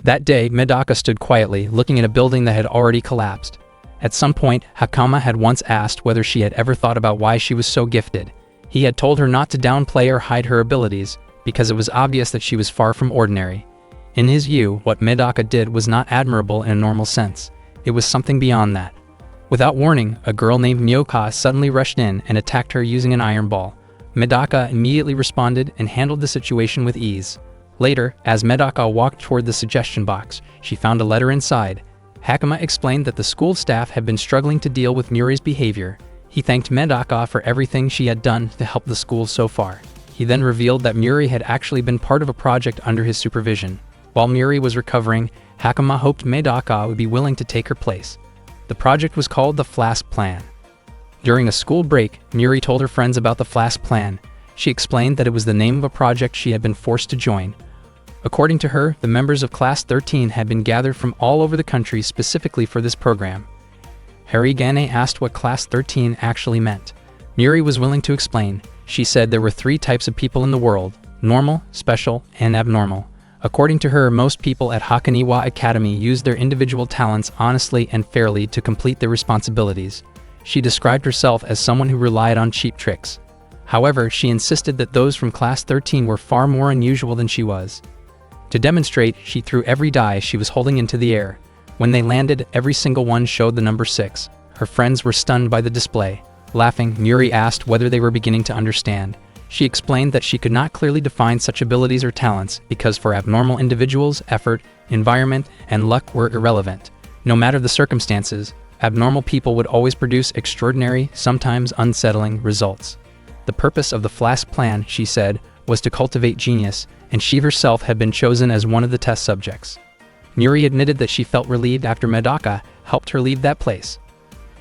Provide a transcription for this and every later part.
That day, Medaka stood quietly, looking at a building that had already collapsed. At some point, Hakama had once asked whether she had ever thought about why she was so gifted. He had told her not to downplay or hide her abilities, because it was obvious that she was far from ordinary. In his view, what Medaka did was not admirable in a normal sense. It was something beyond that. Without warning, a girl named Myoka suddenly rushed in and attacked her using an iron ball. Medaka immediately responded and handled the situation with ease. Later, as Medaka walked toward the suggestion box, she found a letter inside. Hakama explained that the school staff had been struggling to deal with Muri's behavior. He thanked Medaka for everything she had done to help the school so far. He then revealed that Muri had actually been part of a project under his supervision. While Muri was recovering, Hakama hoped Medaka would be willing to take her place. The project was called the Flask Plan. During a school break, Muri told her friends about the Flask Plan. She explained that it was the name of a project she had been forced to join. According to her, the members of Class 13 had been gathered from all over the country specifically for this program. Harigane asked what Class 13 actually meant. Muri was willing to explain. She said there were 3 types of people in the world: normal, special, and abnormal. According to her, most people at Hakaniwa Academy used their individual talents honestly and fairly to complete their responsibilities. She described herself as someone who relied on cheap tricks. However, she insisted that those from Class 13 were far more unusual than she was. To demonstrate, she threw every die she was holding into the air. When they landed, every single one showed the number 6. Her friends were stunned by the display. Laughing, Muri asked whether they were beginning to understand. She explained that she could not clearly define such abilities or talents because for abnormal individuals, effort, environment, and luck were irrelevant. No matter the circumstances, abnormal people would always produce extraordinary, sometimes unsettling, results. The purpose of the Flask Plan, she said, was to cultivate genius, and she herself had been chosen as one of the test subjects. Muri admitted that she felt relieved after Medaka helped her leave that place.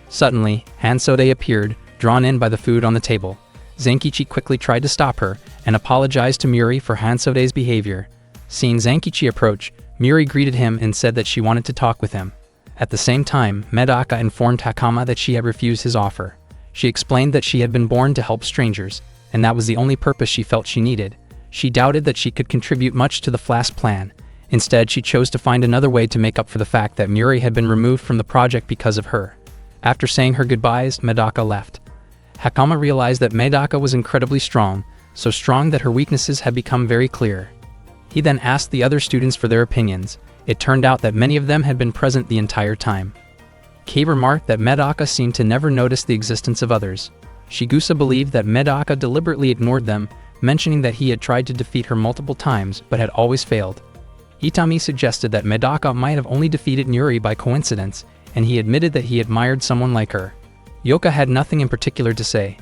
Suddenly, Hansode appeared, drawn in by the food on the table. Zankichi quickly tried to stop her and apologized to Muri for Hansode's behavior. Seeing Zankichi approach, Muri greeted him and said that she wanted to talk with him. At the same time, Medaka informed Hakama that she had refused his offer. She explained that she had been born to help strangers, and that was the only purpose she felt she needed. She doubted that she could contribute much to the Flask Plan. Instead, she chose to find another way to make up for the fact that Muri had been removed from the project because of her. After saying her goodbyes, Medaka left. Hakama realized that Medaka was incredibly strong, so strong that her weaknesses had become very clear. He then asked the other students for their opinions. It turned out that many of them had been present the entire time. Kei remarked that Medaka seemed to never notice the existence of others. Shigusa believed that Medaka deliberately ignored them, mentioning that he had tried to defeat her multiple times but had always failed. Itami suggested that Medaka might have only defeated Muri by coincidence, and he admitted that he admired someone like her. Yoka had nothing in particular to say.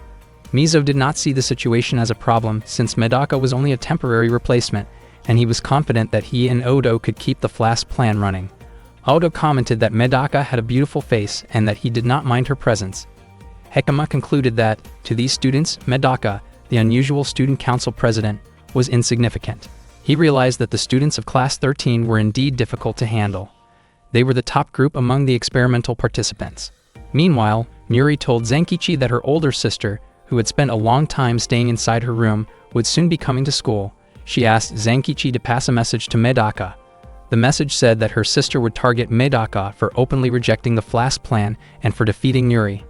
Mizo did not see the situation as a problem since Medaka was only a temporary replacement, and he was confident that he and Odo could keep the Flask Plan running. Odo commented that Medaka had a beautiful face and that he did not mind her presence. Hakama concluded that, to these students, Medaka, the unusual student council president, was insignificant. He realized that the students of Class 13 were indeed difficult to handle. They were the top group among the experimental participants. Meanwhile, Muri told Zankichi that her older sister, who had spent a long time staying inside her room, would soon be coming to school. She asked Zankichi to pass a message to Medaka. The message said that her sister would target Medaka for openly rejecting the Flask Plan and for defeating Muri.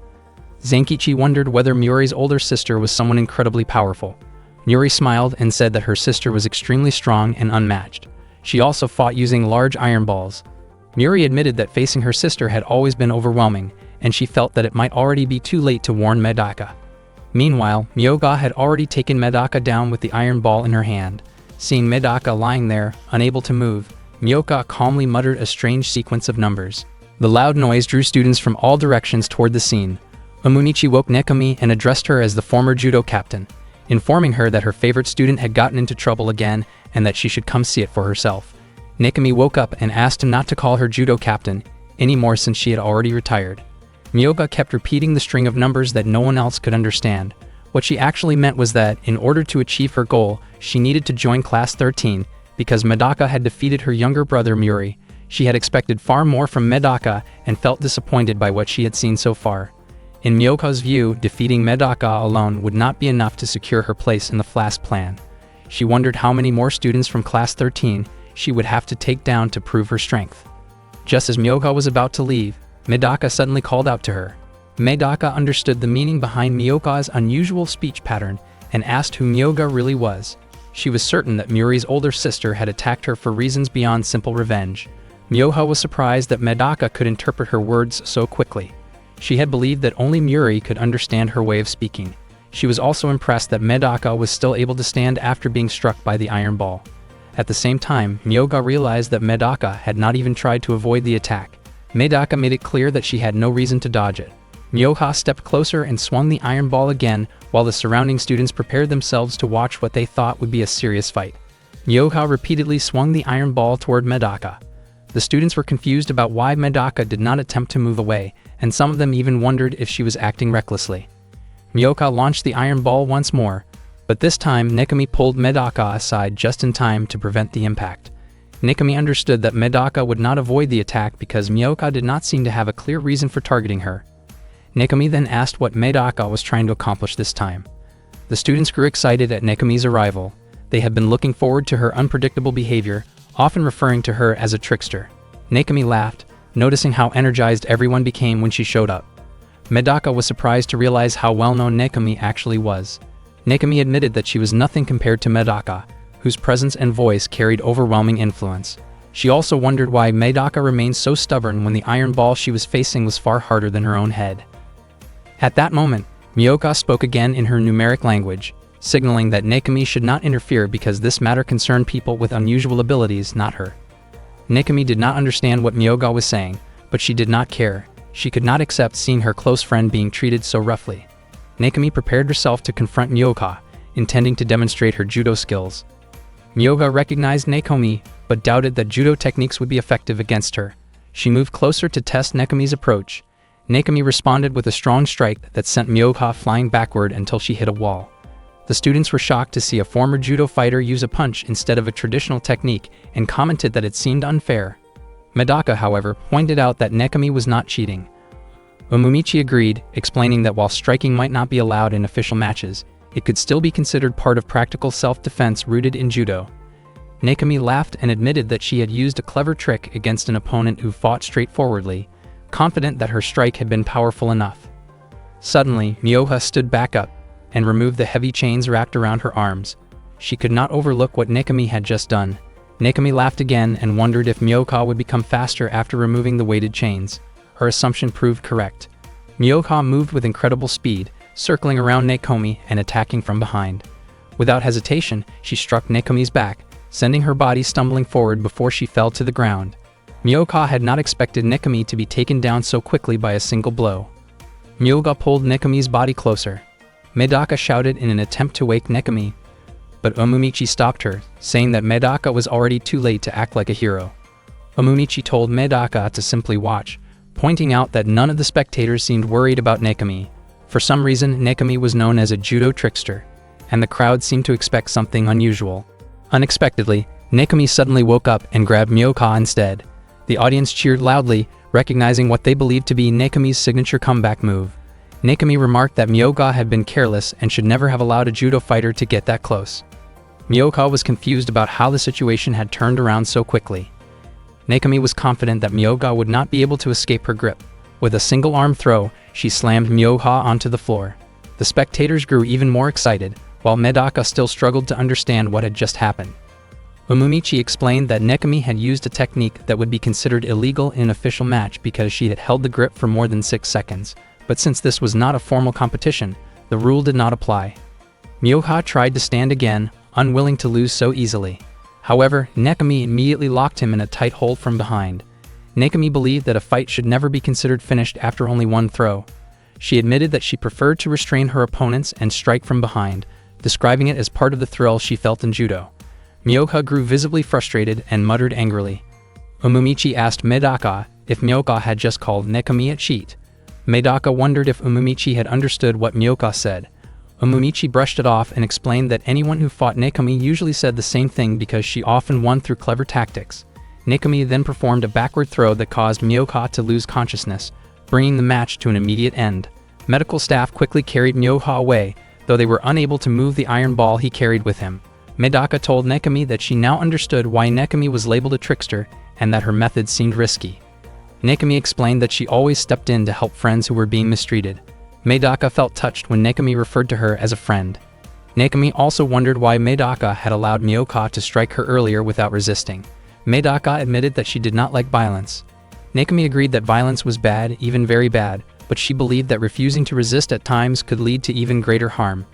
Zankichi wondered whether Muri's older sister was someone incredibly powerful. Muri smiled and said that her sister was extremely strong and unmatched. She also fought using large iron balls. Muri admitted that facing her sister had always been overwhelming, and she felt that it might already be too late to warn Medaka. Meanwhile, Myoga had already taken Medaka down with the iron ball in her hand. Seeing Medaka lying there, unable to move, Myoka calmly muttered a strange sequence of numbers. The loud noise drew students from all directions toward the scene. Omunichi woke Nekami and addressed her as the former judo captain, informing her that her favorite student had gotten into trouble again and that she should come see it for herself. Nekami woke up and asked him not to call her judo captain anymore since she had already retired. Myoga kept repeating the string of numbers that no one else could understand. What she actually meant was that, in order to achieve her goal, she needed to join Class 13, because Medaka had defeated her younger brother Muri. She had expected far more from Medaka and felt disappointed by what she had seen so far. In Myoka's view, defeating Medaka alone would not be enough to secure her place in the Flask Plan. She wondered how many more students from Class 13 she would have to take down to prove her strength. Just as Miyoka was about to leave, Medaka suddenly called out to her. Medaka understood the meaning behind Miyoka's unusual speech pattern and asked who Miyoka really was. She was certain that Muri's older sister had attacked her for reasons beyond simple revenge. Miyoka was surprised that Medaka could interpret her words so quickly. She had believed that only Muri could understand her way of speaking. She was also impressed that Medaka was still able to stand after being struck by the iron ball. At the same time, Miyoka realized that Medaka had not even tried to avoid the attack. Medaka made it clear that she had no reason to dodge it. Miyoka stepped closer and swung the iron ball again, while the surrounding students prepared themselves to watch what they thought would be a serious fight. Miyoka repeatedly swung the iron ball toward Medaka. The students were confused about why Medaka did not attempt to move away, and some of them even wondered if she was acting recklessly. Miyoka launched the iron ball once more, but this time Nekami pulled Medaka aside just in time to prevent the impact. Nekami understood that Medaka would not avoid the attack because Miyoka did not seem to have a clear reason for targeting her. Nekami then asked what Medaka was trying to accomplish this time. The students grew excited at Nekami's arrival. They had been looking forward to her unpredictable behavior, often referring to her as a trickster. Nekami laughed, noticing how energized everyone became when she showed up. Medaka was surprised to realize how well-known Nekami actually was. Nekami admitted that she was nothing compared to Medaka, whose presence and voice carried overwhelming influence. She also wondered why Medaka remained so stubborn when the iron ball she was facing was far harder than her own head. At that moment, Miyoka spoke again in her numeric language, signaling that Nekami should not interfere because this matter concerned people with unusual abilities, not her. Nekami did not understand what Miyoka was saying, but she did not care. She could not accept seeing her close friend being treated so roughly. Nekami prepared herself to confront Miyoka, intending to demonstrate her judo skills. Miyoka recognized Nekami, but doubted that judo techniques would be effective against her. She moved closer to test Nekami's approach. Nekami responded with a strong strike that sent Miyoka flying backward until she hit a wall. The students were shocked to see a former judo fighter use a punch instead of a traditional technique and commented that it seemed unfair. Medaka, however, pointed out that Nekami was not cheating. Umumichi agreed, explaining that while striking might not be allowed in official matches, it could still be considered part of practical self-defense rooted in judo. Nekami laughed and admitted that she had used a clever trick against an opponent who fought straightforwardly, confident that her strike had been powerful enough. Suddenly, Miyoka stood back up and removed the heavy chains wrapped around her arms. She could not overlook what Nekami had just done. Nekami laughed again and wondered if Miyoka would become faster after removing the weighted chains. Her assumption proved correct. Miyoka moved with incredible speed, circling around Nekami and attacking from behind. Without hesitation, she struck Nekami's back, sending her body stumbling forward before she fell to the ground. Miyoka had not expected Nekami to be taken down so quickly by a single blow. Miyoka pulled Nekami's body closer. Medaka shouted in an attempt to wake Nekami, but Umumichi stopped her, saying that Medaka was already too late to act like a hero. Umumichi told Medaka to simply watch, pointing out that none of the spectators seemed worried about Nekami. For some reason, Nekami was known as a judo trickster, and the crowd seemed to expect something unusual. Unexpectedly, Nekami suddenly woke up and grabbed Miyoka instead. The audience cheered loudly, recognizing what they believed to be Nekami's signature comeback move. Nekami remarked that Miyoka had been careless and should never have allowed a judo fighter to get that close. Miyoka was confused about how the situation had turned around so quickly. Nekami was confident that Miyoka would not be able to escape her grip. With a single arm throw, she slammed Miyoka onto the floor. The spectators grew even more excited, while Medaka still struggled to understand what had just happened. Umumichi explained that Nekami had used a technique that would be considered illegal in an official match because she had held the grip for more than 6 seconds, but since this was not a formal competition, the rule did not apply. Miyoka tried to stand again, unwilling to lose so easily. However, Nekami immediately locked him in a tight hold from behind. Nekami believed that a fight should never be considered finished after only one throw. She admitted that she preferred to restrain her opponents and strike from behind, describing it as part of the thrill she felt in judo. Miyoka grew visibly frustrated and muttered angrily. Umumichi asked Medaka if Miyoka had just called Nekami a cheat. Medaka wondered if Umumichi had understood what Miyoka said. Umumichi brushed it off and explained that anyone who fought Nekami usually said the same thing because she often won through clever tactics. Nekami then performed a backward throw that caused Miyoka to lose consciousness, bringing the match to an immediate end. Medical staff quickly carried Miyoka away, though they were unable to move the iron ball he carried with him. Medaka told Nekami that she now understood why Nekami was labeled a trickster and that her methods seemed risky. Nekami explained that she always stepped in to help friends who were being mistreated. Medaka felt touched when Nekami referred to her as a friend. Nekami also wondered why Medaka had allowed Miyoka to strike her earlier without resisting. Medaka admitted that she did not like violence. Nekami agreed that violence was bad, even very bad, but she believed that refusing to resist at times could lead to even greater harm.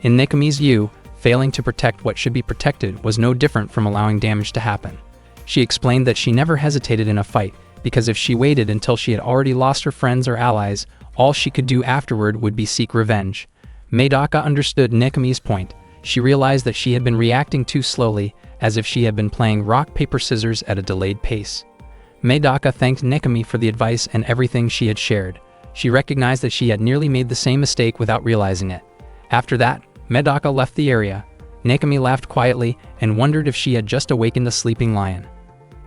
In Nekami's view, failing to protect what should be protected was no different from allowing damage to happen. She explained that she never hesitated in a fight, because if she waited until she had already lost her friends or allies, all she could do afterward would be seek revenge. Medaka understood Nekami's point. She realized that she had been reacting too slowly, as if she had been playing rock, paper, scissors at a delayed pace. Medaka thanked Nekami for the advice and everything she had shared. She recognized that she had nearly made the same mistake without realizing it. After that, Medaka left the area. Nekami laughed quietly and wondered if she had just awakened a sleeping lion.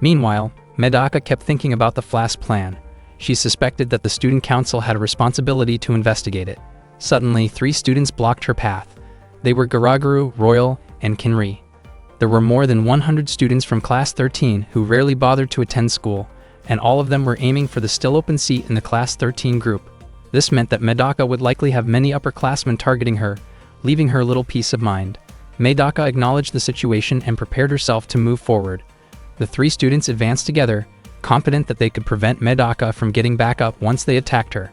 Meanwhile, Medaka kept thinking about the Flask plan. She suspected that the student council had a responsibility to investigate it. Suddenly, 3 students blocked her path. They were Garaguru, Royal, and Kinri. There were more than 100 students from Class 13 who rarely bothered to attend school, and all of them were aiming for the still open seat in the Class 13 group. This meant that Medaka would likely have many upperclassmen targeting her, leaving her little peace of mind. Medaka acknowledged the situation and prepared herself to move forward. The 3 students advanced together, confident that they could prevent Medaka from getting back up once they attacked her.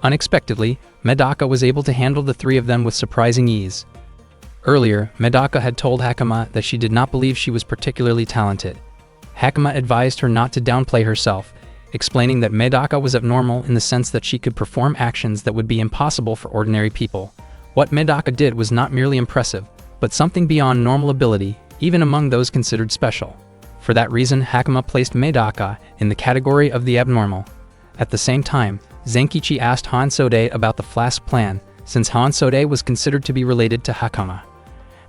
Unexpectedly, Medaka was able to handle the 3 of them with surprising ease. Earlier, Medaka had told Hakama that she did not believe she was particularly talented. Hakama advised her not to downplay herself, explaining that Medaka was abnormal in the sense that she could perform actions that would be impossible for ordinary people. What Medaka did was not merely impressive, but something beyond normal ability, even among those considered special. For that reason, Hakama placed Medaka in the category of the abnormal. At the same time, Zenkichi asked Hansode about the Flask plan, since Hansode was considered to be related to Hakama.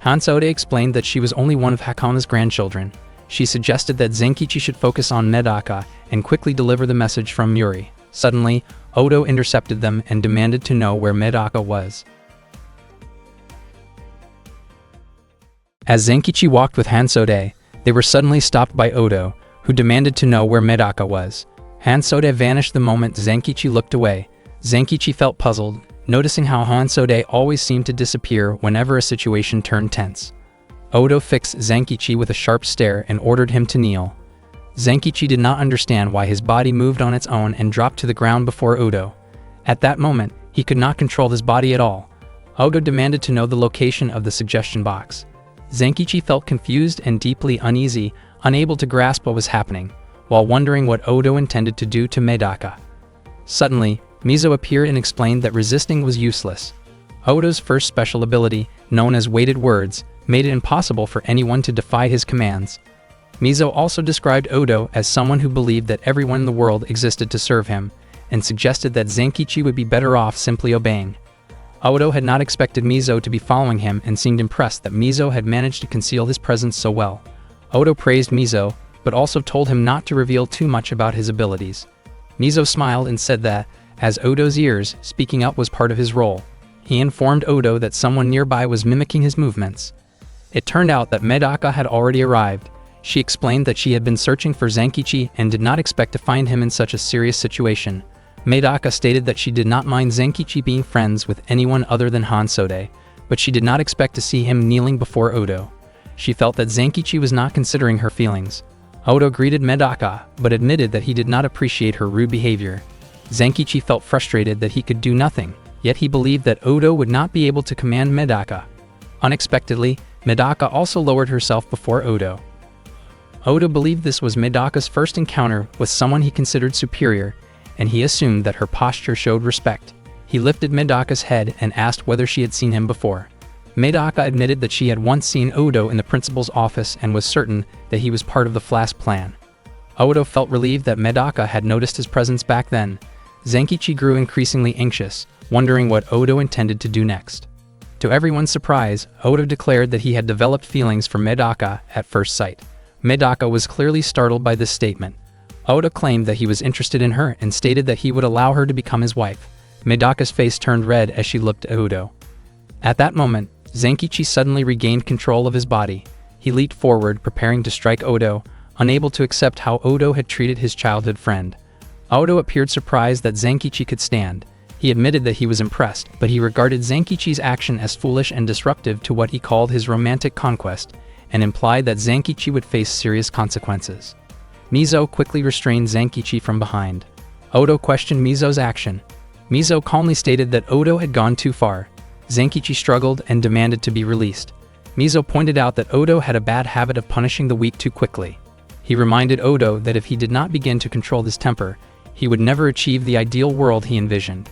Hansode explained that she was only one of Hakama's grandchildren. She suggested that Zenkichi should focus on Medaka and quickly deliver the message from Muri. Suddenly, Odo intercepted them and demanded to know where Medaka was. As Zenkichi walked with Hansode, they were suddenly stopped by Odo, who demanded to know where Medaka was. Hansode vanished the moment Zenkichi looked away. Zenkichi felt puzzled, noticing how Hansode always seemed to disappear whenever a situation turned tense. Odo fixed Zenkichi with a sharp stare and ordered him to kneel. Zenkichi did not understand why his body moved on its own and dropped to the ground before Odo. At that moment, he could not control his body at all. Odo demanded to know the location of the suggestion box. Zenkichi felt confused and deeply uneasy, unable to grasp what was happening, while wondering what Odo intended to do to Medaka. Suddenly, Mizo appeared and explained that resisting was useless. Odo's first special ability, known as weighted words, made it impossible for anyone to defy his commands. Mizo also described Odo as someone who believed that everyone in the world existed to serve him, and suggested that Zenkichi would be better off simply obeying. Odo had not expected Mizo to be following him and seemed impressed that Mizo had managed to conceal his presence so well. Odo praised Mizo, but also told him not to reveal too much about his abilities. Mizo smiled and said that, as Odo's ears, speaking up was part of his role. He informed Odo that someone nearby was mimicking his movements. It turned out that Medaka had already arrived. She explained that she had been searching for Zenkichi and did not expect to find him in such a serious situation. Medaka stated that she did not mind Zenkichi being friends with anyone other than Hansode, but she did not expect to see him kneeling before Odo. She felt that Zenkichi was not considering her feelings. Odo greeted Medaka, but admitted that he did not appreciate her rude behavior. Zenkichi felt frustrated that he could do nothing, yet he believed that Odo would not be able to command Medaka. Unexpectedly, Medaka also lowered herself before Odo. Odo believed this was Medaka's first encounter with someone he considered superior, and he assumed that her posture showed respect. He lifted Medaka's head and asked whether she had seen him before. Medaka admitted that she had once seen Odo in the principal's office and was certain that he was part of the Flask plan. Odo felt relieved that Medaka had noticed his presence back then. Zenkichi grew increasingly anxious, wondering what Odo intended to do next. To everyone's surprise, Odo declared that he had developed feelings for Medaka at first sight. Medaka was clearly startled by this statement. Odo claimed that he was interested in her and stated that he would allow her to become his wife. Medaka's face turned red as she looked at Odo. At that moment, Zenkichi suddenly regained control of his body. He leaped forward, preparing to strike Odo, unable to accept how Odo had treated his childhood friend. Odo appeared surprised that Zenkichi could stand. He admitted that he was impressed, but he regarded Zenkichi's action as foolish and disruptive to what he called his romantic conquest, and implied that Zenkichi would face serious consequences. Mizo quickly restrained Zenkichi from behind. Odo questioned Mizo's action. Mizo calmly stated that Odo had gone too far. Zenkichi struggled and demanded to be released. Mizo pointed out that Odo had a bad habit of punishing the weak too quickly. He reminded Odo that if he did not begin to control his temper, he would never achieve the ideal world he envisioned.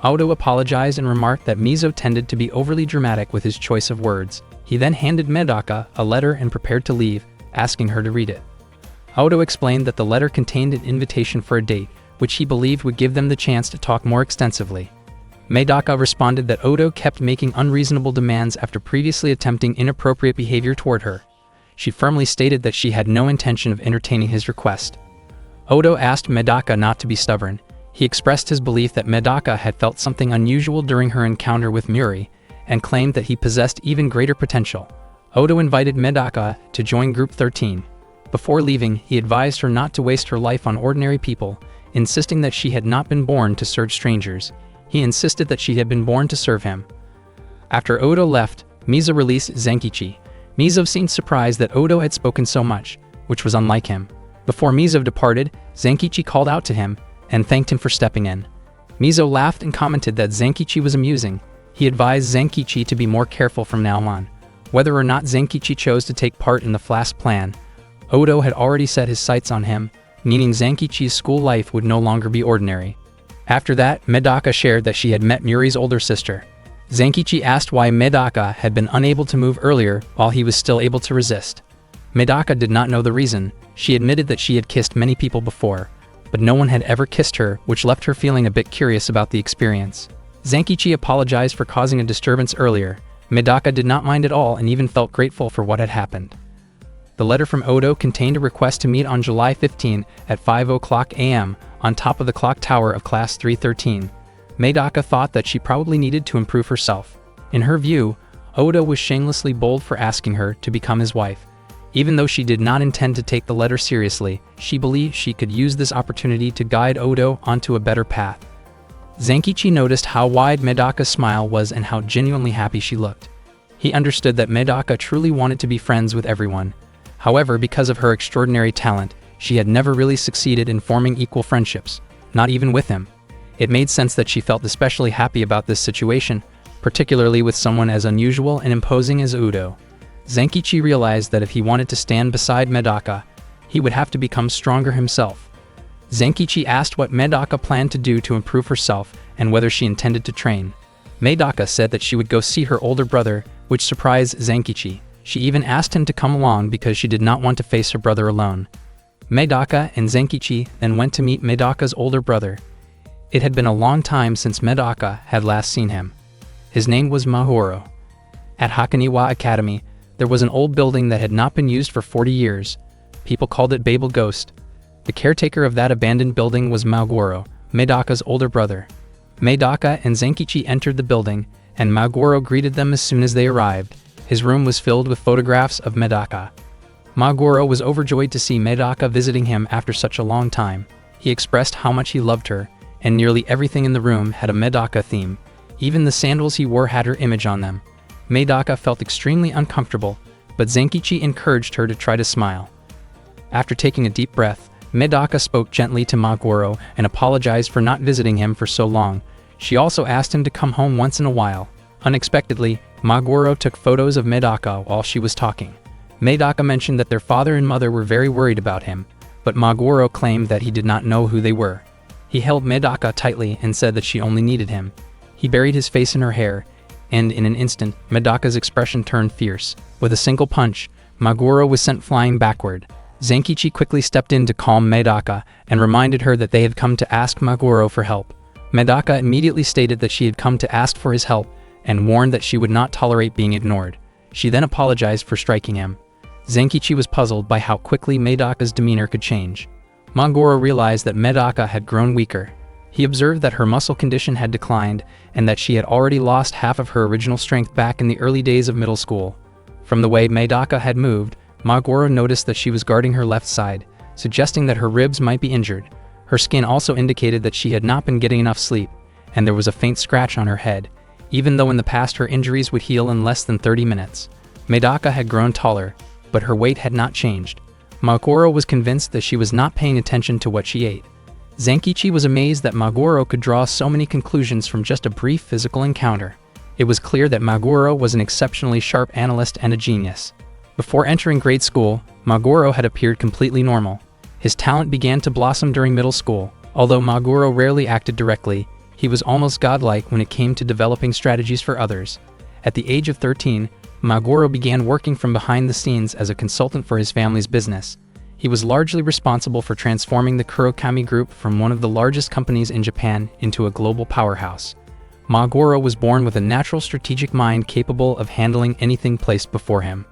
Odo apologized and remarked that Mizo tended to be overly dramatic with his choice of words. He then handed Medaka a letter and prepared to leave, asking her to read it. Odo explained that the letter contained an invitation for a date, which he believed would give them the chance to talk more extensively. Medaka responded that Odo kept making unreasonable demands after previously attempting inappropriate behavior toward her. She firmly stated that she had no intention of entertaining his request. Odo asked Medaka not to be stubborn. He expressed his belief that Medaka had felt something unusual during her encounter with Muri, and claimed that he possessed even greater potential. Odo invited Medaka to join Group 13. Before leaving, he advised her not to waste her life on ordinary people, insisting that she had not been born to serve strangers. He insisted that she had been born to serve him. After Odo left, Mizo released Zenkichi. Mizo seemed surprised that Odo had spoken so much, which was unlike him. Before Mizo departed, Zenkichi called out to him and thanked him for stepping in. Mizo laughed and commented that Zenkichi was amusing. He advised Zenkichi to be more careful from now on. Whether or not Zenkichi chose to take part in the Flask plan, Odo had already set his sights on him, meaning Zenkichi's school life would no longer be ordinary. After that, Medaka shared that she had met Muri's older sister. Zenkichi asked why Medaka had been unable to move earlier while he was still able to resist. Medaka did not know the reason. She admitted that she had kissed many people before, but no one had ever kissed her, which left her feeling a bit curious about the experience. Zenkichi apologized for causing a disturbance earlier. Medaka did not mind at all and even felt grateful for what had happened. The letter from Odo contained a request to meet on July 15 at 5:00 a.m. on top of the clock tower of Class 313. Medaka thought that she probably needed to improve herself. In her view, Odo was shamelessly bold for asking her to become his wife. Even though she did not intend to take the letter seriously, she believed she could use this opportunity to guide Odo onto a better path. Zenkichi noticed how wide Medaka's smile was and how genuinely happy she looked. He understood that Medaka truly wanted to be friends with everyone. However, because of her extraordinary talent, she had never really succeeded in forming equal friendships, not even with him. It made sense that she felt especially happy about this situation, particularly with someone as unusual and imposing as Odo. Zenkichi realized that if he wanted to stand beside Medaka, he would have to become stronger himself. Zenkichi asked what Medaka planned to do to improve herself and whether she intended to train. Medaka said that she would go see her older brother, which surprised Zenkichi. She even asked him to come along because she did not want to face her brother alone. Medaka and Zenkichi then went to meet Medaka's older brother. It had been a long time since Medaka had last seen him. His name was Mahoro. At Hakaniwa Academy, there was an old building that had not been used for 40 years. People called it Babel Ghost. The caretaker of that abandoned building was Magoro, Medaka's older brother. Medaka and Zenkichi entered the building, and Magoro greeted them as soon as they arrived. His room was filled with photographs of Medaka. Magoro was overjoyed to see Medaka visiting him after such a long time. He expressed how much he loved her, and nearly everything in the room had a Medaka theme. Even the sandals he wore had her image on them. Medaka felt extremely uncomfortable, but Zenkichi encouraged her to try to smile. After taking a deep breath, Medaka spoke gently to Magoro and apologized for not visiting him for so long. She also asked him to come home once in a while. Unexpectedly, Magoro took photos of Medaka while she was talking. Medaka mentioned that their father and mother were very worried about him, but Magoro claimed that he did not know who they were. He held Medaka tightly and said that she only needed him. He buried his face in her hair, and in an instant, Medaka's expression turned fierce. With a single punch, Magoro was sent flying backward. Zenkichi quickly stepped in to calm Medaka and reminded her that they had come to ask Magoro for help. Medaka immediately stated that she had come to ask for his help and warned that she would not tolerate being ignored. She then apologized for striking him. Zenkichi was puzzled by how quickly Medaka's demeanor could change. Magoro realized that Medaka had grown weaker. He observed that her muscle condition had declined and that she had already lost half of her original strength back in the early days of middle school. From the way Medaka had moved, Maguro noticed that she was guarding her left side, suggesting that her ribs might be injured. Her skin also indicated that she had not been getting enough sleep, and there was a faint scratch on her head, even though in the past her injuries would heal in less than 30 minutes. Medaka had grown taller, but her weight had not changed. Maguro was convinced that she was not paying attention to what she ate. Zenkichi was amazed that Maguro could draw so many conclusions from just a brief physical encounter. It was clear that Maguro was an exceptionally sharp analyst and a genius. Before entering grade school, Maguro had appeared completely normal. His talent began to blossom during middle school. Although Maguro rarely acted directly, he was almost godlike when it came to developing strategies for others. At the age of 13, Maguro began working from behind the scenes as a consultant for his family's business. He was largely responsible for transforming the Kurokami Group from one of the largest companies in Japan into a global powerhouse. Maguro was born with a natural strategic mind capable of handling anything placed before him.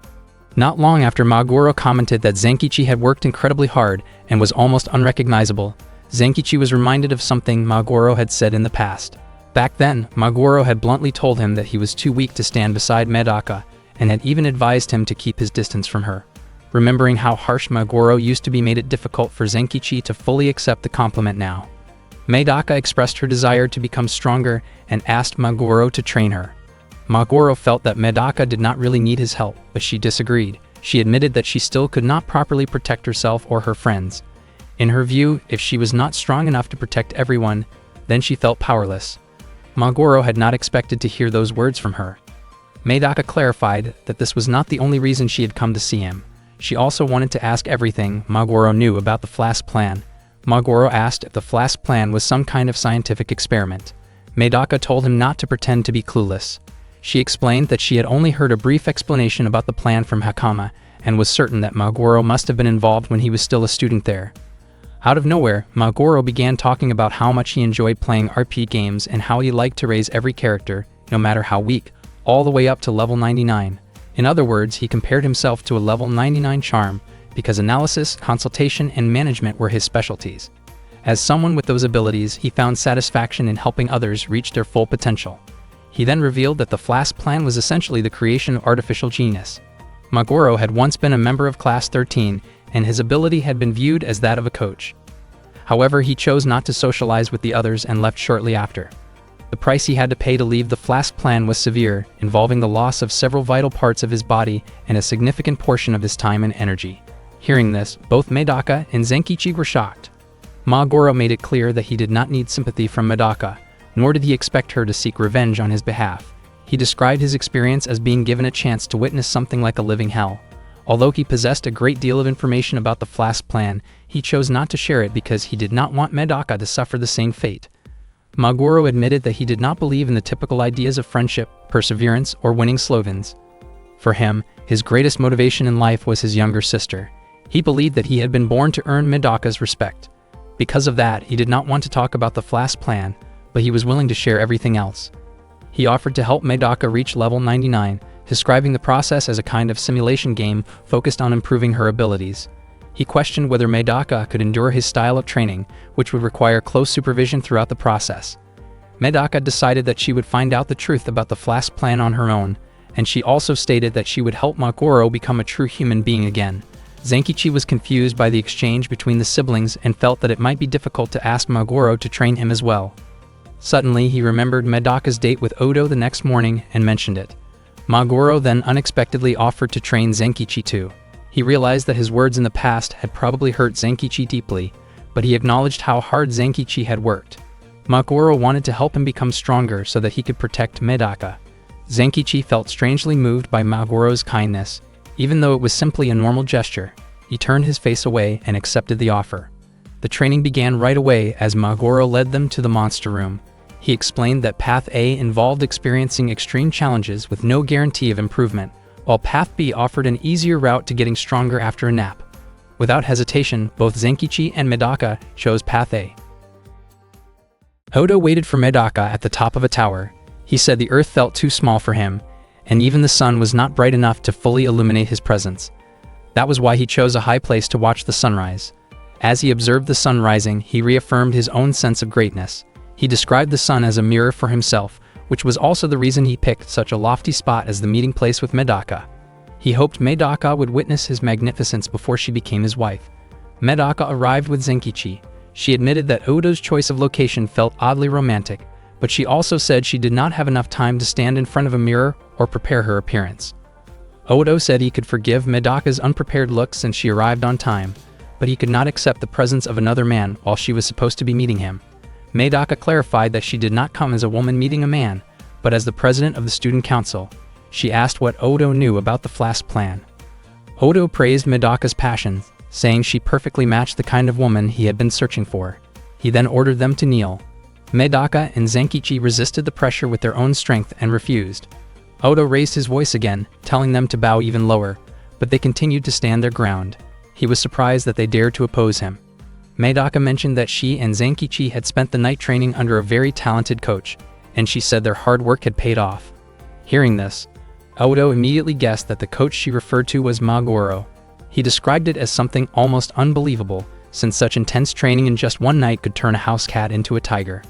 Not long after Maguro commented that Zenkichi had worked incredibly hard and was almost unrecognizable, Zenkichi was reminded of something Maguro had said in the past. Back then, Maguro had bluntly told him that he was too weak to stand beside Medaka, and had even advised him to keep his distance from her. Remembering how harsh Maguro used to be made it difficult for Zenkichi to fully accept the compliment now. Medaka expressed her desire to become stronger and asked Maguro to train her. Maguro felt that Medaka did not really need his help, but she disagreed. She admitted that she still could not properly protect herself or her friends. In her view, if she was not strong enough to protect everyone, then she felt powerless. Maguro had not expected to hear those words from her. Medaka clarified that this was not the only reason she had come to see him. She also wanted to ask everything Maguro knew about the Flask plan. Maguro asked if the Flask plan was some kind of scientific experiment. Medaka told him not to pretend to be clueless. She explained that she had only heard a brief explanation about the plan from Hakama, and was certain that Maguro must have been involved when he was still a student there. Out of nowhere, Maguro began talking about how much he enjoyed playing RPG games and how he liked to raise every character, no matter how weak, all the way up to level 99. In other words, he compared himself to a level 99 charm, because analysis, consultation, and management were his specialties. As someone with those abilities, he found satisfaction in helping others reach their full potential. He then revealed that the Flask plan was essentially the creation of artificial genius. Maguro had once been a member of Class 13, and his ability had been viewed as that of a coach. However, he chose not to socialize with the others and left shortly after. The price he had to pay to leave the Flask plan was severe, involving the loss of several vital parts of his body and a significant portion of his time and energy. Hearing this, both Medaka and Zenkichi were shocked. Maguro made it clear that he did not need sympathy from Medaka, nor did he expect her to seek revenge on his behalf. He described his experience as being given a chance to witness something like a living hell. Although he possessed a great deal of information about the Flask plan, he chose not to share it because he did not want Medaka to suffer the same fate. Maguro admitted that he did not believe in the typical ideas of friendship, perseverance, or winning slogans. For him, his greatest motivation in life was his younger sister. He believed that he had been born to earn Medaka's respect. Because of that, he did not want to talk about the Flask plan, but he was willing to share everything else. He offered to help Medaka reach level 99, describing the process as a kind of simulation game focused on improving her abilities. He questioned whether Medaka could endure his style of training, which would require close supervision throughout the process. Medaka decided that she would find out the truth about the Flask plan on her own, and she also stated that she would help Maguro become a true human being again. Zenkichi was confused by the exchange between the siblings and felt that it might be difficult to ask Maguro to train him as well. Suddenly, he remembered Medaka's date with Odo the next morning and mentioned it. Maguro then unexpectedly offered to train Zenkichi too. He realized that his words in the past had probably hurt Zenkichi deeply, but he acknowledged how hard Zenkichi had worked. Maguro wanted to help him become stronger so that he could protect Medaka. Zenkichi felt strangely moved by Maguro's kindness. Even though it was simply a normal gesture, he turned his face away and accepted the offer. The training began right away as Maguro led them to the monster room. He explained that Path A involved experiencing extreme challenges with no guarantee of improvement, while Path B offered an easier route to getting stronger after a nap. Without hesitation, both Zenkichi and Medaka chose Path A. Odo waited for Medaka at the top of a tower. He said the earth felt too small for him, and even the sun was not bright enough to fully illuminate his presence. That was why he chose a high place to watch the sunrise. As he observed the sun rising, he reaffirmed his own sense of greatness. He described the sun as a mirror for himself, which was also the reason he picked such a lofty spot as the meeting place with Medaka. He hoped Medaka would witness his magnificence before she became his wife. Medaka arrived with Zenkichi. She admitted that Odo's choice of location felt oddly romantic, but she also said she did not have enough time to stand in front of a mirror or prepare her appearance. Odo said he could forgive Medaka's unprepared look since she arrived on time, but he could not accept the presence of another man while she was supposed to be meeting him. Medaka clarified that she did not come as a woman meeting a man, but as the president of the student council. She asked what Odo knew about the Flask plan. Odo praised Medaka's passion, saying she perfectly matched the kind of woman he had been searching for. He then ordered them to kneel. Medaka and Zenkichi resisted the pressure with their own strength and refused. Odo raised his voice again, telling them to bow even lower, but they continued to stand their ground. He was surprised that they dared to oppose him. Medaka mentioned that she and Zenkichi had spent the night training under a very talented coach, and she said their hard work had paid off. Hearing this, Odo immediately guessed that the coach she referred to was Maguro. He described it as something almost unbelievable, since such intense training in just one night could turn a house cat into a tiger.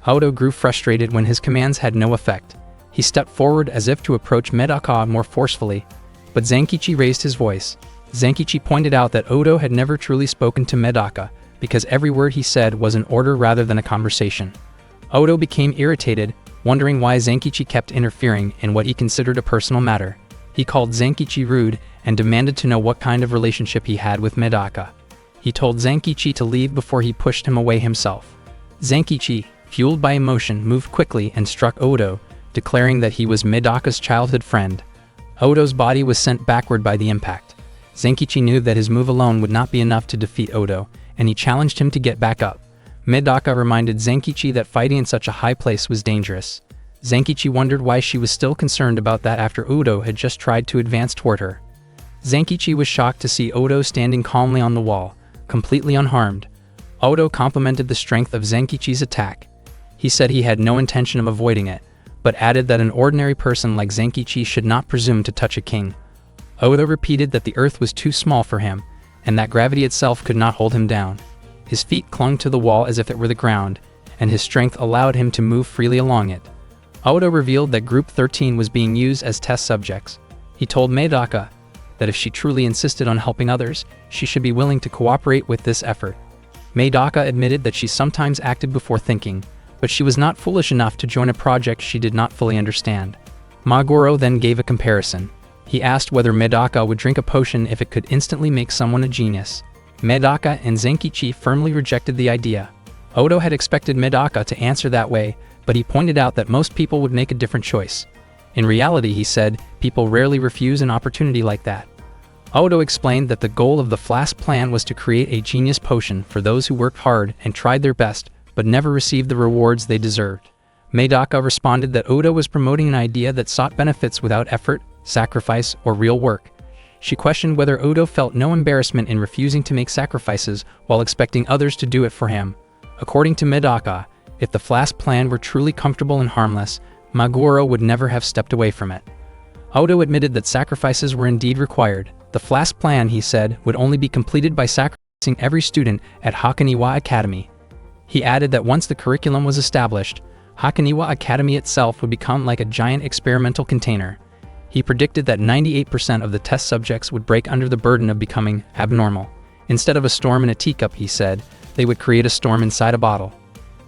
Odo grew frustrated when his commands had no effect. He stepped forward as if to approach Medaka more forcefully, but Zenkichi raised his voice. Zenkichi pointed out that Odo had never truly spoken to Medaka, because every word he said was an order rather than a conversation. Odo became irritated, wondering why Zenkichi kept interfering in what he considered a personal matter. He called Zenkichi rude and demanded to know what kind of relationship he had with Medaka. He told Zenkichi to leave before he pushed him away himself. Zenkichi, fueled by emotion, moved quickly and struck Odo, declaring that he was Medaka's childhood friend. Odo's body was sent backward by the impact. Zenkichi knew that his move alone would not be enough to defeat Odo, and he challenged him to get back up. Medaka reminded Zenkichi that fighting in such a high place was dangerous. Zenkichi wondered why she was still concerned about that after Odo had just tried to advance toward her. Zenkichi was shocked to see Odo standing calmly on the wall, completely unharmed. Odo complimented the strength of Zenkichi's attack. He said he had no intention of avoiding it, but added that an ordinary person like Zenkichi should not presume to touch a king. Odo repeated that the earth was too small for him, and that gravity itself could not hold him down. His feet clung to the wall as if it were the ground, and his strength allowed him to move freely along it. Odo revealed that Group 13 was being used as test subjects. He told Medaka that if she truly insisted on helping others, she should be willing to cooperate with this effort. Medaka admitted that she sometimes acted before thinking, but she was not foolish enough to join a project she did not fully understand. Maguro then gave a comparison. He asked whether Medaka would drink a potion if it could instantly make someone a genius. Medaka and Zenkichi firmly rejected the idea. Odo had expected Medaka to answer that way, but he pointed out that most people would make a different choice. In reality, he said, people rarely refuse an opportunity like that. Odo explained that the goal of the Flask plan was to create a genius potion for those who worked hard and tried their best, but never received the rewards they deserved. Medaka responded that Odo was promoting an idea that sought benefits without effort, sacrifice, or real work. She questioned whether Odo felt no embarrassment in refusing to make sacrifices while expecting others to do it for him. According to Medaka, if the Flask plan were truly comfortable and harmless, Maguro would never have stepped away from it. Odo admitted that sacrifices were indeed required. The Flask plan, he said, would only be completed by sacrificing every student at Hakoniwa Academy. He added that once the curriculum was established, Hakoniwa Academy itself would become like a giant experimental container. He predicted that 98% of the test subjects would break under the burden of becoming abnormal. Instead of a storm in a teacup, he said, they would create a storm inside a bottle.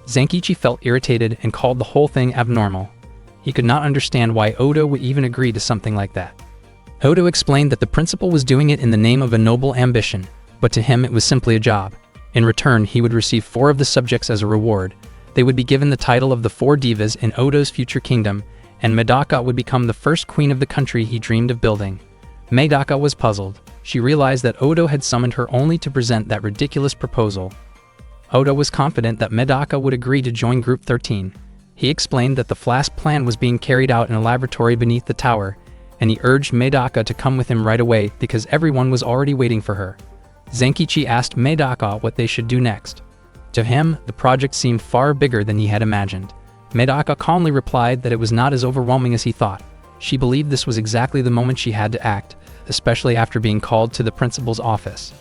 Zenkichi felt irritated and called the whole thing abnormal. He could not understand why Odo would even agree to something like that. Odo explained that the principal was doing it in the name of a noble ambition, but to him it was simply a job. In return, he would receive 4 of the subjects as a reward. They would be given the title of the 4 divas in Odo's future kingdom, and Medaka would become the first queen of the country he dreamed of building. Medaka was puzzled. She realized that Odo had summoned her only to present that ridiculous proposal. Odo was confident that Medaka would agree to join Group 13. He explained that the Flask plan was being carried out in a laboratory beneath the tower, and he urged Medaka to come with him right away because everyone was already waiting for her. Zenkichi asked Medaka what they should do next. To him, the project seemed far bigger than he had imagined. Medaka calmly replied that it was not as overwhelming as he thought. She believed this was exactly the moment she had to act, especially after being called to the principal's office.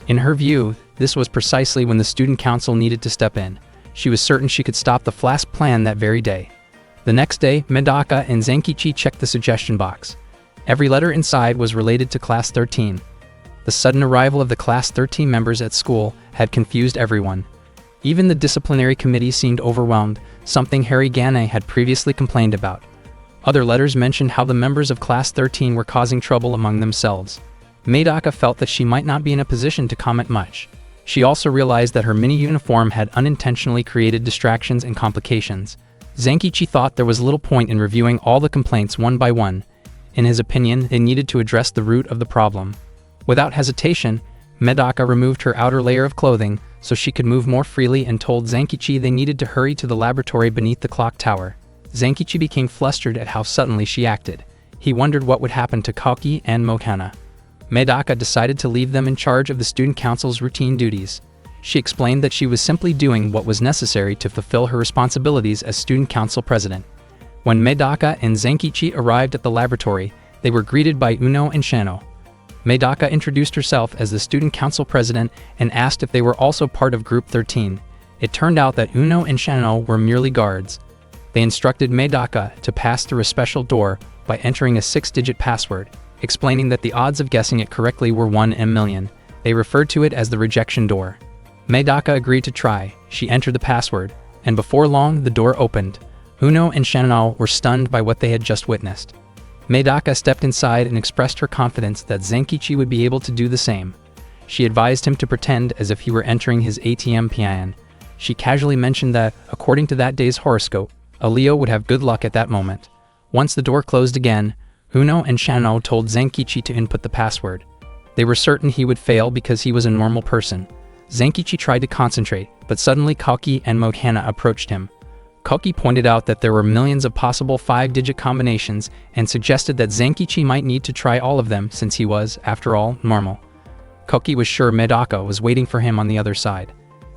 In her view, this was precisely when the student council needed to step in. She was certain she could stop the Flask plan that very day. The next day, Medaka and Zenkichi checked the suggestion box. Every letter inside was related to Class 13. The sudden arrival of the Class 13 members at school had confused everyone. Even the disciplinary committee seemed overwhelmed, something Harigane had previously complained about. Other letters mentioned how the members of Class 13 were causing trouble among themselves. Medaka felt that she might not be in a position to comment much. She also realized that her mini-uniform had unintentionally created distractions and complications. Zenkichi thought there was little point in reviewing all the complaints one by one. In his opinion, they needed to address the root of the problem. Without hesitation, Medaka removed her outer layer of clothing so she could move more freely and told Zenkichi they needed to hurry to the laboratory beneath the clock tower. Zenkichi became flustered at how suddenly she acted. He wondered what would happen to Koki and Mokana. Medaka decided to leave them in charge of the student council's routine duties. She explained that she was simply doing what was necessary to fulfill her responsibilities as student council president. When Medaka and Zenkichi arrived at the laboratory, they were greeted by Uno and Shano. Medaka introduced herself as the student council president and asked if they were also part of Group 13. It turned out that Uno and Shano were merely guards. They instructed Medaka to pass through a special door by entering a 6-digit password, explaining that the odds of guessing it correctly were 1 in a million. They referred to it as the rejection door. Medaka agreed to try. She entered the password, and before long the door opened. Uno and Shano were stunned by what they had just witnessed. Medaka stepped inside and expressed her confidence that Zenkichi would be able to do the same. She advised him to pretend as if he were entering his ATM PIN. She casually mentioned that, according to that day's horoscope, a Leo would have good luck at that moment. Once the door closed again, Uno and Shano told Zenkichi to input the password. They were certain he would fail because he was a normal person. Zenkichi tried to concentrate, but suddenly Koki and Mokana approached him. Koki pointed out that there were millions of possible 5-digit combinations and suggested that Zenkichi might need to try all of them since he was, after all, normal. Koki was sure Medaka was waiting for him on the other side.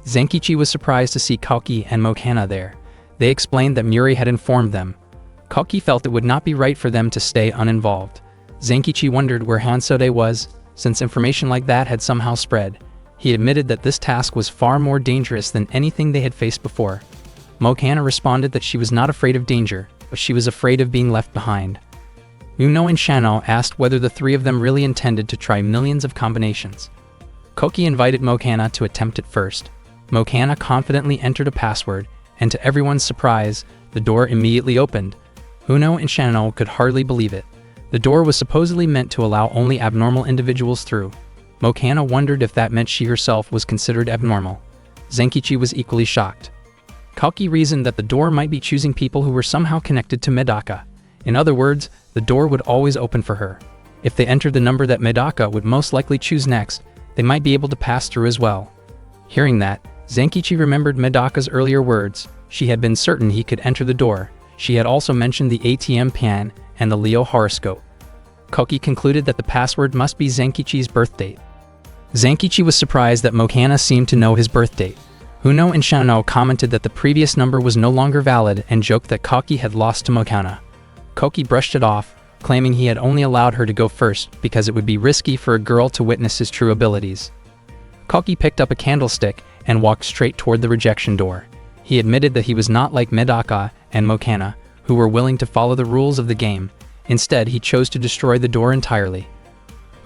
Zenkichi was surprised to see Koki and Mokana there. They explained that Muri had informed them. Koki felt it would not be right for them to stay uninvolved. Zenkichi wondered where Hansode was, since information like that had somehow spread. He admitted that this task was far more dangerous than anything they had faced before. Mokana responded that she was not afraid of danger, but she was afraid of being left behind. Uno and Shano asked whether the three of them really intended to try millions of combinations. Koki invited Mokana to attempt it first. Mokana confidently entered a password, and to everyone's surprise, the door immediately opened. Uno and Shano could hardly believe it. The door was supposedly meant to allow only abnormal individuals through. Mokana wondered if that meant she herself was considered abnormal. Zenkichi was equally shocked. Koki reasoned that the door might be choosing people who were somehow connected to Medaka. In other words, the door would always open for her. If they entered the number that Medaka would most likely choose next, they might be able to pass through as well. Hearing that, Zenkichi remembered Medaka's earlier words. She had been certain he could enter the door. She had also mentioned the ATM PIN and the Leo horoscope. Koki concluded that the password must be Zenkichi's birth date. Zenkichi was surprised that Mokana seemed to know his birth date. Uno and Shano commented that the previous number was no longer valid and joked that Koki had lost to Mokana. Koki brushed it off, claiming he had only allowed her to go first because it would be risky for a girl to witness his true abilities. Koki picked up a candlestick and walked straight toward the rejection door. He admitted that he was not like Medaka and Mokana, who were willing to follow the rules of the game. Instead, he chose to destroy the door entirely.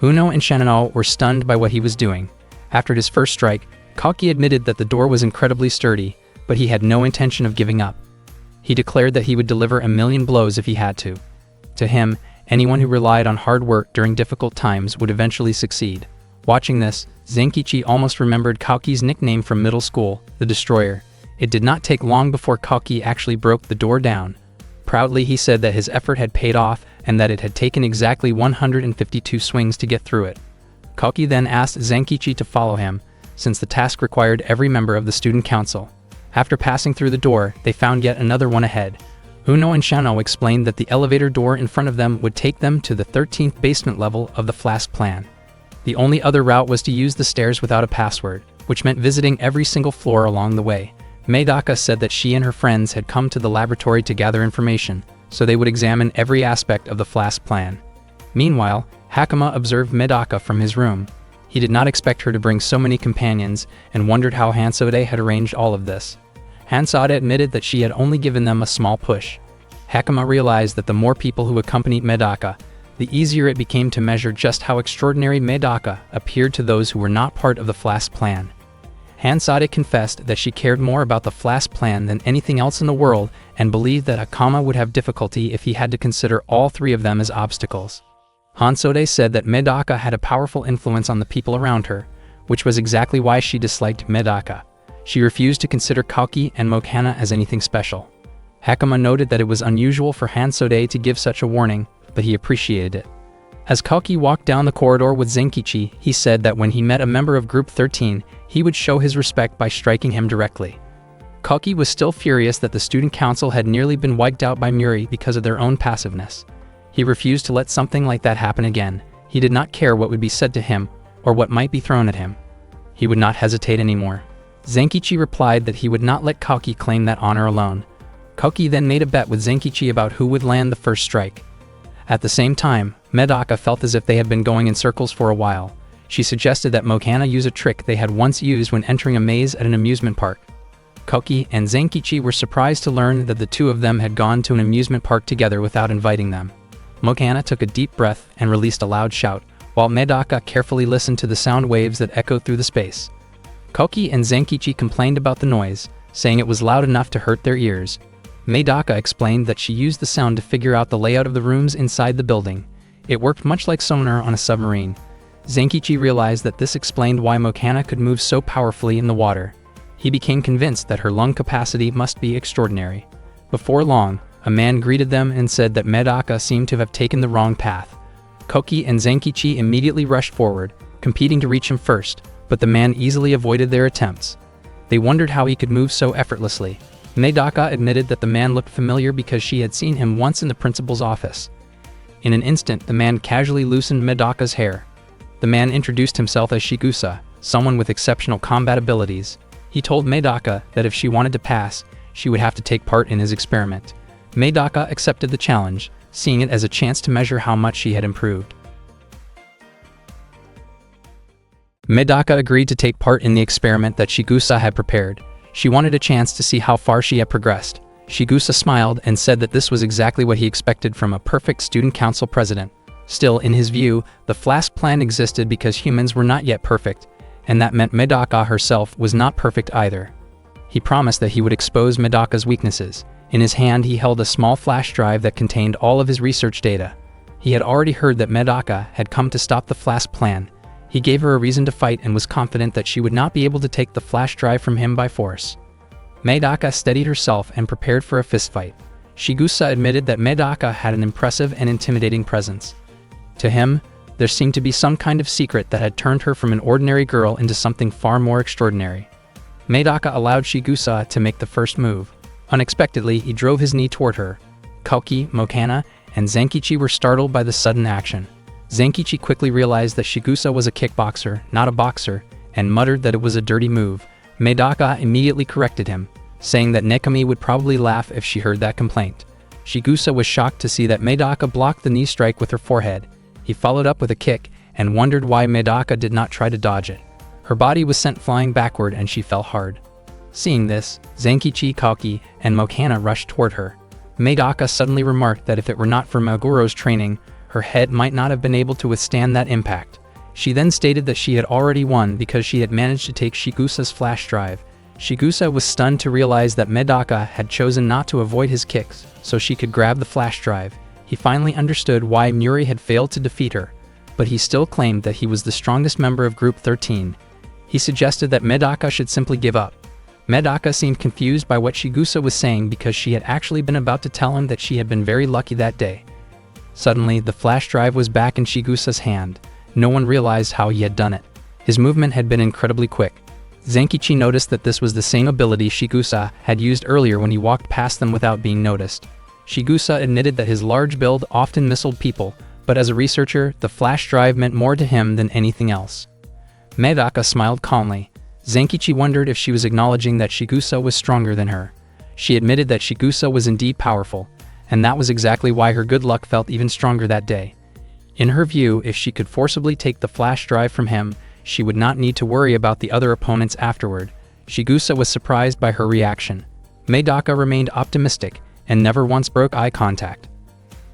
Uno and Shano were stunned by what he was doing. After his first strike, Koki admitted that the door was incredibly sturdy, but he had no intention of giving up. He declared that he would deliver 1,000,000 blows if he had to. To him, anyone who relied on hard work during difficult times would eventually succeed. Watching this, Zenkichi almost remembered Koki's nickname from middle school, the Destroyer. It did not take long before Koki actually broke the door down. Proudly, he said that his effort had paid off and that it had taken exactly 152 swings to get through it. Koki then asked Zenkichi to follow him, since the task required every member of the student council. After passing through the door, they found yet another one ahead. Uno and Shano explained that the elevator door in front of them would take them to the 13th basement level of the Flask plan. The only other route was to use the stairs without a password, which meant visiting every single floor along the way. Medaka said that she and her friends had come to the laboratory to gather information, so they would examine every aspect of the Flask plan. Meanwhile, Hakama observed Medaka from his room. He did not expect her to bring so many companions and wondered how Hansode had arranged all of this. Hansada admitted that she had only given them a small push. Hakama realized that the more people who accompanied Medaka, the easier it became to measure just how extraordinary Medaka appeared to those who were not part of the Flask plan. Hansada confessed that she cared more about the Flask plan than anything else in the world and believed that Hakama would have difficulty if he had to consider all three of them as obstacles. Hansode said that Medaka had a powerful influence on the people around her, which was exactly why she disliked Medaka. She refused to consider Kalki and Mokana as anything special. Hakama noted that it was unusual for Hansode to give such a warning, but he appreciated it. As Kalki walked down the corridor with Zenkichi, he said that when he met a member of Group 13, he would show his respect by striking him directly. Kalki was still furious that the student council had nearly been wiped out by Muri because of their own passiveness. He refused to let something like that happen again. He did not care what would be said to him, or what might be thrown at him. He would not hesitate anymore. Zenkichi replied that he would not let Kalki claim that honor alone. Kalki then made a bet with Zenkichi about who would land the first strike. At the same time, Medaka felt as if they had been going in circles for a while. She suggested that Mokana use a trick they had once used when entering a maze at an amusement park. Kalki and Zenkichi were surprised to learn that the two of them had gone to an amusement park together without inviting them. Mokana took a deep breath and released a loud shout, while Medaka carefully listened to the sound waves that echoed through the space. Kalki and Zenkichi complained about the noise, saying it was loud enough to hurt their ears. Medaka explained that she used the sound to figure out the layout of the rooms inside the building. It worked much like sonar on a submarine. Zenkichi realized that this explained why Mokana could move so powerfully in the water. He became convinced that her lung capacity must be extraordinary. Before long, a man greeted them and said that Medaka seemed to have taken the wrong path. Kalki and Zenkichi immediately rushed forward, competing to reach him first, but the man easily avoided their attempts. They wondered how he could move so effortlessly. Medaka admitted that the man looked familiar because she had seen him once in the principal's office. In an instant, the man casually loosened Medaka's hair. The man introduced himself as Shigusa, someone with exceptional combat abilities. He told Medaka that if she wanted to pass, she would have to take part in his experiment. Medaka accepted the challenge, seeing it as a chance to measure how much she had improved. Medaka agreed to take part in the experiment that Shigusa had prepared. She wanted a chance to see how far she had progressed. Shigusa smiled and said that this was exactly what he expected from a perfect student council president. Still, in his view, the Flask plan existed because humans were not yet perfect, and that meant Medaka herself was not perfect either. He promised that he would expose Medaka's weaknesses. In his hand, he held a small flash drive that contained all of his research data. He had already heard that Medaka had come to stop the Flask plan. He gave her a reason to fight and was confident that she would not be able to take the flash drive from him by force. Medaka steadied herself and prepared for a fistfight. Shigusa admitted that Medaka had an impressive and intimidating presence. To him, there seemed to be some kind of secret that had turned her from an ordinary girl into something far more extraordinary. Medaka allowed Shigusa to make the first move. Unexpectedly, he drove his knee toward her. Kalki, Mokana, and Zenkichi were startled by the sudden action. Zenkichi quickly realized that Shigusa was a kickboxer, not a boxer, and muttered that it was a dirty move. Medaka immediately corrected him, saying that Nekami would probably laugh if she heard that complaint. Shigusa was shocked to see that Medaka blocked the knee strike with her forehead. He followed up with a kick and wondered why Medaka did not try to dodge it. Her body was sent flying backward and she fell hard. Seeing this, Zenkichi, Kalki, and Mokana rushed toward her. Medaka suddenly remarked that if it were not for Maguro's training, her head might not have been able to withstand that impact. She then stated that she had already won because she had managed to take Shigusa's flash drive. Shigusa was stunned to realize that Medaka had chosen not to avoid his kicks so she could grab the flash drive. He finally understood why Muri had failed to defeat her, but he still claimed that he was the strongest member of Group 13. He suggested that Medaka should simply give up. Medaka seemed confused by what Shigusa was saying because she had actually been about to tell him that she had been very lucky that day. Suddenly, the flash drive was back in Shigusa's hand. No one realized how he had done it. His movement had been incredibly quick. Zenkichi noticed that this was the same ability Shigusa had used earlier when he walked past them without being noticed. Shigusa admitted that his large build often missiled people, but as a researcher, the flash drive meant more to him than anything else. Medaka smiled calmly. Zenkichi wondered if she was acknowledging that Shigusa was stronger than her. She admitted that Shigusa was indeed powerful, and that was exactly why her good luck felt even stronger that day. In her view, if she could forcibly take the flash drive from him, she would not need to worry about the other opponents afterward. Shigusa was surprised by her reaction. Madoka remained optimistic and never once broke eye contact.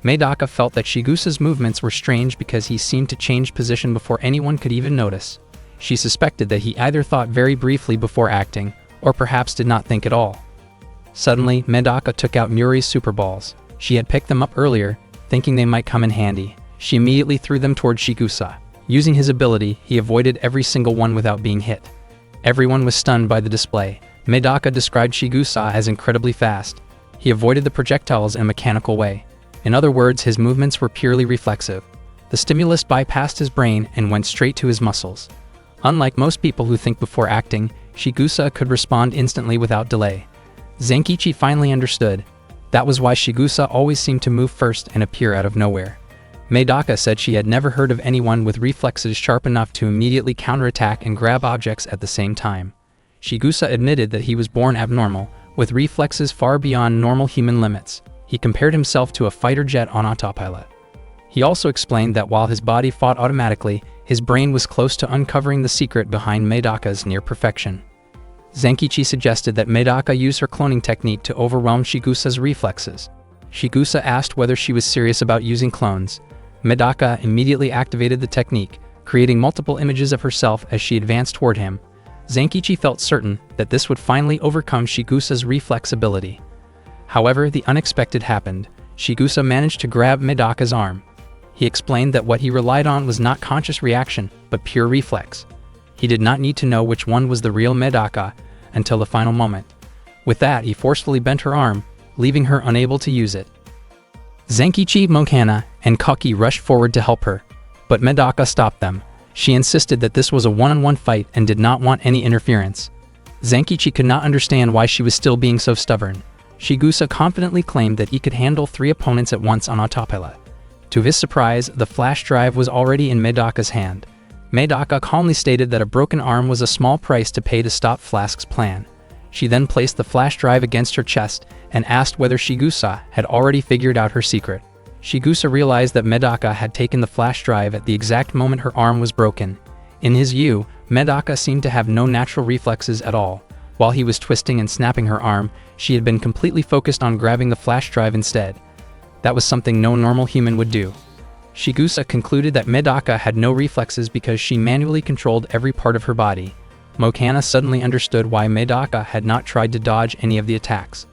Madoka felt that Shigusa's movements were strange because he seemed to change position before anyone could even notice. She suspected that he either thought very briefly before acting, or perhaps did not think at all. Suddenly, Madoka took out Muri's super balls. She had picked them up earlier, thinking they might come in handy. She immediately threw them towards Shigusa. Using his ability, he avoided every single one without being hit. Everyone was stunned by the display. Madoka described Shigusa as incredibly fast. He avoided the projectiles in a mechanical way. In other words, his movements were purely reflexive. The stimulus bypassed his brain and went straight to his muscles. Unlike most people who think before acting, Shigusa could respond instantly without delay. Zenkichi finally understood. That was why Shigusa always seemed to move first and appear out of nowhere. Madoka said she had never heard of anyone with reflexes sharp enough to immediately counterattack and grab objects at the same time. Shigusa admitted that he was born abnormal, with reflexes far beyond normal human limits. He compared himself to a fighter jet on autopilot. He also explained that while his body fought automatically, his brain was close to uncovering the secret behind Madoka's near perfection. Zenkichi suggested that Madoka use her cloning technique to overwhelm Shigusa's reflexes. Shigusa asked whether she was serious about using clones. Madoka immediately activated the technique, creating multiple images of herself as she advanced toward him. Zenkichi felt certain that this would finally overcome Shigusa's reflex ability. However, the unexpected happened. Shigusa managed to grab Madoka's arm. He explained that what he relied on was not conscious reaction, but pure reflex. He did not need to know which one was the real Madoka until the final moment. With that, he forcefully bent her arm, leaving her unable to use it. Zenkichi, Mokana, and Koki rushed forward to help her, but Madoka stopped them. She insisted that this was a one-on-one fight and did not want any interference. Zenkichi could not understand why she was still being so stubborn. Shigusa confidently claimed that he could handle 3 opponents at once on autopilot. To his surprise, the flash drive was already in Madoka's hand. Madoka calmly stated that a broken arm was a small price to pay to stop Flask's plan. She then placed the flash drive against her chest and asked whether Shigusa had already figured out her secret. Shigusa realized that Madoka had taken the flash drive at the exact moment her arm was broken. In his view, Madoka seemed to have no natural reflexes at all. While he was twisting and snapping her arm, she had been completely focused on grabbing the flash drive instead. That was something no normal human would do. Shigusa concluded that Madoka had no reflexes because she manually controlled every part of her body. Mokana suddenly understood why Madoka had not tried to dodge any of the attacks.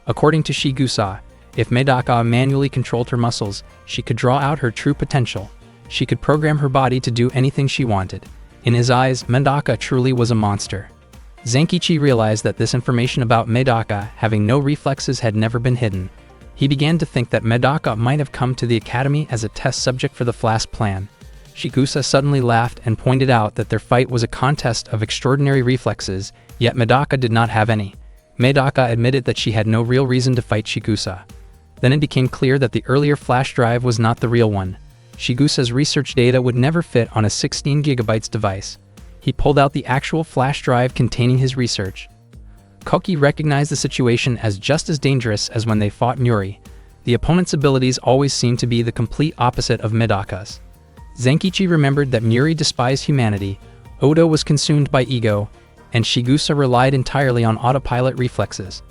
According to Shigusa, if Madoka manually controlled her muscles, she could draw out her true potential. She could program her body to do anything she wanted. In his eyes, Madoka truly was a monster. Zenkichi realized that this information about Madoka having no reflexes had never been hidden. He began to think that Madoka might have come to the academy as a test subject for the Flask plan. Shigusa suddenly laughed and pointed out that their fight was a contest of extraordinary reflexes, yet Madoka did not have any. Madoka admitted that she had no real reason to fight Shigusa. Then it became clear that the earlier flash drive was not the real one. Shigusa's research data would never fit on a 16 GB device. He pulled out the actual flash drive containing his research. Koki recognized the situation as just as dangerous as when they fought Muri. The opponent's abilities always seemed to be the complete opposite of Madoka's. Zenkichi remembered that Muri despised humanity, Odo was consumed by ego, and Shigusa relied entirely on autopilot reflexes.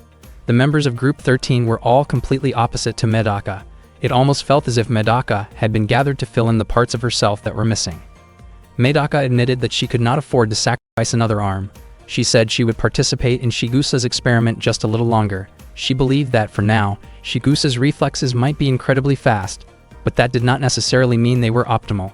The members of Group 13 were all completely opposite to Madoka. It almost felt as if Madoka had been gathered to fill in the parts of herself that were missing. Madoka admitted that she could not afford to sacrifice another arm. She said she would participate in Shigusa's experiment just a little longer. She believed that, for now, Shigusa's reflexes might be incredibly fast, but that did not necessarily mean they were optimal.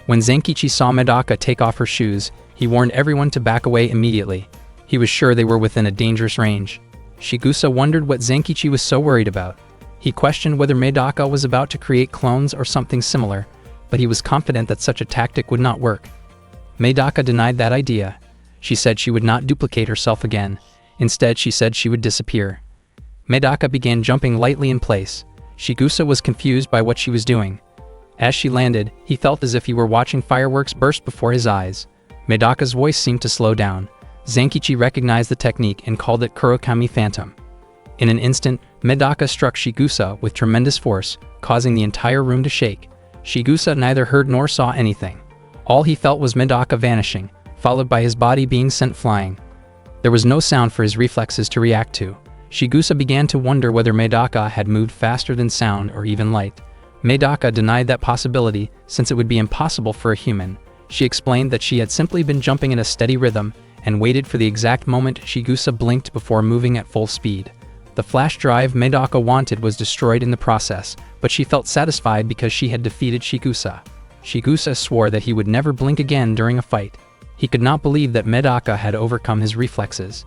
When Zenkichi saw Madoka take off her shoes, he warned everyone to back away immediately. He was sure they were within a dangerous range. Shigusa wondered what Zenkichi was so worried about. He questioned whether Madoka was about to create clones or something similar, but he was confident that such a tactic would not work. Madoka denied that idea. She said she would not duplicate herself again. Instead, she said she would disappear. Madoka began jumping lightly in place. Shigusa was confused by what she was doing. As she landed, he felt as if he were watching fireworks burst before his eyes. Madoka's voice seemed to slow down. Zenkichi recognized the technique and called it Kurokami Phantom. In an instant, Madoka struck Shigusa with tremendous force, causing the entire room to shake. Shigusa neither heard nor saw anything. All he felt was Madoka vanishing, followed by his body being sent flying. There was no sound for his reflexes to react to. Shigusa began to wonder whether Medaka had moved faster than sound or even light. Medaka denied that possibility, since it would be impossible for a human. She explained that she had simply been jumping in a steady rhythm and waited for the exact moment Shigusa blinked before moving at full speed. The flash drive Medaka wanted was destroyed in the process, but she felt satisfied because she had defeated Shigusa. Shigusa swore that he would never blink again during a fight. He could not believe that Medaka had overcome his reflexes.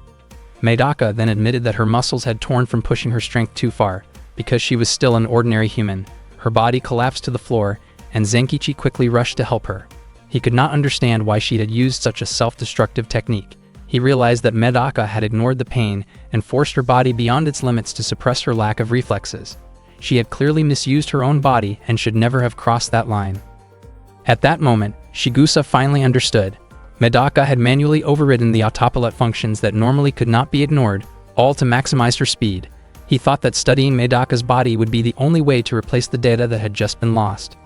Medaka then admitted that her muscles had torn from pushing her strength too far. Because she was still an ordinary human, her body collapsed to the floor, and Zenkichi quickly rushed to help her. He could not understand why she had used such a self-destructive technique. He realized that Medaka had ignored the pain and forced her body beyond its limits to suppress her lack of reflexes. She had clearly misused her own body and should never have crossed that line. At that moment, Shigusa finally understood. Medaka had manually overridden the autopilot functions that normally could not be ignored, all to maximize her speed. He thought that studying Medaka's body would be the only way to replace the data that had just been lost.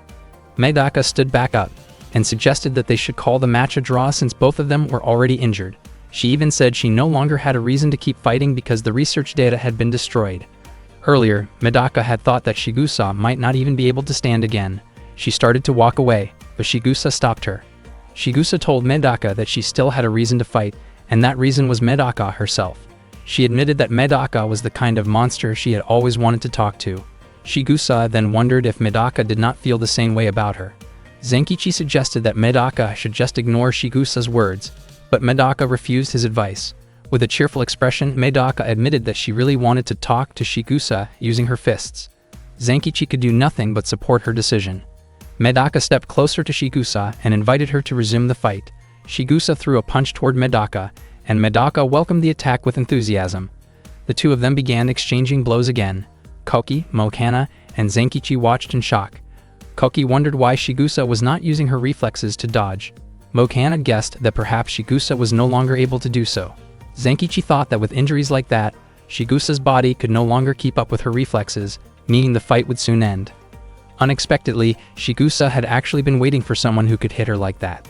Medaka stood back up and suggested that they should call the match a draw since both of them were already injured. She even said she no longer had a reason to keep fighting because the research data had been destroyed. Earlier, Medaka had thought that Shigusa might not even be able to stand again. She started to walk away, but Shigusa stopped her. Shigusa told Medaka that she still had a reason to fight, and that reason was Medaka herself. She admitted that Medaka was the kind of monster she had always wanted to talk to. Shigusa then wondered if Medaka did not feel the same way about her. Zenkichi suggested that Medaka should just ignore Shigusa's words, but Medaka refused his advice. With a cheerful expression, Medaka admitted that she really wanted to talk to Shigusa using her fists. Zenkichi could do nothing but support her decision. Medaka stepped closer to Shigusa and invited her to resume the fight. Shigusa threw a punch toward Medaka, and Medaka welcomed the attack with enthusiasm. The two of them began exchanging blows again. Koki, Mokana, and Zenkichi watched in shock. Koki wondered why Shigusa was not using her reflexes to dodge. Mokana guessed that perhaps Shigusa was no longer able to do so. Zenkichi thought that with injuries like that, Shigusa's body could no longer keep up with her reflexes, meaning the fight would soon end. Unexpectedly, Shigusa had actually been waiting for someone who could hit her like that.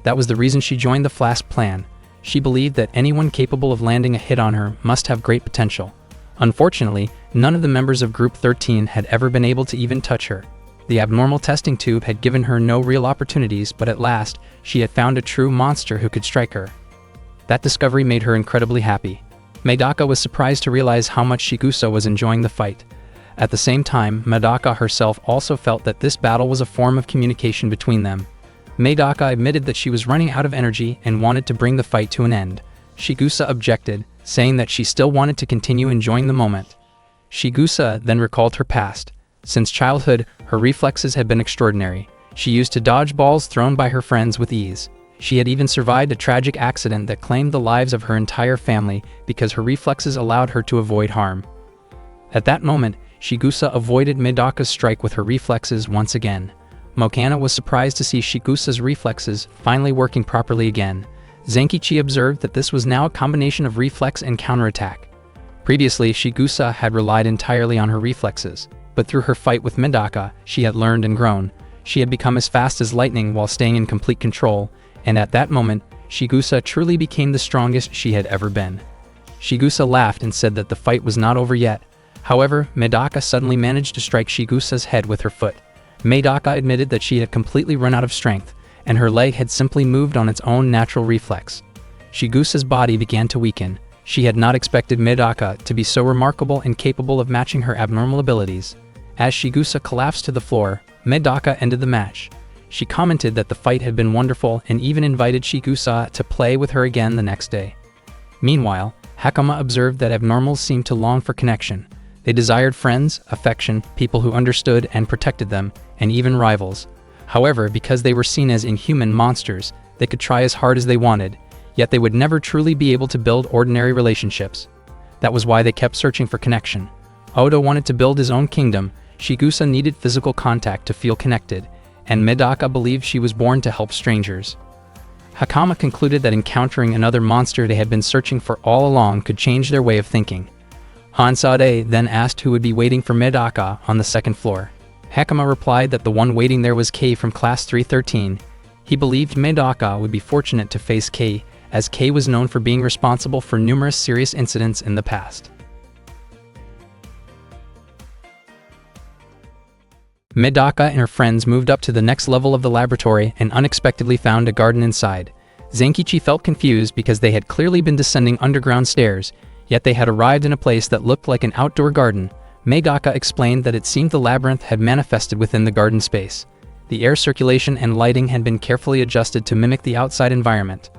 That was the reason she joined the Flask plan. She believed that anyone capable of landing a hit on her must have great potential. Unfortunately, none of the members of Group 13 had ever been able to even touch her. The abnormal testing tube had given her no real opportunities, but at last, she had found a true monster who could strike her. That discovery made her incredibly happy. Medaka was surprised to realize how much Shigusa was enjoying the fight. At the same time, Medaka herself also felt that this battle was a form of communication between them. Medaka admitted that she was running out of energy and wanted to bring the fight to an end. Shigusa objected, saying that she still wanted to continue enjoying the moment. Shigusa then recalled her past. Since childhood, her reflexes had been extraordinary. She used to dodge balls thrown by her friends with ease. She had even survived a tragic accident that claimed the lives of her entire family because her reflexes allowed her to avoid harm. At that moment, Shigusa avoided Medaka's strike with her reflexes once again. Mokana was surprised to see Shigusa's reflexes finally working properly again. Zenkichi observed that this was now a combination of reflex and counterattack. Previously, Shigusa had relied entirely on her reflexes, but through her fight with Medaka, she had learned and grown. She had become as fast as lightning while staying in complete control, and at that moment, Shigusa truly became the strongest she had ever been. Shigusa laughed and said that the fight was not over yet. However, Medaka suddenly managed to strike Shigusa's head with her foot. Medaka admitted that she had completely run out of strength, and her leg had simply moved on its own natural reflex. Shigusa's body began to weaken. She had not expected Medaka to be so remarkable and capable of matching her abnormal abilities. As Shigusa collapsed to the floor, Medaka ended the match. She commented that the fight had been wonderful and even invited Shigusa to play with her again the next day. Meanwhile, Hakama observed that abnormals seemed to long for connection. They desired friends, affection, people who understood and protected them, and even rivals. However, because they were seen as inhuman monsters, they could try as hard as they wanted, yet they would never truly be able to build ordinary relationships. That was why they kept searching for connection. Oda wanted to build his own kingdom, Shigusa needed physical contact to feel connected, and Medaka believed she was born to help strangers. Hakama concluded that encountering another monster they had been searching for all along could change their way of thinking. Hansade then asked who would be waiting for Medaka on the second floor. Hakama replied that the one waiting there was Kei from Class 313. He believed Medaka would be fortunate to face Kei, as Kei was known for being responsible for numerous serious incidents in the past. Medaka and her friends moved up to the next level of the laboratory and unexpectedly found a garden inside. Zenkichi felt confused because they had clearly been descending underground stairs, yet they had arrived in a place that looked like an outdoor garden. Medaka explained that it seemed the labyrinth had manifested within the garden space. The air circulation and lighting had been carefully adjusted to mimic the outside environment.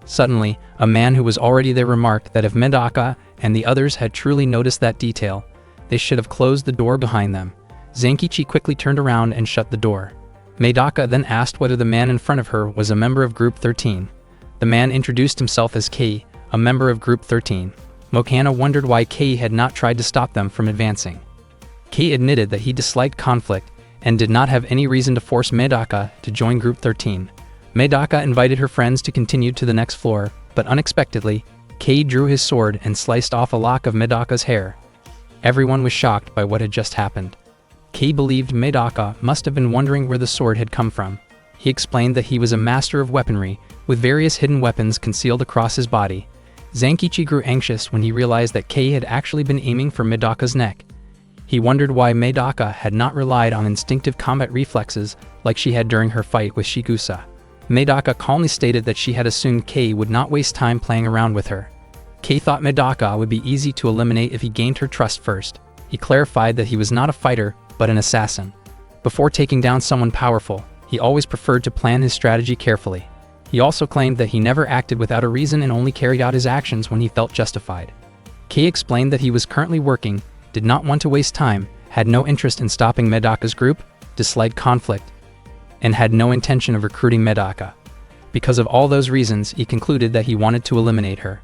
Suddenly, a man who was already there remarked that if Medaka and the others had truly noticed that detail, they should have closed the door behind them. Zenkichi quickly turned around and shut the door. Medaka then asked whether the man in front of her was a member of Group 13. The man introduced himself as Kei, a member of Group 13. Mokana wondered why Kei had not tried to stop them from advancing. Kei admitted that he disliked conflict and did not have any reason to force Medaka to join Group 13. Medaka invited her friends to continue to the next floor, but unexpectedly, Kei drew his sword and sliced off a lock of Medaka's hair. Everyone was shocked by what had just happened. Kei believed Medaka must have been wondering where the sword had come from. He explained that he was a master of weaponry, with various hidden weapons concealed across his body. Zenkichi grew anxious when he realized that Kei had actually been aiming for Medaka's neck. He wondered why Medaka had not relied on instinctive combat reflexes like she had during her fight with Shigusa. Medaka calmly stated that she had assumed Kei would not waste time playing around with her. Kei thought Medaka would be easy to eliminate if he gained her trust first. He clarified that he was not a fighter, but an assassin. Before taking down someone powerful, he always preferred to plan his strategy carefully. He also claimed that he never acted without a reason and only carried out his actions when he felt justified. Kei explained that he was currently working, did not want to waste time, had no interest in stopping Medaka's group, disliked conflict, and had no intention of recruiting Medaka. Because of all those reasons, he concluded that he wanted to eliminate her.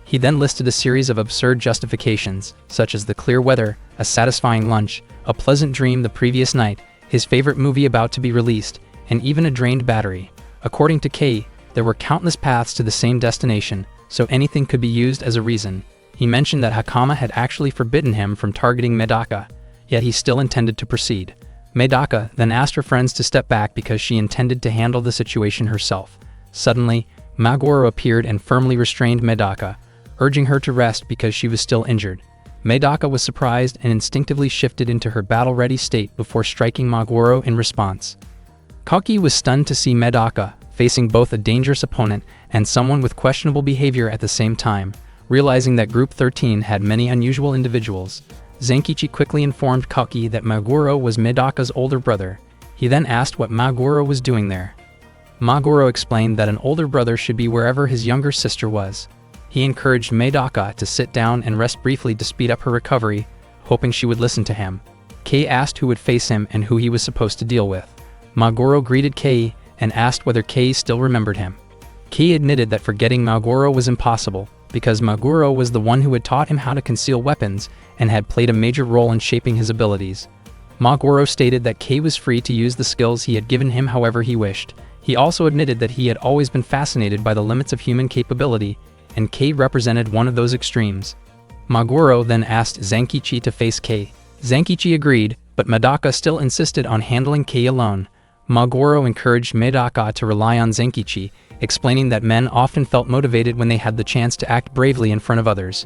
He then listed a series of absurd justifications, such as the clear weather, a satisfying lunch, a pleasant dream the previous night, his favorite movie about to be released, and even a drained battery. According to Kei, there were countless paths to the same destination, so anything could be used as a reason. He mentioned that Hakama had actually forbidden him from targeting Medaka, yet he still intended to proceed. Medaka then asked her friends to step back because she intended to handle the situation herself. Suddenly, Maguro appeared and firmly restrained Medaka, urging her to rest because she was still injured. Medaka was surprised and instinctively shifted into her battle-ready state before striking Maguro in response. Kaki was stunned to see Medaka facing both a dangerous opponent and someone with questionable behavior at the same time. Realizing that Group 13 had many unusual individuals, Zenkichi quickly informed Kaki that Maguro was Medaka's older brother. He then asked what Maguro was doing there. Maguro explained that an older brother should be wherever his younger sister was. He encouraged Medaka to sit down and rest briefly to speed up her recovery, hoping she would listen to him. Kei asked who would face him and who he was supposed to deal with. Maguro greeted Kei and asked whether Kei still remembered him. Kei admitted that forgetting Maguro was impossible, because Maguro was the one who had taught him how to conceal weapons and had played a major role in shaping his abilities. Maguro stated that Kei was free to use the skills he had given him however he wished. He also admitted that he had always been fascinated by the limits of human capability, and Kei represented one of those extremes. Maguro then asked Zenkichi to face Kei. Zenkichi agreed, but Medaka still insisted on handling Kei alone. Maguro encouraged Medaka to rely on Zenkichi, explaining that men often felt motivated when they had the chance to act bravely in front of others.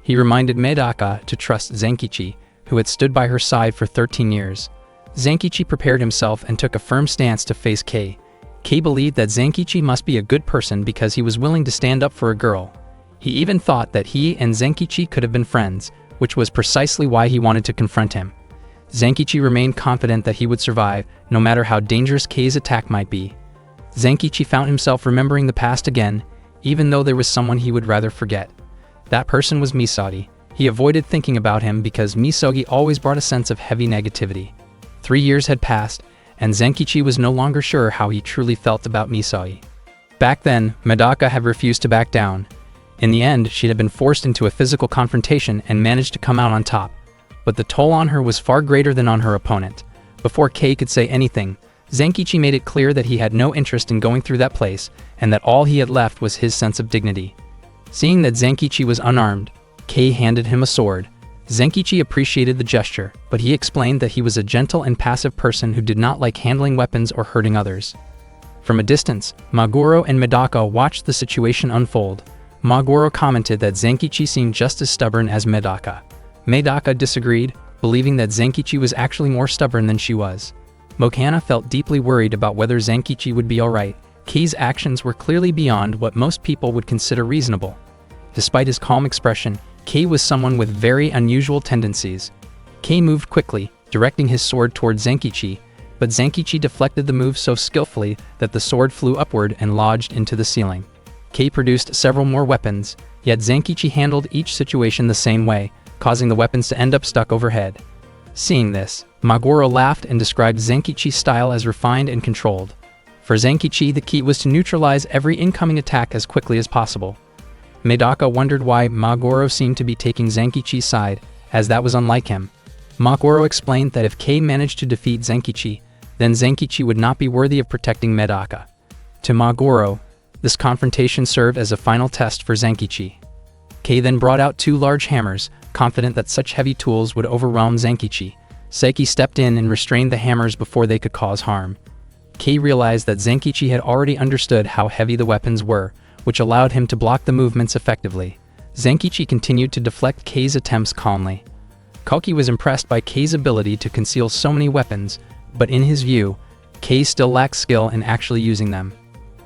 He reminded Medaka to trust Zenkichi, who had stood by her side for 13 years. Zenkichi prepared himself and took a firm stance to face Kei. Kei believed that Zenkichi must be a good person because he was willing to stand up for a girl. He even thought that he and Zenkichi could have been friends, which was precisely why he wanted to confront him. Zenkichi remained confident that he would survive, no matter how dangerous Kei's attack might be. Zenkichi found himself remembering the past again, even though there was someone he would rather forget. That person was Misogi. He avoided thinking about him because Misogi always brought a sense of heavy negativity. 3 years had passed, and Zenkichi was no longer sure how he truly felt about Misogi. Back then, Medaka had refused to back down. In the end, she had been forced into a physical confrontation and managed to come out on top. But the toll on her was far greater than on her opponent. Before Kei could say anything, Zenkichi made it clear that he had no interest in going through that place, and that all he had left was his sense of dignity. Seeing that Zenkichi was unarmed, Kei handed him a sword. Zenkichi appreciated the gesture, but he explained that he was a gentle and passive person who did not like handling weapons or hurting others. From a distance, Maguro and Medaka watched the situation unfold. Maguro commented that Zenkichi seemed just as stubborn as Medaka. Medaka disagreed, believing that Zenkichi was actually more stubborn than she was. Mokana felt deeply worried about whether Zenkichi would be alright. Kei's actions were clearly beyond what most people would consider reasonable. Despite his calm expression, Kei was someone with very unusual tendencies. Kei moved quickly, directing his sword toward Zenkichi, but Zenkichi deflected the move so skillfully that the sword flew upward and lodged into the ceiling. Kei produced several more weapons, yet Zenkichi handled each situation the same way, causing the weapons to end up stuck overhead. Seeing this, Maguro laughed and described Zenkichi's style as refined and controlled. For Zenkichi, the key was to neutralize every incoming attack as quickly as possible. Medaka wondered why Maguro seemed to be taking Zenkichi's side, as that was unlike him. Maguro explained that if Kei managed to defeat Zenkichi, then Zenkichi would not be worthy of protecting Medaka. To Maguro, this confrontation served as a final test for Zenkichi. Kei then brought out 2 large hammers, confident that such heavy tools would overwhelm Zenkichi. Seiki stepped in and restrained the hammers before they could cause harm. Kei realized that Zenkichi had already understood how heavy the weapons were, which allowed him to block the movements effectively. Zenkichi continued to deflect Kei's attempts calmly. Koki was impressed by Kei's ability to conceal so many weapons, but in his view, Kei still lacked skill in actually using them.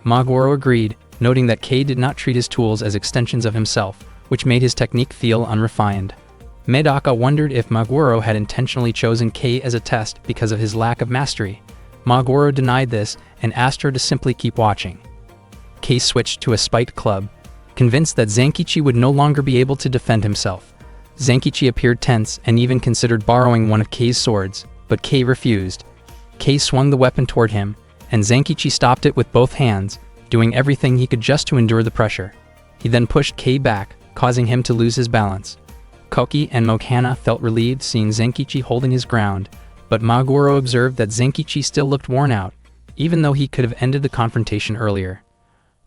Maguro agreed, noting that Kei did not treat his tools as extensions of himself, which made his technique feel unrefined. Medaka wondered if Maguro had intentionally chosen Kei as a test because of his lack of mastery. Maguro denied this and asked her to simply keep watching. Kei switched to a spiked club, convinced that Zenkichi would no longer be able to defend himself. Zenkichi appeared tense and even considered borrowing one of Kei's swords, but Kei refused. Kei swung the weapon toward him, and Zenkichi stopped it with both hands, doing everything he could just to endure the pressure. He then pushed Kei back, causing him to lose his balance. Koki and Mokana felt relieved seeing Zenkichi holding his ground, but Maguro observed that Zenkichi still looked worn out, even though he could have ended the confrontation earlier.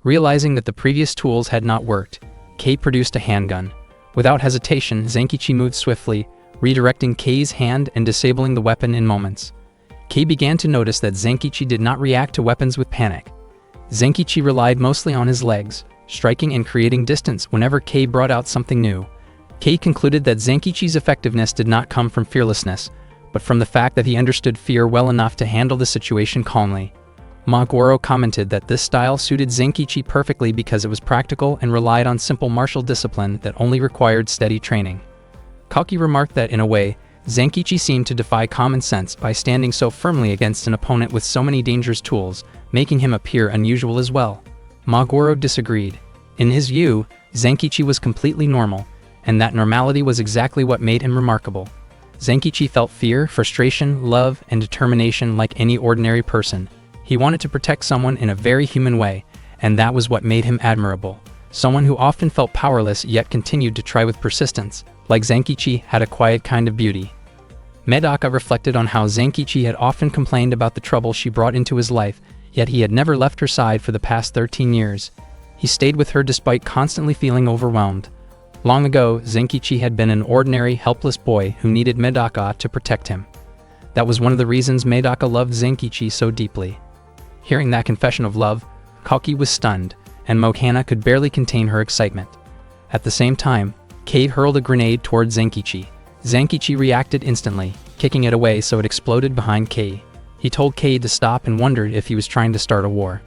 Realizing that the previous tools had not worked, Kei produced a handgun. Without hesitation, Zenkichi moved swiftly, redirecting Kei's hand and disabling the weapon in moments. Kei began to notice that Zenkichi did not react to weapons with panic. Zenkichi relied mostly on his legs, striking and creating distance whenever Kei brought out something new. Kei concluded that Zenkichi's effectiveness did not come from fearlessness, but from the fact that he understood fear well enough to handle the situation calmly. Maguro commented that this style suited Zenkichi perfectly because it was practical and relied on simple martial discipline that only required steady training. Koki remarked that in a way, Zenkichi seemed to defy common sense by standing so firmly against an opponent with so many dangerous tools, making him appear unusual as well. Maguro disagreed. In his view, Zenkichi was completely normal, and that normality was exactly what made him remarkable. Zenkichi felt fear, frustration, love, and determination like any ordinary person. He wanted to protect someone in a very human way, and that was what made him admirable. Someone who often felt powerless yet continued to try with persistence, like Zenkichi, had a quiet kind of beauty. Medaka reflected on how Zenkichi had often complained about the trouble she brought into his life, yet he had never left her side for the past 13 years. He stayed with her despite constantly feeling overwhelmed. Long ago, Zenkichi had been an ordinary, helpless boy who needed Medaka to protect him. That was one of the reasons Medaka loved Zenkichi so deeply. Hearing that confession of love, Koki was stunned, and Mokana could barely contain her excitement. At the same time, Kei hurled a grenade toward Zenkichi. Zenkichi reacted instantly, kicking it away so it exploded behind Kei. He told Kei to stop and wondered if he was trying to start a war.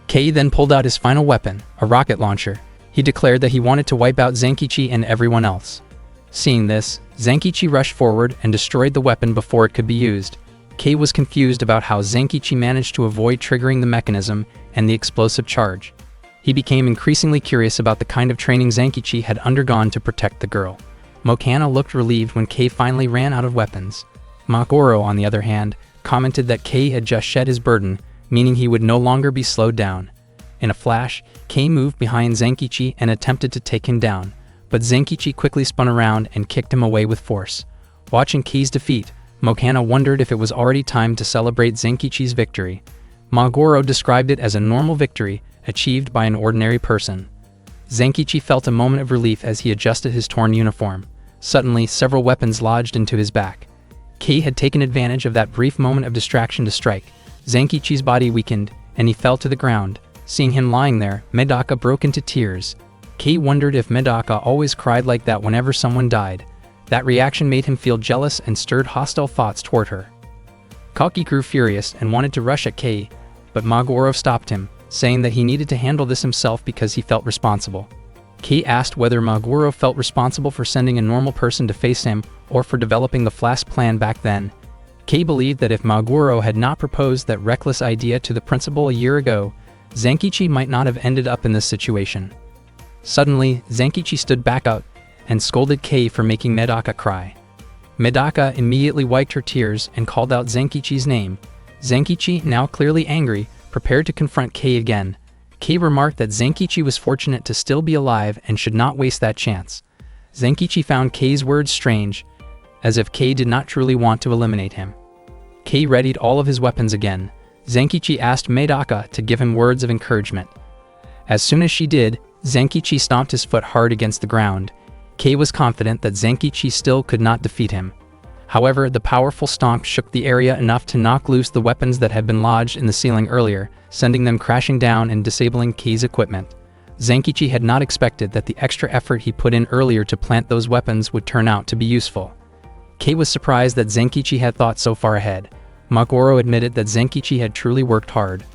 Kei then pulled out his final weapon, a rocket launcher. He declared that he wanted to wipe out Zenkichi and everyone else. Seeing this, Zenkichi rushed forward and destroyed the weapon before it could be used. Kei was confused about how Zenkichi managed to avoid triggering the mechanism and the explosive charge. He became increasingly curious about the kind of training Zenkichi had undergone to protect the girl. Mokana looked relieved when Kei finally ran out of weapons. Maguro, on the other hand, commented that Kei had just shed his burden, meaning he would no longer be slowed down. In a flash, Kei moved behind Zenkichi and attempted to take him down, but Zenkichi quickly spun around and kicked him away with force. Watching Kei's defeat, Mokana wondered if it was already time to celebrate Zenkichi's victory. Maguro described it as a normal victory, achieved by an ordinary person. Zenkichi felt a moment of relief as he adjusted his torn uniform. Suddenly, several weapons lodged into his back. Kei had taken advantage of that brief moment of distraction to strike. Zenkichi's body weakened, and he fell to the ground. Seeing him lying there, Medaka broke into tears. Kei wondered if Medaka always cried like that whenever someone died. That reaction made him feel jealous and stirred hostile thoughts toward her. Kalki grew furious and wanted to rush at Kei, but Maguro stopped him, saying that he needed to handle this himself because he felt responsible. Kei asked whether Maguro felt responsible for sending a normal person to face him or for developing the flash plan back then. Kei believed that if Maguro had not proposed that reckless idea to the principal a year ago, Zankichi might not have ended up in this situation. Suddenly, Zankichi stood back up and scolded Kei for making Medaka cry. Medaka immediately wiped her tears and called out Zankichi's name. Zankichi, now clearly angry, prepared to confront Kei again. Kei remarked that Zankichi was fortunate to still be alive and should not waste that chance. Zankichi found Kei's words strange, as if Kei did not truly want to eliminate him. Kei readied all of his weapons again. Zankichi asked Medaka to give him words of encouragement. As soon as she did, Zankichi stomped his foot hard against the ground. Kei was confident that Zankichi still could not defeat him. However, the powerful stomp shook the area enough to knock loose the weapons that had been lodged in the ceiling earlier, sending them crashing down and disabling Kei's equipment. Zankichi had not expected that the extra effort he put in earlier to plant those weapons would turn out to be useful. Kei was surprised that Zankichi had thought so far ahead. Maguro admitted that Zankichi had truly worked hard.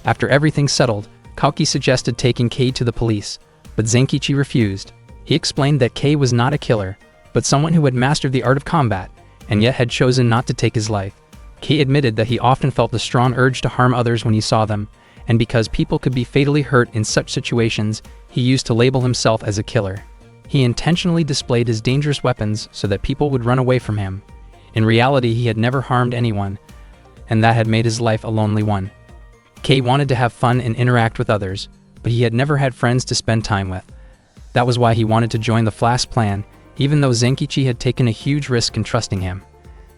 After everything settled, Kalki suggested taking Kei to the police, but Zankichi refused. He explained that Kei was not a killer, but someone who had mastered the art of combat, and yet had chosen not to take his life. Kei admitted that he often felt the strong urge to harm others when he saw them, and because people could be fatally hurt in such situations, he used to label himself as a killer. He intentionally displayed his dangerous weapons so that people would run away from him. In reality, he had never harmed anyone, and that had made his life a lonely one. Kei wanted to have fun and interact with others, but he had never had friends to spend time with. That was why he wanted to join the Flash plan, even though Zankichi had taken a huge risk in trusting him.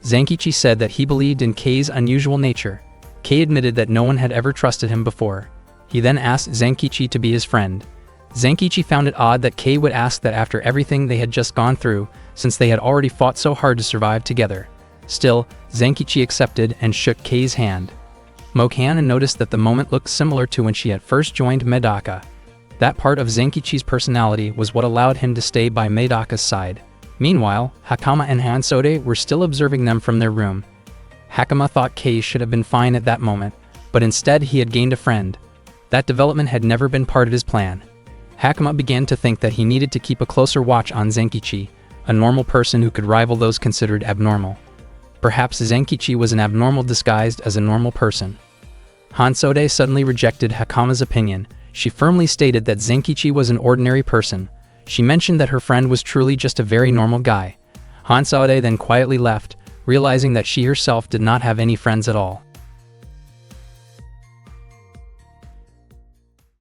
Zankichi said that he believed in Kei's unusual nature. Kei admitted that no one had ever trusted him before. He then asked Zankichi to be his friend. Zankichi found it odd that Kei would ask that after everything they had just gone through, since they had already fought so hard to survive together. Still, Zankichi accepted and shook Kei's hand. Mokana noticed that the moment looked similar to when she had first joined Medaka. That part of Zankichi's personality was what allowed him to stay by Medaka's side. Meanwhile, Hakama and Hansode were still observing them from their room. Hakama thought Kei should have been fine at that moment, but instead he had gained a friend. That development had never been part of his plan. Hakama began to think that he needed to keep a closer watch on Zankichi, a normal person who could rival those considered abnormal. Perhaps Zankichi was an abnormal disguised as a normal person. Hansode suddenly rejected Hakama's opinion. She firmly stated that Zankichi was an ordinary person. She mentioned that her friend was truly just a very normal guy. Hansode then quietly left, realizing that she herself did not have any friends at all.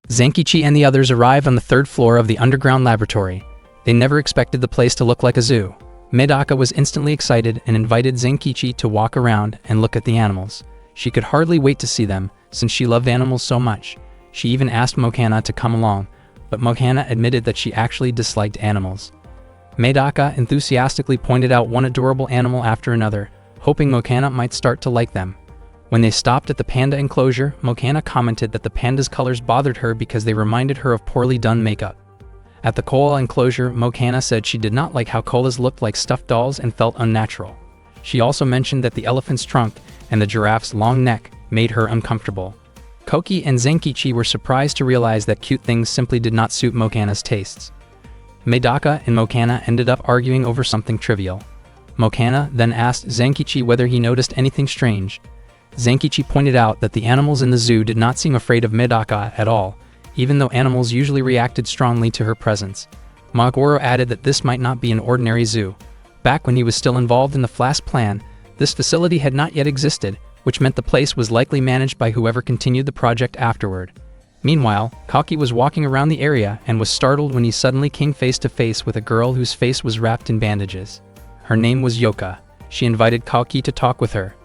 Zankichi and the others arrived on the third floor of the underground laboratory. They never expected the place to look like a zoo. Medaka was instantly excited and invited Zankichi to walk around and look at the animals. She could hardly wait to see them, since she loved animals so much. She even asked Mokana to come along, but Mokana admitted that she actually disliked animals. Medaka enthusiastically pointed out one adorable animal after another, hoping Mokana might start to like them. When they stopped at the panda enclosure, Mokana commented that the panda's colors bothered her because they reminded her of poorly done makeup. At the koala enclosure, Mokana said she did not like how koalas looked like stuffed dolls and felt unnatural. She also mentioned that the elephant's trunk and the giraffe's long neck made her uncomfortable. Koki and Zankichi were surprised to realize that cute things simply did not suit Mokana's tastes. Medaka and Mokana ended up arguing over something trivial. Mokana then asked Zankichi whether he noticed anything strange. Zankichi pointed out that the animals in the zoo did not seem afraid of Medaka at all, even though animals usually reacted strongly to her presence. Maguro added that this might not be an ordinary zoo. Back when he was still involved in the Flash plan, this facility had not yet existed, which meant the place was likely managed by whoever continued the project afterward. Meanwhile, Kalki was walking around the area and was startled when he suddenly came face to face with a girl whose face was wrapped in bandages. Her name was Yoka. She invited Kalki to talk with her.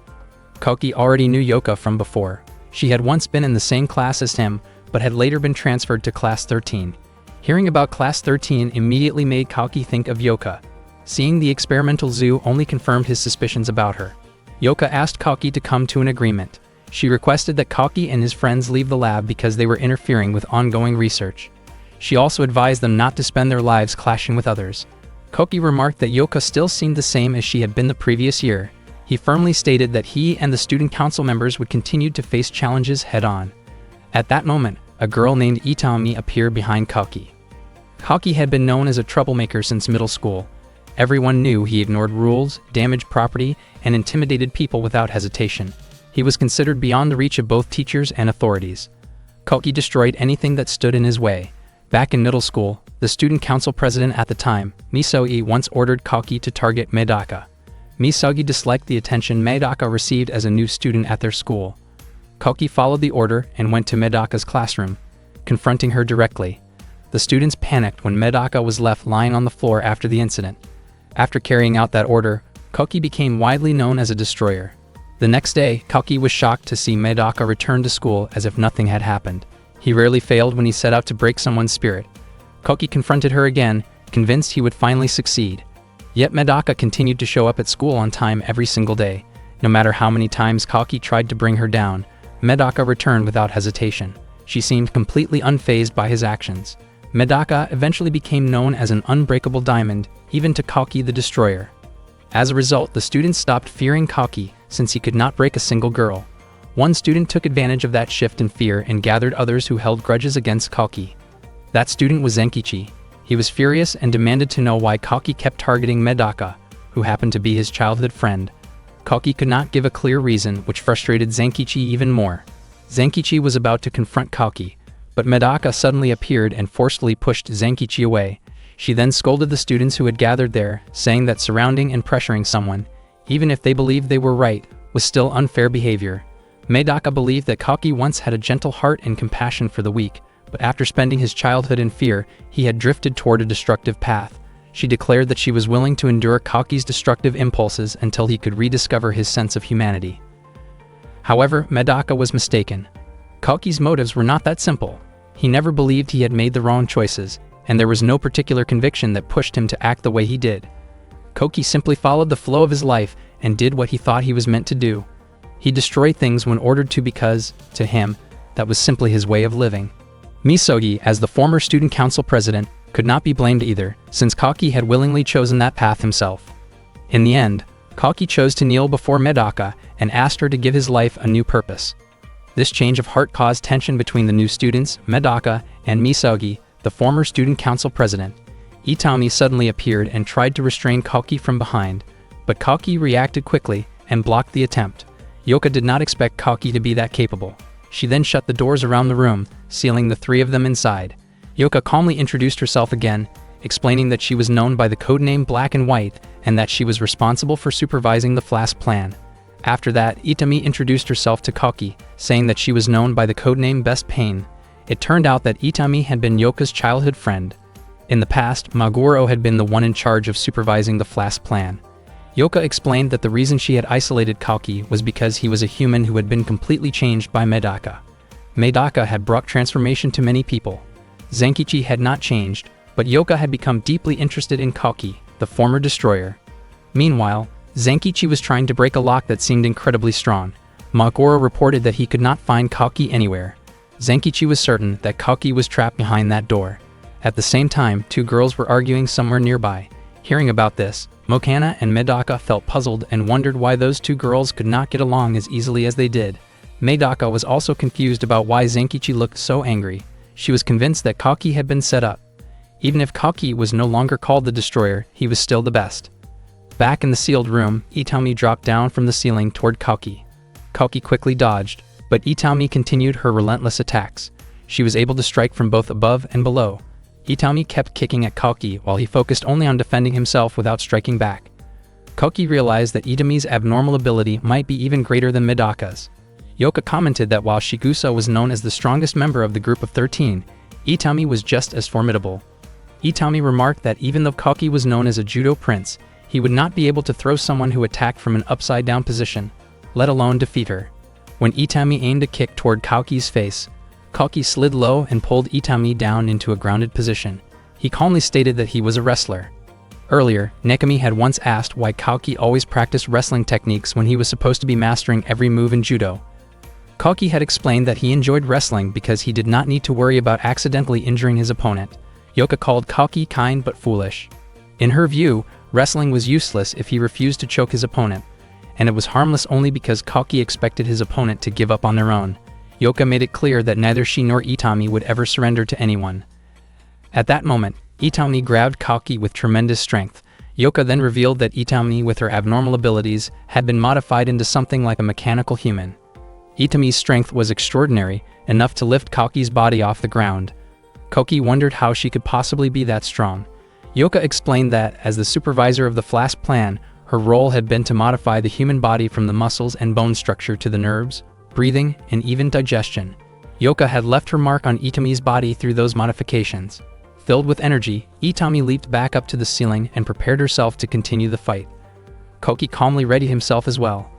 Kalki already knew Yoka from before. She had once been in the same class as him, but had later been transferred to Class 13. Hearing about Class 13 immediately made Kalki think of Yoka. Seeing the experimental zoo only confirmed his suspicions about her. Yoka asked Kalki to come to an agreement. She requested that Kalki and his friends leave the lab because they were interfering with ongoing research. She also advised them not to spend their lives clashing with others. Koki remarked that Yoka still seemed the same as she had been the previous year. He firmly stated that he and the student council members would continue to face challenges head-on. At that moment, a girl named Itami appeared behind Koki. Koki had been known as a troublemaker since middle school. Everyone knew he ignored rules, damaged property, and intimidated people without hesitation. He was considered beyond the reach of both teachers and authorities. Koki destroyed anything that stood in his way. Back in middle school, the student council president at the time, Misogi, once ordered Koki to target Medaka. Misogi disliked the attention Medaka received as a new student at their school. Koki followed the order and went to Medaka's classroom, confronting her directly. The students panicked when Medaka was left lying on the floor after the incident. After carrying out that order, Koki became widely known as a destroyer. The next day, Koki was shocked to see Medaka return to school as if nothing had happened. He rarely failed when he set out to break someone's spirit. Koki confronted her again, convinced he would finally succeed. Yet Medaka continued to show up at school on time every single day. No matter how many times Koki tried to bring her down, Medaka returned without hesitation. She seemed completely unfazed by his actions. Medaka eventually became known as an unbreakable diamond, even to Koki the Destroyer. As a result, the students stopped fearing Koki since he could not break a single girl. One student took advantage of that shift in fear and gathered others who held grudges against Koki. That student was Zenkichi. He was furious and demanded to know why Koki kept targeting Medaka, who happened to be his childhood friend. Koki could not give a clear reason, which frustrated Zenkichi even more. Zenkichi was about to confront Koki, but Medaka suddenly appeared and forcefully pushed Zenkichi away. She then scolded the students who had gathered there, saying that surrounding and pressuring someone, even if they believed they were right, was still unfair behavior. Medaka believed that Koki once had a gentle heart and compassion for the weak, but after spending his childhood in fear, he had drifted toward a destructive path. She declared that she was willing to endure Koki's destructive impulses until he could rediscover his sense of humanity. However, Medaka was mistaken. Koki's motives were not that simple. He never believed he had made the wrong choices, and there was no particular conviction that pushed him to act the way he did. Koki simply followed the flow of his life and did what he thought he was meant to do. He destroyed things when ordered to because, to him, that was simply his way of living. Misogi, as the former student council president, could not be blamed either, since Koki had willingly chosen that path himself. In the end, Koki chose to kneel before Medaka and asked her to give his life a new purpose. This change of heart caused tension between the new students, Medaka, and Misogi, the former student council president. Itami suddenly appeared and tried to restrain Koki from behind, but Koki reacted quickly and blocked the attempt. Yoka did not expect Koki to be that capable. She then shut the doors around the room, sealing the three of them inside. Yoka calmly introduced herself again, explaining that she was known by the codename Black and White and that she was responsible for supervising the Flask plan. After that, Itami introduced herself to Koki, saying that she was known by the codename Best Pain. It turned out that Itami had been Yoka's childhood friend. In the past, Maguro had been the one in charge of supervising the Flask plan. Yoka explained that the reason she had isolated Koki was because he was a human who had been completely changed by Medaka. Medaka had brought transformation to many people. Zenkichi had not changed, but Yoka had become deeply interested in Koki, the former destroyer. Meanwhile, Zenkichi was trying to break a lock that seemed incredibly strong. Maguro reported that he could not find Koki anywhere. Zenkichi was certain that Koki was trapped behind that door. At the same time, two girls were arguing somewhere nearby. Hearing about this, Mokana and Medaka felt puzzled and wondered why those two girls could not get along as easily as they did. Medaka was also confused about why Zenkichi looked so angry. She was convinced that Koki had been set up. Even if Koki was no longer called the Destroyer, he was still the best. Back in the sealed room, Itami dropped down from the ceiling toward Koki. Koki quickly dodged, but Itami continued her relentless attacks. She was able to strike from both above and below. Itami kept kicking at Koki while he focused only on defending himself without striking back. Koki realized that Itami's abnormal ability might be even greater than Medaka's. Yoka commented that while Shigusa was known as the strongest member of the group of 13, Itami was just as formidable. Itami remarked that even though Koki was known as a judo prince, he would not be able to throw someone who attacked from an upside-down position, let alone defeat her. When Itami aimed a kick toward Koki's face, Koki slid low and pulled Itami down into a grounded position. He calmly stated that he was a wrestler. Earlier, Nekami had once asked why Koki always practiced wrestling techniques when he was supposed to be mastering every move in judo. Koki had explained that he enjoyed wrestling because he did not need to worry about accidentally injuring his opponent. Yoka called Koki kind but foolish. In her view, wrestling was useless if he refused to choke his opponent, and it was harmless only because Kalki expected his opponent to give up on their own. Yoka made it clear that neither she nor Itami would ever surrender to anyone. At that moment, Itami grabbed Kalki with tremendous strength. Yoka then revealed that Itami, with her abnormal abilities, had been modified into something like a mechanical human. Itami's strength was extraordinary, enough to lift Kalki's body off the ground. Koki wondered how she could possibly be that strong. Yoka explained that, as the supervisor of the Flask plan, her role had been to modify the human body from the muscles and bone structure to the nerves, breathing, and even digestion. Yoka had left her mark on Itami's body through those modifications. Filled with energy, Itami leaped back up to the ceiling and prepared herself to continue the fight. Koki calmly readied himself as well.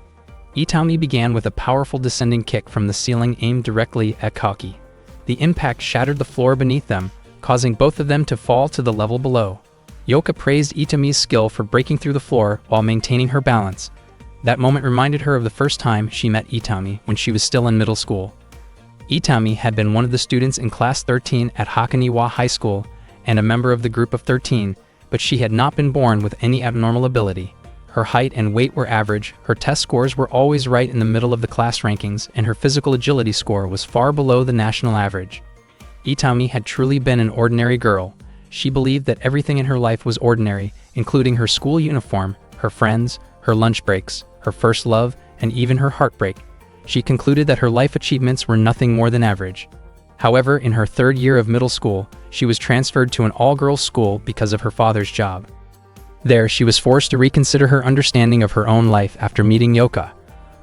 Itami began with a powerful descending kick from the ceiling aimed directly at Kalki. The impact shattered the floor beneath them, causing both of them to fall to the level below. Yoka praised Itami's skill for breaking through the floor while maintaining her balance. That moment reminded her of the first time she met Itami when she was still in middle school. Itami had been one of the students in Class 13 at Hakoniwa High School and a member of the Group of 13, but she had not been born with any abnormal ability. Her height and weight were average, her test scores were always right in the middle of the class rankings, and her physical agility score was far below the national average. Itami had truly been an ordinary girl. She believed that everything in her life was ordinary, including her school uniform, her friends, her lunch breaks, her first love, and even her heartbreak. She concluded that her life achievements were nothing more than average. However, in her third year of middle school, she was transferred to an all-girls school because of her father's job. There, she was forced to reconsider her understanding of her own life after meeting Yoka,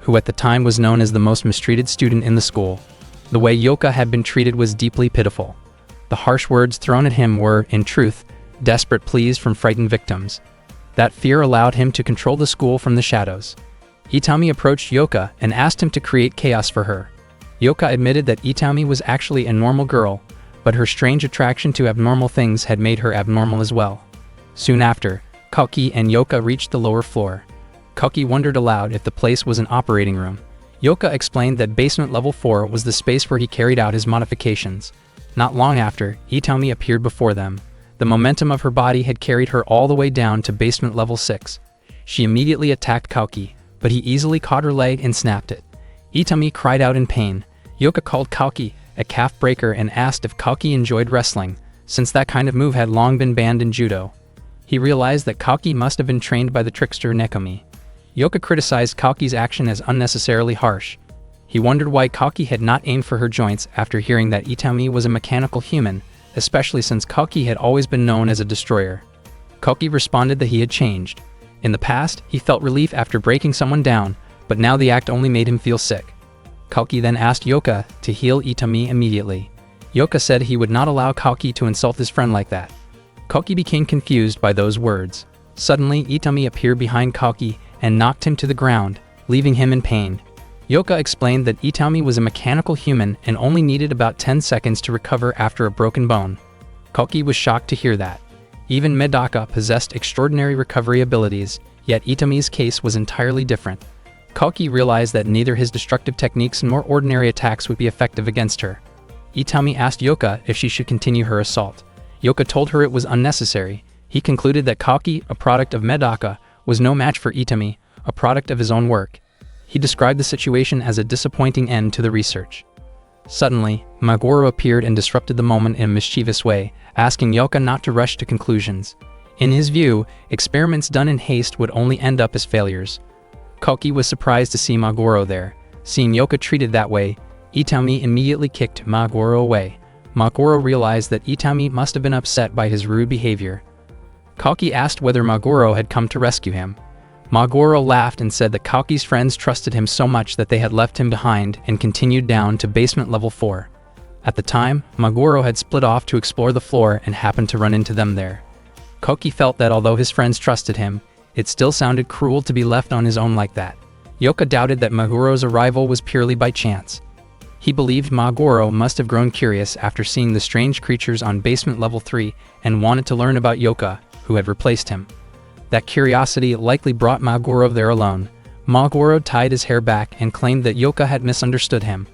who at the time was known as the most mistreated student in the school. The way Yoka had been treated was deeply pitiful. The harsh words thrown at him were, in truth, desperate pleas from frightened victims. That fear allowed him to control the school from the shadows. Itami approached Yoka and asked him to create chaos for her. Yoka admitted that Itami was actually a normal girl, but her strange attraction to abnormal things had made her abnormal as well. Soon after, Kalki and Yoka reached the lower floor. Kalki wondered aloud if the place was an operating room. Yoka explained that basement level 4 was the space where he carried out his modifications. Not long after, Itami appeared before them. The momentum of her body had carried her all the way down to basement level 6. She immediately attacked Kalki, but he easily caught her leg and snapped it. Itami cried out in pain. Yoka called Kalki a calf breaker and asked if Kalki enjoyed wrestling, since that kind of move had long been banned in judo. He realized that Kalki must have been trained by the trickster Nekomi. Yoka criticized Kalki's action as unnecessarily harsh. He wondered why Kalki had not aimed for her joints after hearing that Itami was a mechanical human, especially since Kalki had always been known as a destroyer. Kalki responded that he had changed. In the past, he felt relief after breaking someone down, but now the act only made him feel sick. Kalki then asked Yoka to heal Itami immediately. Yoka said he would not allow Kalki to insult his friend like that. Kalki became confused by those words. Suddenly, Itami appeared behind Kalki and knocked him to the ground, leaving him in pain. Yoka explained that Itami was a mechanical human and only needed about 10 seconds to recover after a broken bone. Kalki was shocked to hear that. Even Medaka possessed extraordinary recovery abilities, yet Itami's case was entirely different. Kalki realized that neither his destructive techniques nor ordinary attacks would be effective against her. Itami asked Yoka if she should continue her assault. Yoka told her it was unnecessary. He concluded that Kalki, a product of Medaka, was no match for Itami, a product of his own work. He described the situation as a disappointing end to the research. Suddenly, Maguro appeared and disrupted the moment in a mischievous way, asking Yoka not to rush to conclusions. In his view, experiments done in haste would only end up as failures. Kalki was surprised to see Maguro there. Seeing Yoka treated that way, Itami immediately kicked Maguro away. Maguro realized that Itami must have been upset by his rude behavior. Kalki asked whether Maguro had come to rescue him. Maguro laughed and said that Kalki's friends trusted him so much that they had left him behind and continued down to basement level 4. At the time, Maguro had split off to explore the floor and happened to run into them there. Kalki felt that although his friends trusted him, it still sounded cruel to be left on his own like that. Yoka doubted that Maguro's arrival was purely by chance. He believed Maguro must have grown curious after seeing the strange creatures on basement level 3 and wanted to learn about Yoka, who had replaced him. That curiosity likely brought Maguro there alone. Maguro tied his hair back and claimed that Yoka had misunderstood him.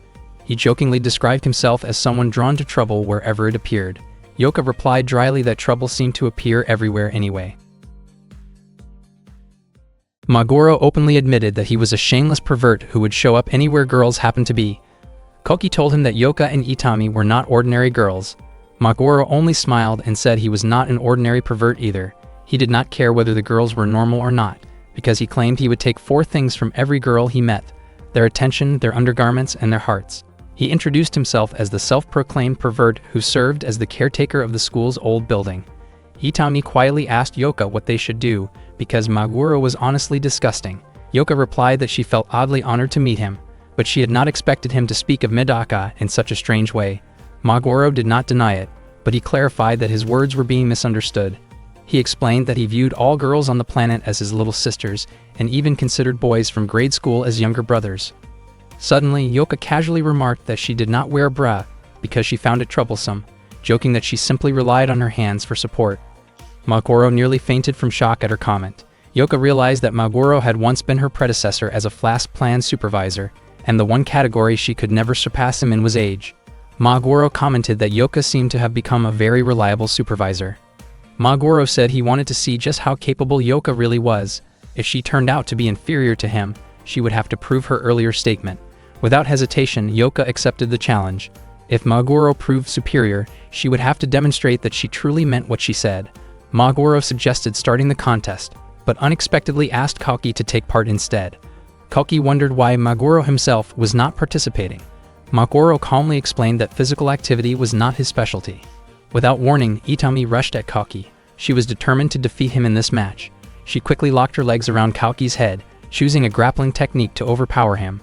He jokingly described himself as someone drawn to trouble wherever it appeared. Yoka replied dryly that trouble seemed to appear everywhere anyway. Maguro openly admitted that he was a shameless pervert who would show up anywhere girls happened to be. Koki told him that Yoka and Itami were not ordinary girls. Maguro only smiled and said he was not an ordinary pervert either. He did not care whether the girls were normal or not, because he claimed he would take 4 things from every girl he met: their attention, their undergarments, and their hearts. He introduced himself as the self-proclaimed pervert who served as the caretaker of the school's old building. Itami quietly asked Yoka what they should do, because Maguro was honestly disgusting. Yoka replied that she felt oddly honored to meet him, but she had not expected him to speak of Medaka in such a strange way. Maguro did not deny it, but he clarified that his words were being misunderstood. He explained that he viewed all girls on the planet as his little sisters, and even considered boys from grade school as younger brothers. Suddenly, Yoka casually remarked that she did not wear a bra because she found it troublesome, joking that she simply relied on her hands for support. Maguro nearly fainted from shock at her comment. Yoka realized that Maguro had once been her predecessor as a flask plan supervisor, and the one category she could never surpass him in was age. Maguro commented that Yoka seemed to have become a very reliable supervisor. Maguro said he wanted to see just how capable Yoka really was. If she turned out to be inferior to him, she would have to prove her earlier statement. Without hesitation, Yoka accepted the challenge. If Maguro proved superior, she would have to demonstrate that she truly meant what she said. Maguro suggested starting the contest, but unexpectedly asked Koki to take part instead. Koki wondered why Maguro himself was not participating. Maguro calmly explained that physical activity was not his specialty. Without warning, Itami rushed at Koki. She was determined to defeat him in this match. She quickly locked her legs around Koki's head, choosing a grappling technique to overpower him.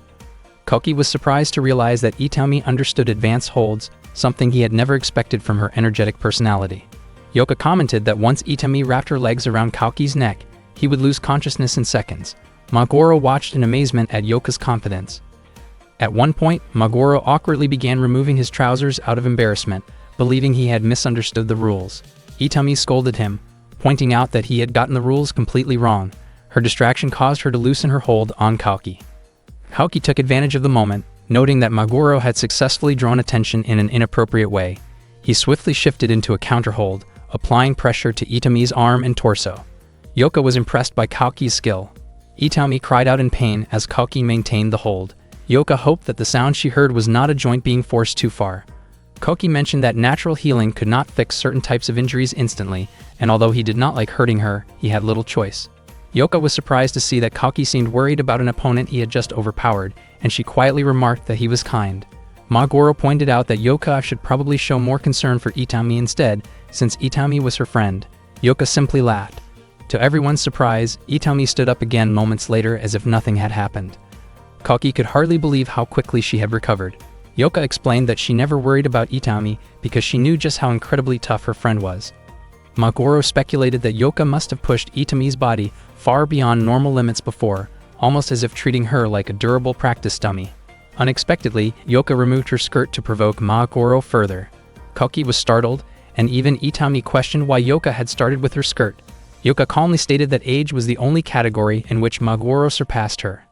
Koki was surprised to realize that Itami understood advanced holds, something he had never expected from her energetic personality. Yoka commented that once Itami wrapped her legs around Koki's neck, he would lose consciousness in seconds. Maguro watched in amazement at Yoka's confidence. At one point, Maguro awkwardly began removing his trousers out of embarrassment, believing he had misunderstood the rules. Itami scolded him, pointing out that he had gotten the rules completely wrong. Her distraction caused her to loosen her hold on Koki. Koki took advantage of the moment, noting that Maguro had successfully drawn attention in an inappropriate way. He swiftly shifted into a counterhold, applying pressure to Itami's arm and torso. Yoka was impressed by Koki's skill. Itami cried out in pain as Koki maintained the hold. Yoka hoped that the sound she heard was not a joint being forced too far. Koki mentioned that natural healing could not fix certain types of injuries instantly, and although he did not like hurting her, he had little choice. Yoka was surprised to see that Koki seemed worried about an opponent he had just overpowered, and she quietly remarked that he was kind. Maguro pointed out that Yoka should probably show more concern for Itami instead, since Itami was her friend. Yoka simply laughed. To everyone's surprise, Itami stood up again moments later as if nothing had happened. Koki could hardly believe how quickly she had recovered. Yoka explained that she never worried about Itami because she knew just how incredibly tough her friend was. Maguro speculated that Yoka must have pushed Itami's body far beyond normal limits before, almost as if treating her like a durable practice dummy. Unexpectedly, Yoka removed her skirt to provoke Maguro further. Koki was startled, and even Itami questioned why Yoka had started with her skirt. Yoka calmly stated that age was the only category in which Maguro surpassed her.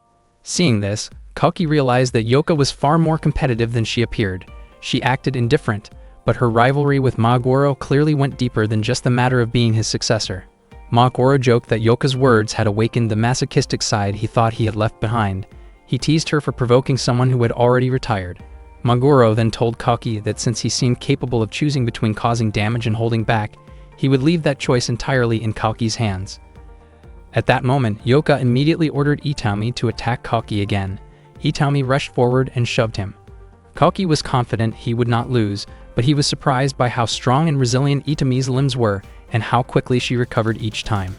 Seeing this, Koki realized that Yoka was far more competitive than she appeared. She acted indifferent, but her rivalry with Maguro clearly went deeper than just the matter of being his successor. Maguro joked that Yoka's words had awakened the masochistic side he thought he had left behind. He teased her for provoking someone who had already retired. Maguro then told Koki that since he seemed capable of choosing between causing damage and holding back, he would leave that choice entirely in Koki's hands. At that moment, Yoka immediately ordered Itami to attack Koki again. Itami rushed forward and shoved him. Koki was confident he would not lose, but he was surprised by how strong and resilient Itami's limbs were and how quickly she recovered each time.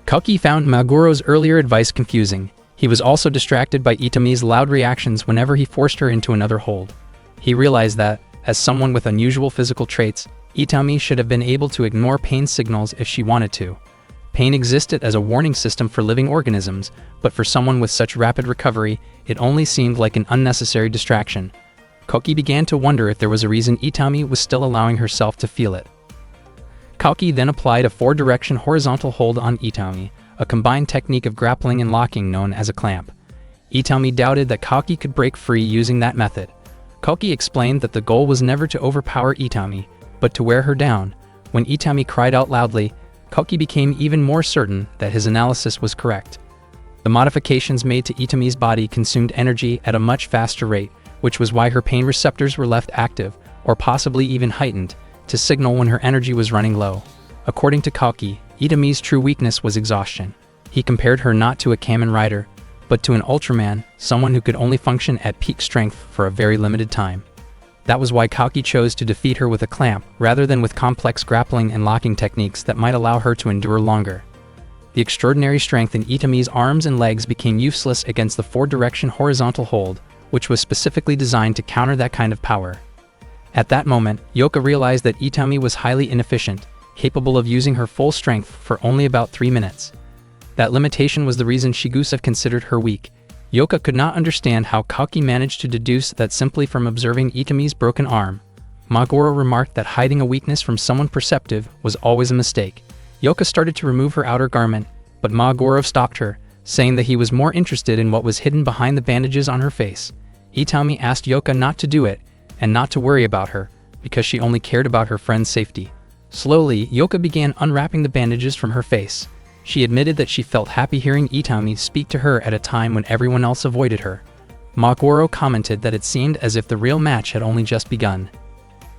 Koki found Maguro's earlier advice confusing. He was also distracted by Itami's loud reactions whenever he forced her into another hold. He realized that, as someone with unusual physical traits, Itami should have been able to ignore pain signals if she wanted to. Pain existed as a warning system for living organisms, but for someone with such rapid recovery, it only seemed like an unnecessary distraction. Koki began to wonder if there was a reason Itami was still allowing herself to feel it. Koki then applied a 4-direction horizontal hold on Itami, a combined technique of grappling and locking known as a clamp. Itami doubted that Koki could break free using that method. Koki explained that the goal was never to overpower Itami, but to wear her down. When Itami cried out loudly, Koki became even more certain that his analysis was correct. The modifications made to Itami's body consumed energy at a much faster rate, which was why her pain receptors were left active, or possibly even heightened, to signal when her energy was running low. According to Kalki, Itami's true weakness was exhaustion. He compared her not to a Kamen Rider, but to an Ultraman, someone who could only function at peak strength for a very limited time. That was why Kalki chose to defeat her with a clamp, rather than with complex grappling and locking techniques that might allow her to endure longer. The extraordinary strength in Itami's arms and legs became useless against the four-direction horizontal hold, which was specifically designed to counter that kind of power. At that moment, Yoka realized that Itami was highly inefficient, capable of using her full strength for only about 3 minutes. That limitation was the reason Shigusa considered her weak. Yoka could not understand how Kalki managed to deduce that simply from observing Itami's broken arm. Maguro remarked that hiding a weakness from someone perceptive was always a mistake. Yoka started to remove her outer garment, but Maguro stopped her, saying that he was more interested in what was hidden behind the bandages on her face. Itami asked Yoka not to do it, and not to worry about her, because she only cared about her friend's safety. Slowly, Yoka began unwrapping the bandages from her face. She admitted that she felt happy hearing Itami speak to her at a time when everyone else avoided her. Maguro commented that it seemed as if the real match had only just begun.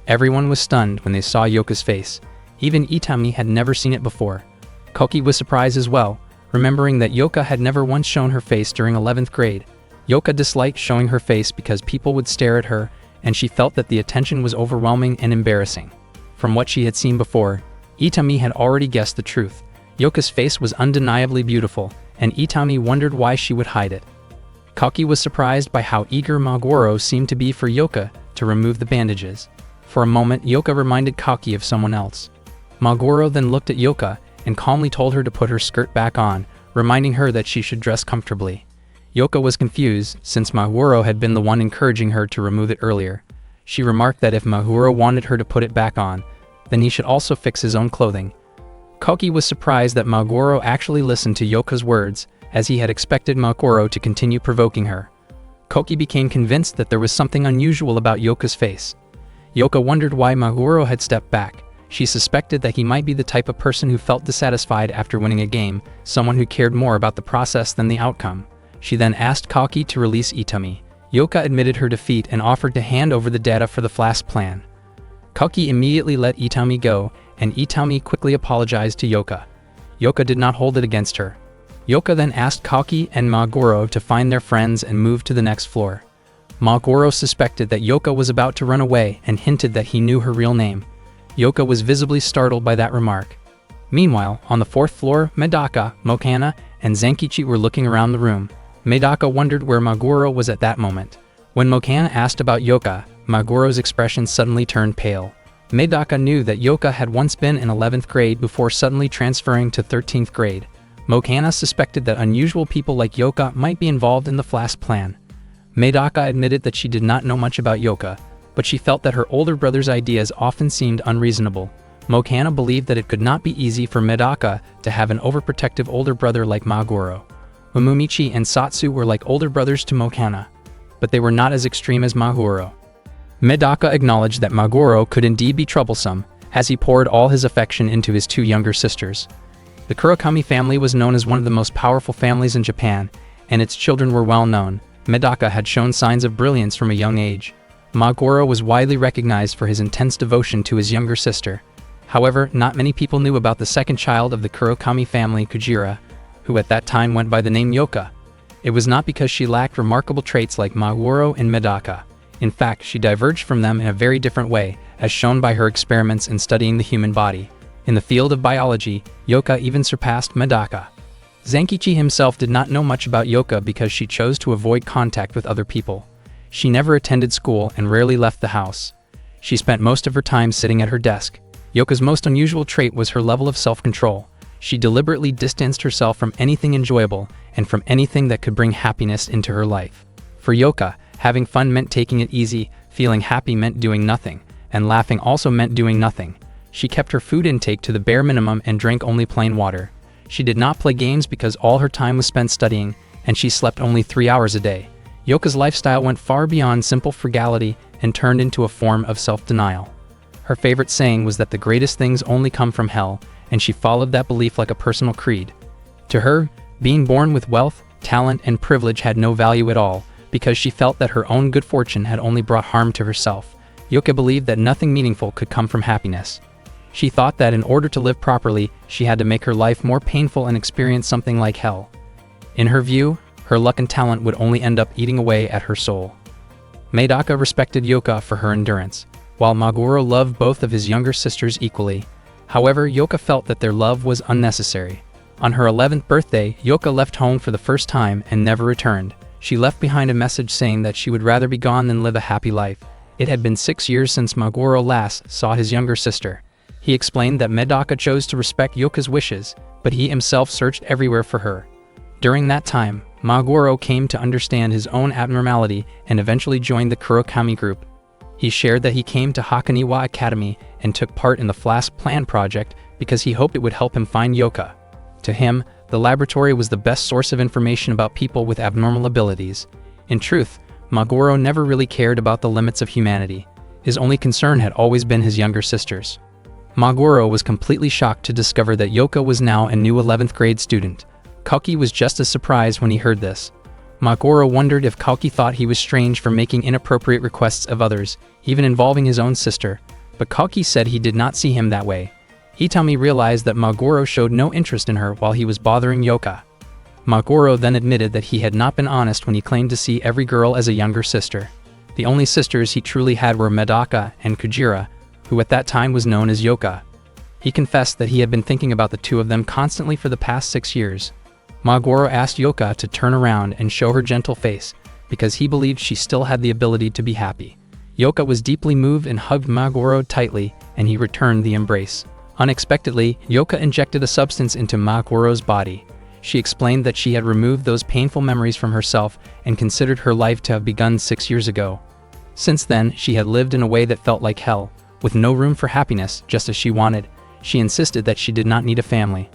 Everyone was stunned when they saw Yoka's face. Even Itami had never seen it before. Koki was surprised as well, remembering that Yoka had never once shown her face during 11th grade. Yoka disliked showing her face because people would stare at her, and she felt that the attention was overwhelming and embarrassing. From what she had seen before, Itami had already guessed the truth. Yoka's face was undeniably beautiful, and Itami wondered why she would hide it. Koki was surprised by how eager Maguro seemed to be for Yoka to remove the bandages. For a moment, Yoka reminded Koki of someone else. Maguro then looked at Yoka and calmly told her to put her skirt back on, reminding her that she should dress comfortably. Yoka was confused, since Maguro had been the one encouraging her to remove it earlier. She remarked that if Maguro wanted her to put it back on, then he should also fix his own clothing. Koki was surprised that Maguro actually listened to Yoka's words, as he had expected Maguro to continue provoking her. Koki became convinced that there was something unusual about Yoka's face. Yoka wondered why Maguro had stepped back. She suspected that he might be the type of person who felt dissatisfied after winning a game, someone who cared more about the process than the outcome. She then asked Koki to release Itami. Yoka admitted her defeat and offered to hand over the data for the flask plan. Koki immediately let Itami go, and Itami quickly apologized to Yoka. Yoka did not hold it against her. Yoka then asked Koki and Maguro to find their friends and move to the next floor. Maguro suspected that Yoka was about to run away and hinted that he knew her real name. Yoka was visibly startled by that remark. Meanwhile, on the 4th floor, Medaka, Mokana, and Zankichi were looking around the room. Medaka wondered where Maguro was at that moment. When Mokana asked about Yoka, Maguro's expression suddenly turned pale. Medaka knew that Yoka had once been in 11th grade before suddenly transferring to 13th grade. Mokana suspected that unusual people like Yoka might be involved in the flask plan. Medaka admitted that she did not know much about Yoka, but she felt that her older brother's ideas often seemed unreasonable. Mokana believed that it could not be easy for Medaka to have an overprotective older brother like Maguro. Momomichi and Satsu were like older brothers to Mokana, but they were not as extreme as Maguro. Medaka acknowledged that Maguro could indeed be troublesome, as he poured all his affection into his 2 younger sisters. The Kurakami family was known as one of the most powerful families in Japan, and its children were well known. Medaka had shown signs of brilliance from a young age. Maguro was widely recognized for his intense devotion to his younger sister. However, not many people knew about the second child of the Kurakami family, Kujira, who at that time went by the name Yoka. It was not because she lacked remarkable traits like Maguro and Medaka. In fact, she diverged from them in a very different way, as shown by her experiments in studying the human body. In the field of biology, Yoka even surpassed Medaka. Zankichi himself did not know much about Yoka because she chose to avoid contact with other people. She never attended school and rarely left the house. She spent most of her time sitting at her desk. Yoka's most unusual trait was her level of self-control. She deliberately distanced herself from anything enjoyable and from anything that could bring happiness into her life. For Yoka, having fun meant taking it easy, feeling happy meant doing nothing, and laughing also meant doing nothing. She kept her food intake to the bare minimum and drank only plain water. She did not play games because all her time was spent studying, and she slept only 3 hours a day. Yoka's lifestyle went far beyond simple frugality and turned into a form of self-denial. Her favorite saying was that the greatest things only come from hell, and she followed that belief like a personal creed. To her, being born with wealth, talent, and privilege had no value at all, because she felt that her own good fortune had only brought harm to herself. Yuka believed that nothing meaningful could come from happiness. She thought that in order to live properly, she had to make her life more painful and experience something like hell. In her view, her luck and talent would only end up eating away at her soul. Medaka respected Yuka for her endurance, while Maguro loved both of his younger sisters equally. However, Yuka felt that their love was unnecessary. On her 11th birthday, Yuka left home for the first time and never returned. She left behind a message saying that she would rather be gone than live a happy life. It had been 6 years since Maguro last saw his younger sister. He explained that Medaka chose to respect Yuka's wishes, but he himself searched everywhere for her. During that time, Maguro came to understand his own abnormality and eventually joined the Kurokami group. He shared that he came to Hakoniwa Academy and took part in the Flask Plan project because he hoped it would help him find Yuka. To him, the laboratory was the best source of information about people with abnormal abilities. In truth, Maguro never really cared about the limits of humanity. His only concern had always been his younger sisters. Maguro was completely shocked to discover that Yuka was now a new 11th grade student. Kalki was just as surprised when he heard this. Maguro wondered if Kalki thought he was strange for making inappropriate requests of others, even involving his own sister, but Kalki said he did not see him that way. Itami realized that Maguro showed no interest in her while he was bothering Yuka. Maguro then admitted that he had not been honest when he claimed to see every girl as a younger sister. The only sisters he truly had were Medaka and Kujira, who at that time was known as Yuka. He confessed that he had been thinking about the two of them constantly for the past 6 years. Maguro asked Yuka to turn around and show her gentle face, because he believed she still had the ability to be happy. Yuka was deeply moved and hugged Maguro tightly, and he returned the embrace. Unexpectedly, Yuka injected a substance into Maguro's body. She explained that she had removed those painful memories from herself and considered her life to have begun 6 years ago. Since then, she had lived in a way that felt like hell, with no room for happiness, just as she wanted. She insisted that she did not need a family.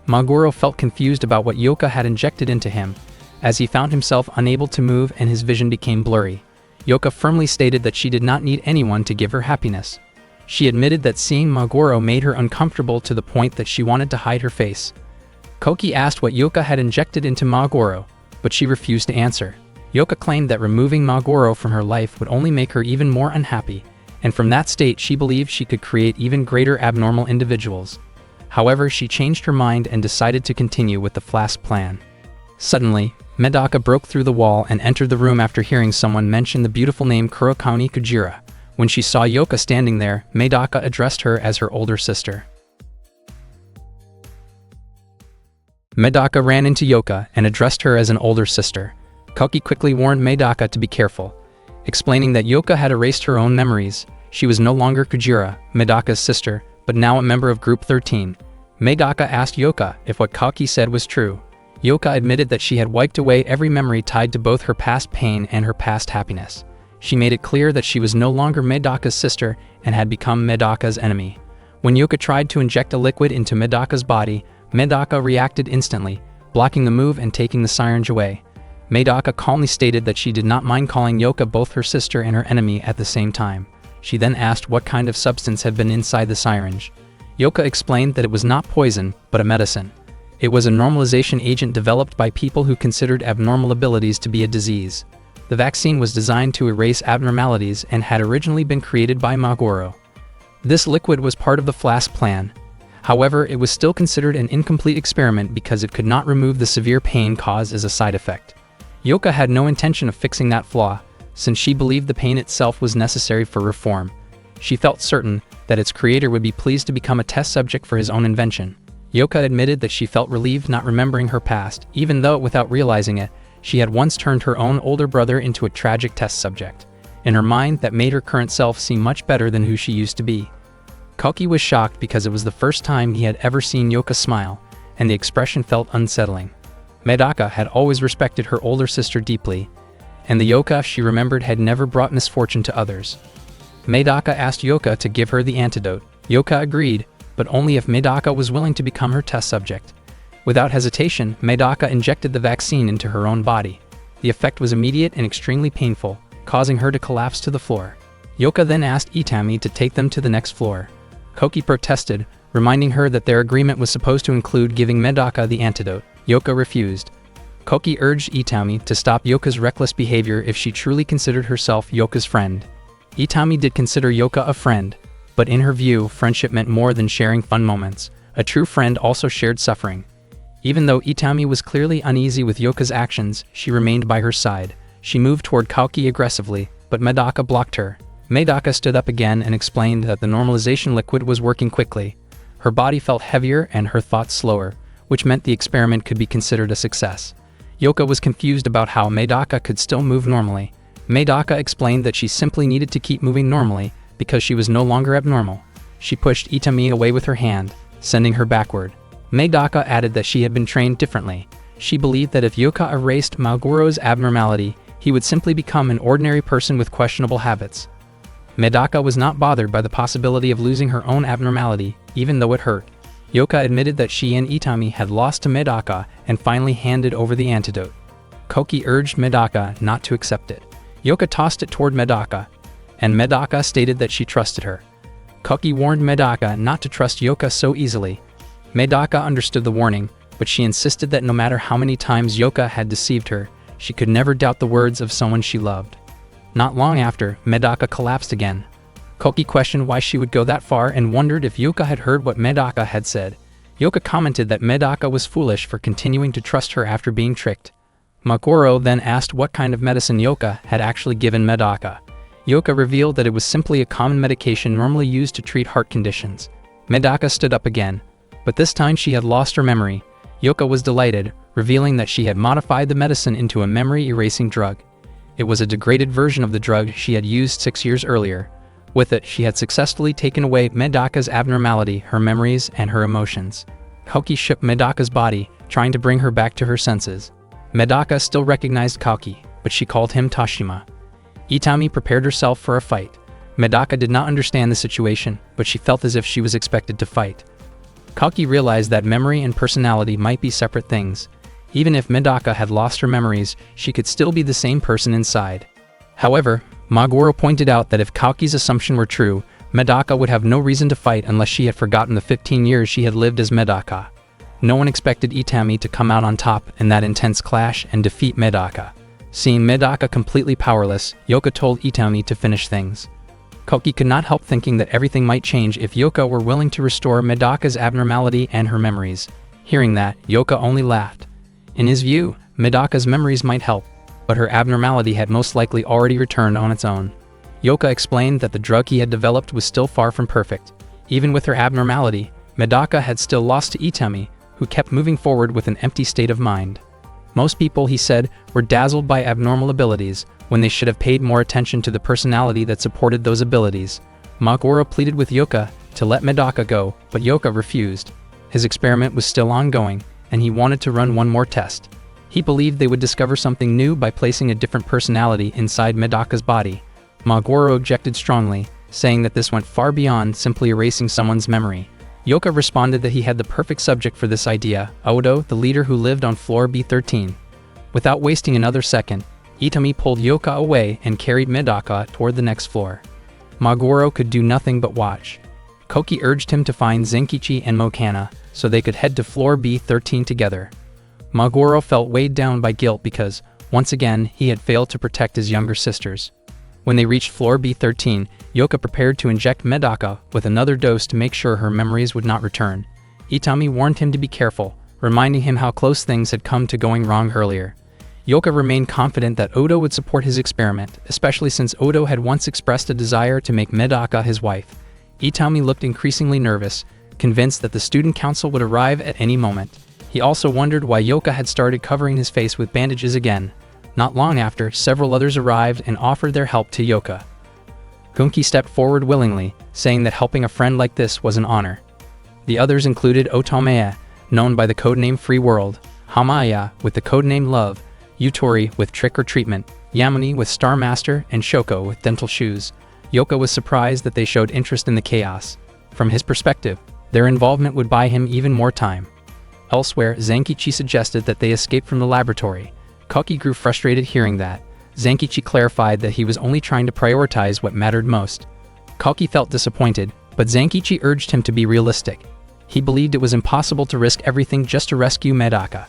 Maguro felt confused about what Yuka had injected into him, as he found himself unable to move and his vision became blurry. Yuka firmly stated that she did not need anyone to give her happiness. She admitted that seeing Maguro made her uncomfortable to the point that she wanted to hide her face. Koki asked what Yuka had injected into Maguro, but she refused to answer. Yuka claimed that removing Maguro from her life would only make her even more unhappy, and from that state she believed she could create even greater abnormal individuals. However, she changed her mind and decided to continue with the Flask Plan. Suddenly, Medaka broke through the wall and entered the room after hearing someone mention the beautiful name Kurokami Kujira. When she saw Yuka standing there, Medaka addressed her as her older sister. Medaka ran into Yuka and addressed her as an older sister. Kalki quickly warned Medaka to be careful, explaining that Yuka had erased her own memories. She was no longer Kujira, Medaka's sister, but now a member of Group 13. Medaka asked Yuka if what Kalki said was true. Yuka admitted that she had wiped away every memory tied to both her past pain and her past happiness. She made it clear that she was no longer Medaka's sister and had become Medaka's enemy. When Yuka tried to inject a liquid into Medaka's body, Medaka reacted instantly, blocking the move and taking the syringe away. Medaka calmly stated that she did not mind calling Yuka both her sister and her enemy at the same time. She then asked what kind of substance had been inside the syringe. Yuka explained that it was not poison, but a medicine. It was a normalization agent developed by people who considered abnormal abilities to be a disease. The vaccine was designed to erase abnormalities and had originally been created by Maguro. This liquid was part of the Flask Plan. However, it was still considered an incomplete experiment because it could not remove the severe pain caused as a side effect. Yuka had no intention of fixing that flaw, since she believed the pain itself was necessary for reform. She felt certain that its creator would be pleased to become a test subject for his own invention. Yuka admitted that she felt relieved not remembering her past, even though, without realizing it, she had once turned her own older brother into a tragic test subject. In her mind, that made her current self seem much better than who she used to be. Kalki was shocked because it was the first time he had ever seen Yuka smile, and the expression felt unsettling. Medaka had always respected her older sister deeply, and the Yuka she remembered had never brought misfortune to others. Medaka asked Yuka to give her the antidote. Yuka agreed, but only if Medaka was willing to become her test subject. Without hesitation, Medaka injected the vaccine into her own body. The effect was immediate and extremely painful, causing her to collapse to the floor. Yuka then asked Itami to take them to the next floor. Koki protested, reminding her that their agreement was supposed to include giving Medaka the antidote. Yuka refused. Koki urged Itami to stop Yoka's reckless behavior if she truly considered herself Yoka's friend. Itami did consider Yoka a friend, but in her view, friendship meant more than sharing fun moments. A true friend also shared suffering. Even though Itami was clearly uneasy with Yoka's actions, she remained by her side. She moved toward Koki aggressively, but Medaka blocked her. Medaka stood up again and explained that the normalization liquid was working quickly. Her body felt heavier and her thoughts slower, which meant the experiment could be considered a success. Yoka was confused about how Medaka could still move normally. Medaka explained that she simply needed to keep moving normally because she was no longer abnormal. She pushed Itami away with her hand, sending her backward. Medaka added that she had been trained differently. She believed that if Yoka erased Magoro's abnormality, he would simply become an ordinary person with questionable habits. Medaka was not bothered by the possibility of losing her own abnormality, even though it hurt. Yoka admitted that she and Itami had lost to Medaka and finally handed over the antidote. Koki urged Medaka not to accept it. Yoka tossed it toward Medaka, and Medaka stated that she trusted her. Koki warned Medaka not to trust Yoka so easily. Medaka understood the warning, but she insisted that no matter how many times Yoka had deceived her, she could never doubt the words of someone she loved. Not long after, Medaka collapsed again. Koki questioned why she would go that far and wondered if Yoka had heard what Medaka had said. Yoka commented that Medaka was foolish for continuing to trust her after being tricked. Magoro then asked what kind of medicine Yoka had actually given Medaka. Yoka revealed that it was simply a common medication normally used to treat heart conditions. Medaka stood up again, but this time she had lost her memory. Yoka was delighted, revealing that she had modified the medicine into a memory-erasing drug. It was a degraded version of the drug she had used 6 years earlier. With it, she had successfully taken away Medaka's abnormality, her memories, and her emotions. Koki shook Medaka's body, trying to bring her back to her senses. Medaka still recognized Koki, but she called him Tashima. Itami prepared herself for a fight. Medaka did not understand the situation, but she felt as if she was expected to fight. Koki realized that memory and personality might be separate things. Even if Medaka had lost her memories, she could still be the same person inside. However, Magoro pointed out that if Koki's assumption were true, Medaka would have no reason to fight unless she had forgotten the 15 years she had lived as Medaka. No one expected Itami to come out on top in that intense clash and defeat Medaka. Seeing Medaka completely powerless, Yoka told Itami to finish things. Koki could not help thinking that everything might change if Yoka were willing to restore Medaka's abnormality and her memories. Hearing that, Yoka only laughed. In his view, Medaka's memories might help, but her abnormality had most likely already returned on its own. Yoka explained that the drug he had developed was still far from perfect. Even with her abnormality, Medaka had still lost to Itami, who kept moving forward with an empty state of mind. Most people, he said, were dazzled by abnormal abilities, when they should have paid more attention to the personality that supported those abilities. Magoro pleaded with Yoka to let Medaka go, but Yoka refused. His experiment was still ongoing, and he wanted to run one more test. He believed they would discover something new by placing a different personality inside Medaka's body. Magoro objected strongly, saying that this went far beyond simply erasing someone's memory. Yoka responded that he had the perfect subject for this idea, Odo, the leader who lived on floor B13. Without wasting another second, Itami pulled Yoka away and carried Medaka toward the next floor. Magoro could do nothing but watch. Koki urged him to find Zenkichi and Mokana, so they could head to floor B13 together. Magoro felt weighed down by guilt because, once again, he had failed to protect his younger sisters. When they reached floor B13, Yoka prepared to inject Medaka with another dose to make sure her memories would not return. Itami warned him to be careful, reminding him how close things had come to going wrong earlier. Yoka remained confident that Odo would support his experiment, especially since Odo had once expressed a desire to make Medaka his wife. Itami looked increasingly nervous, convinced that the student council would arrive at any moment. He also wondered why Yoka had started covering his face with bandages again. Not long after, several others arrived and offered their help to Yoka. Gunki stepped forward willingly, saying that helping a friend like this was an honor. The others included Otomaya, known by the codename Free World, Hamaya with the codename Love, Yutori with Trick or Treatment, Yamuni with Star Master, and Shoko with Dental Shoes. Yoka was surprised that they showed interest in the chaos. From his perspective, their involvement would buy him even more time. Elsewhere, Zenkichi suggested that they escape from the laboratory. Koki grew frustrated hearing that. Zenkichi clarified that he was only trying to prioritize what mattered most. Koki felt disappointed, but Zenkichi urged him to be realistic. He believed it was impossible to risk everything just to rescue Medaka.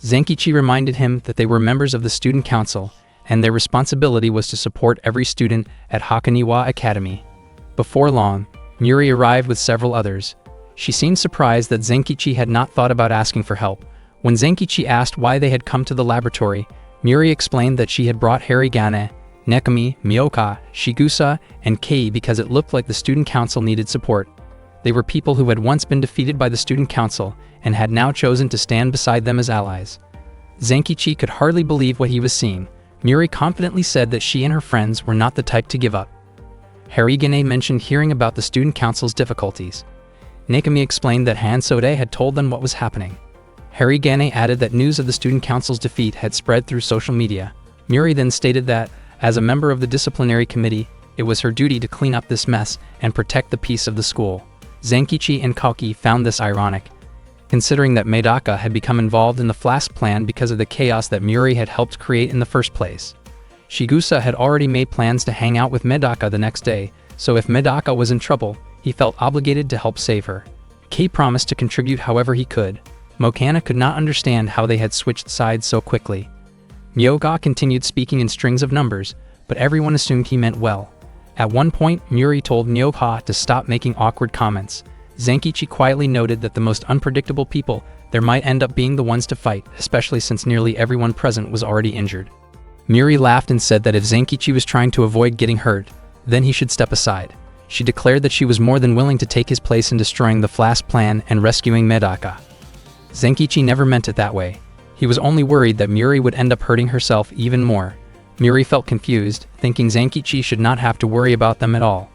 Zenkichi reminded him that they were members of the student council, and their responsibility was to support every student at Hakoniwa Academy. Before long, Muri arrived with several others. She seemed surprised that Zenkichi had not thought about asking for help. When Zenkichi asked why they had come to the laboratory, Muri explained that she had brought Harigane, Nekami, Miyoka, Shigusa, and Kei because it looked like the student council needed support. They were people who had once been defeated by the student council and had now chosen to stand beside them as allies. Zenkichi could hardly believe what he was seeing. Muri confidently said that she and her friends were not the type to give up. Harigane mentioned hearing about the student council's difficulties. Nekami explained that Hansode had told them what was happening. Harigane added that news of the student council's defeat had spread through social media. Muri then stated that, as a member of the disciplinary committee, it was her duty to clean up this mess and protect the peace of the school. Zenkichi and Kauki found this ironic, considering that Medaka had become involved in the Flask plan because of the chaos that Muri had helped create in the first place. Shigusa had already made plans to hang out with Medaka the next day, so if Medaka was in trouble, he felt obligated to help save her. Kei promised to contribute however he could. Mokana could not understand how they had switched sides so quickly. Myoga continued speaking in strings of numbers, but everyone assumed he meant well. At one point, Muri told Myoha to stop making awkward comments. Zenkichi quietly noted that the most unpredictable people there might end up being the ones to fight, especially since nearly everyone present was already injured. Muri laughed and said that if Zenkichi was trying to avoid getting hurt, then he should step aside. She declared that she was more than willing to take his place in destroying the Flask plan and rescuing Medaka. Zenkichi never meant it that way. He was only worried that Muri would end up hurting herself even more. Muri felt confused, thinking Zenkichi should not have to worry about them at all.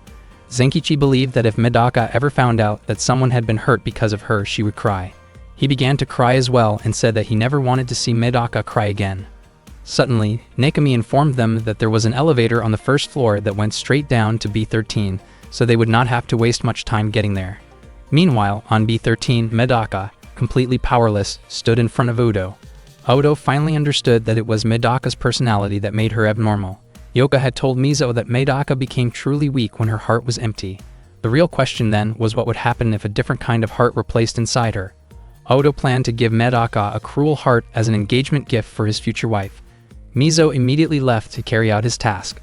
Zenkichi believed that if Medaka ever found out that someone had been hurt because of her, she would cry. He began to cry as well and said that he never wanted to see Medaka cry again. Suddenly, Nekami informed them that there was an elevator on the first floor that went straight down to B13, so they would not have to waste much time getting there. Meanwhile, on B13, Medaka, completely powerless, stood in front of Udo. Udo finally understood that it was Medaka's personality that made her abnormal. Yoka had told Mizo that Medaka became truly weak when her heart was empty. The real question then was what would happen if a different kind of heart were placed inside her. Udo planned to give Medaka a cruel heart as an engagement gift for his future wife. Mizo immediately left to carry out his task.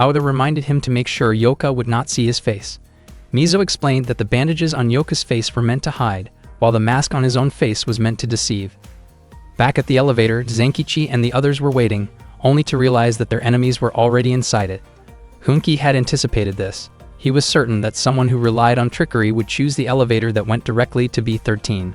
Udo reminded him to make sure Yoka would not see his face. Mizo explained that the bandages on Yoka's face were meant to hide, while the mask on his own face was meant to deceive. Back at the elevator, Zenkichi and the others were waiting, only to realize that their enemies were already inside it. Hunki had anticipated this. He was certain that someone who relied on trickery would choose the elevator that went directly to B13.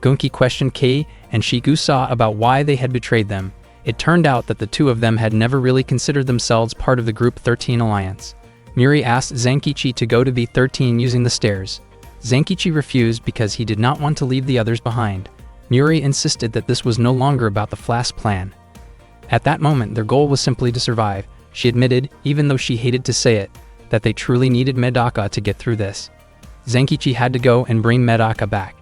Gunki questioned Kei and Shigusa about why they had betrayed them. It turned out that the two of them had never really considered themselves part of the Group 13 alliance. Muri asked Zenkichi to go to B13 using the stairs. Zenkichi refused because he did not want to leave the others behind. Muri insisted that this was no longer about the Flask plan. At that moment, their goal was simply to survive. She admitted, even though she hated to say it, that they truly needed Medaka to get through this. Zenkichi had to go and bring Medaka back.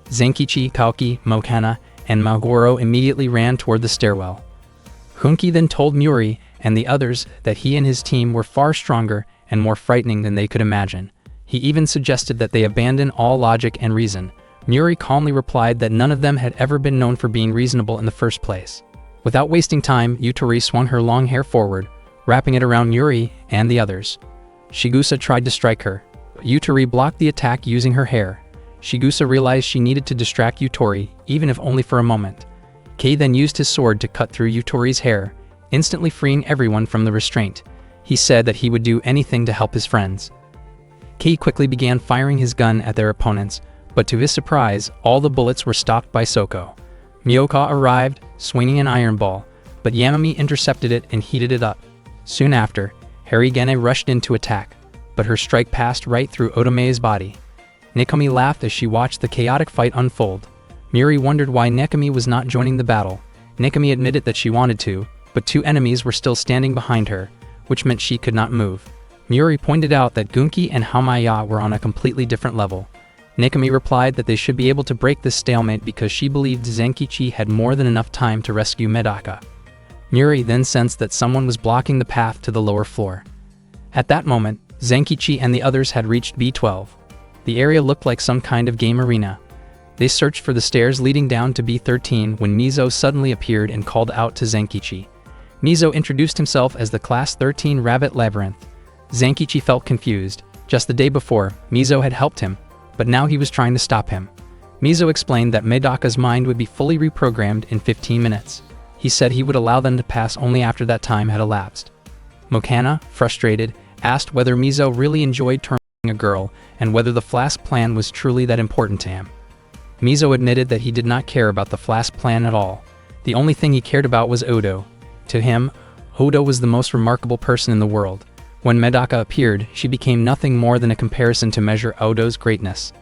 Zenkichi, Kauki, Mokana, and Magoro immediately ran toward the stairwell. Hunki then told Muri and the others that he and his team were far stronger and more frightening than they could imagine. He even suggested that they abandon all logic and reason. Muri calmly replied that none of them had ever been known for being reasonable in the first place. Without wasting time, Yutori swung her long hair forward, wrapping it around Muri and the others. Shigusa tried to strike her, but Yutori blocked the attack using her hair. Shigusa realized she needed to distract Yutori, even if only for a moment. Kei then used his sword to cut through Yutori's hair, instantly freeing everyone from the restraint. He said that he would do anything to help his friends. Kei quickly began firing his gun at their opponents, but to his surprise, all the bullets were stopped by Soko. Myoka arrived, swinging an iron ball, but Yamami intercepted it and heated it up. Soon after, Harigane rushed in to attack, but her strike passed right through Otome's body. Nekami laughed as she watched the chaotic fight unfold. Muri wondered why Nekami was not joining the battle. Nekami admitted that she wanted to, but two enemies were still standing behind her, which meant she could not move. Muri pointed out that Gunki and Hamaya were on a completely different level. Nekami replied that they should be able to break this stalemate because she believed Zenkichi had more than enough time to rescue Medaka. Muri then sensed that someone was blocking the path to the lower floor. At that moment, Zenkichi and the others had reached B12. The area looked like some kind of game arena. They searched for the stairs leading down to B13 when Mizo suddenly appeared and called out to Zenkichi. Mizo introduced himself as the Class 13 Rabbit Labyrinth. Zenkichi felt confused. Just the day before, Mizo had helped him, but now he was trying to stop him. Mizo explained that Medaka's mind would be fully reprogrammed in 15 minutes. He said he would allow them to pass only after that time had elapsed. Mokana, frustrated, asked whether Mizo really enjoyed tormenting a girl and whether the flask plan was truly that important to him. Mizo admitted that he did not care about the flask plan at all. The only thing he cared about was Odo. To him, Odo was the most remarkable person in the world. When Medaka appeared, she became nothing more than a comparison to measure Odo's greatness.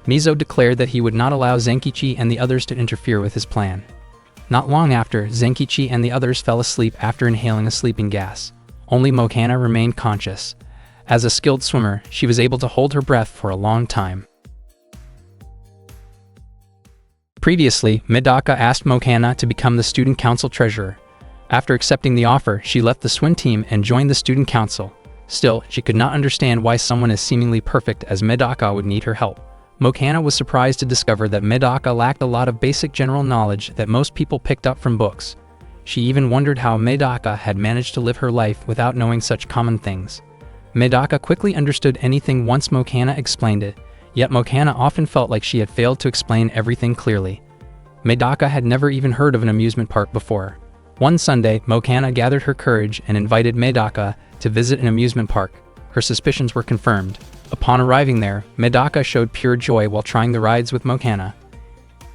Mizo declared that he would not allow Zenkichi and the others to interfere with his plan. Not long after, Zenkichi and the others fell asleep after inhaling a sleeping gas. Only Mokana remained conscious. As a skilled swimmer, she was able to hold her breath for a long time. Previously, Medaka asked Mokana to become the student council treasurer. After accepting the offer, she left the swim team and joined the student council. Still, she could not understand why someone as seemingly perfect as Medaka would need her help. Mokana was surprised to discover that Medaka lacked a lot of basic general knowledge that most people picked up from books. She even wondered how Medaka had managed to live her life without knowing such common things. Medaka quickly understood anything once Mokana explained it, yet Mokana often felt like she had failed to explain everything clearly. Medaka had never even heard of an amusement park before. One Sunday, Mokana gathered her courage and invited Medaka to visit an amusement park. Her suspicions were confirmed. Upon arriving there, Medaka showed pure joy while trying the rides with Mokana.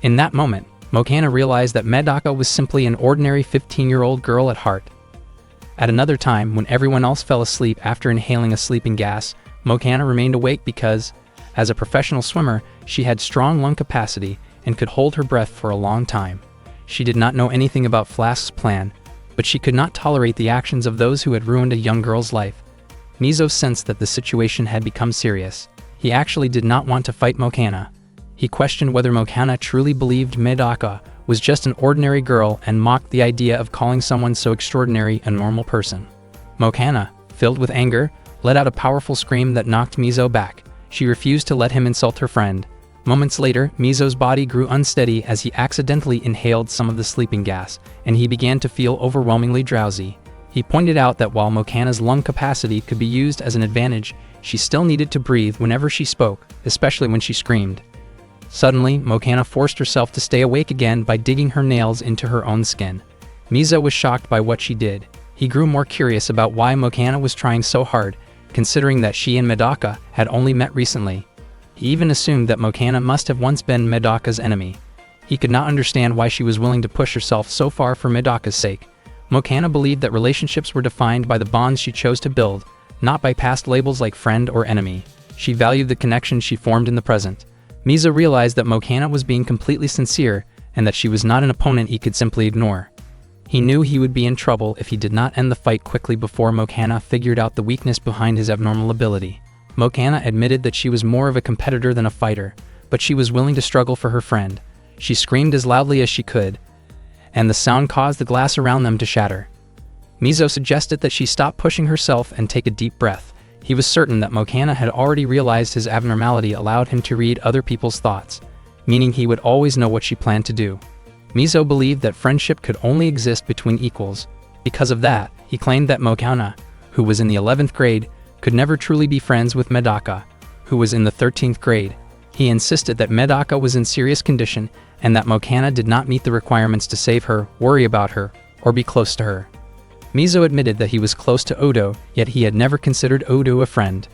In that moment, Mokana realized that Medaka was simply an ordinary 15-year-old girl at heart. At another time, when everyone else fell asleep after inhaling a sleeping gas, Mokana remained awake because, as a professional swimmer, she had strong lung capacity and could hold her breath for a long time. She did not know anything about Flask's plan, but she could not tolerate the actions of those who had ruined a young girl's life. Mizo sensed that the situation had become serious. He actually did not want to fight Mokana. He questioned whether Mokana truly believed Medaka was just an ordinary girl and mocked the idea of calling someone so extraordinary a normal person. Mokana, filled with anger, let out a powerful scream that knocked Mizo back. She refused to let him insult her friend. Moments later, Mizo's body grew unsteady as he accidentally inhaled some of the sleeping gas, and he began to feel overwhelmingly drowsy. He pointed out that while Mokana's lung capacity could be used as an advantage, she still needed to breathe whenever she spoke, especially when she screamed. Suddenly, Mokana forced herself to stay awake again by digging her nails into her own skin. Mizo was shocked by what she did. He grew more curious about why Mokana was trying so hard, considering that she and Medaka had only met recently. He even assumed that Mokana must have once been Medaka's enemy. He could not understand why she was willing to push herself so far for Medaka's sake. Mokana believed that relationships were defined by the bonds she chose to build, not by past labels like friend or enemy. She valued the connection she formed in the present. Mizo realized that Mokana was being completely sincere and that she was not an opponent he could simply ignore. He knew he would be in trouble if he did not end the fight quickly before Mokana figured out the weakness behind his abnormal ability. Mokana admitted that she was more of a competitor than a fighter, but she was willing to struggle for her friend. She screamed as loudly as she could, and the sound caused the glass around them to shatter. Mizo suggested that she stop pushing herself and take a deep breath. He was certain that Mokana had already realized his abnormality allowed him to read other people's thoughts, meaning he would always know what she planned to do. Mizo believed that friendship could only exist between equals. Because of that, he claimed that Mokana, who was in the 11th grade, could never truly be friends with Medaka, who was in the 13th grade. He insisted that Medaka was in serious condition and that Mokana did not meet the requirements to save her, worry about her, or be close to her. Mizo admitted that he was close to Odo, yet he had never considered Odo a friend.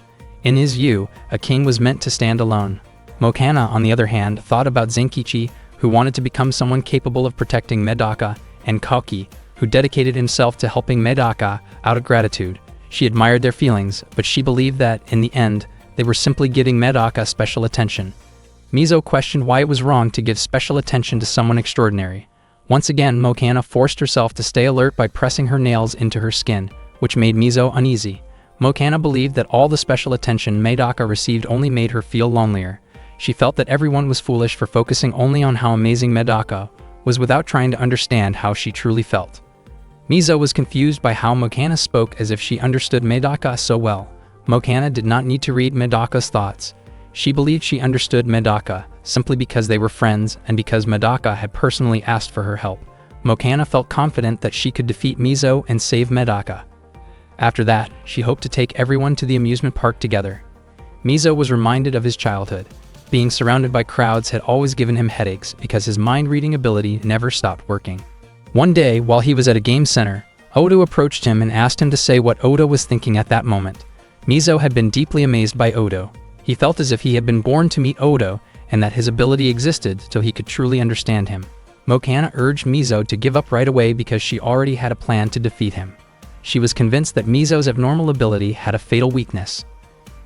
In his view, a king was meant to stand alone. Mokana, on the other hand, thought about Zenkichi, who wanted to become someone capable of protecting Medaka, and Koki, who dedicated himself to helping Medaka out of gratitude. She admired their feelings, but she believed that, in the end, they were simply giving Medaka special attention. Mizo questioned why it was wrong to give special attention to someone extraordinary. Once again, Mokana forced herself to stay alert by pressing her nails into her skin, which made Mizo uneasy. Mokana believed that all the special attention Medaka received only made her feel lonelier. She felt that everyone was foolish for focusing only on how amazing Medaka was without trying to understand how she truly felt. Mizo was confused by how Mokana spoke as if she understood Medaka so well. Mokana did not need to read Medaka's thoughts. She believed she understood Medaka, simply because they were friends and because Medaka had personally asked for her help. Mokana felt confident that she could defeat Mizo and save Medaka. After that, she hoped to take everyone to the amusement park together. Mizo was reminded of his childhood. Being surrounded by crowds had always given him headaches because his mind-reading ability never stopped working. One day, while he was at a game center, Odo approached him and asked him to say what Odo was thinking at that moment. Mizo had been deeply amazed by Odo. He felt as if he had been born to meet Odo and that his ability existed so he could truly understand him. Mokana urged Mizo to give up right away because she already had a plan to defeat him. She was convinced that Mizo's abnormal ability had a fatal weakness.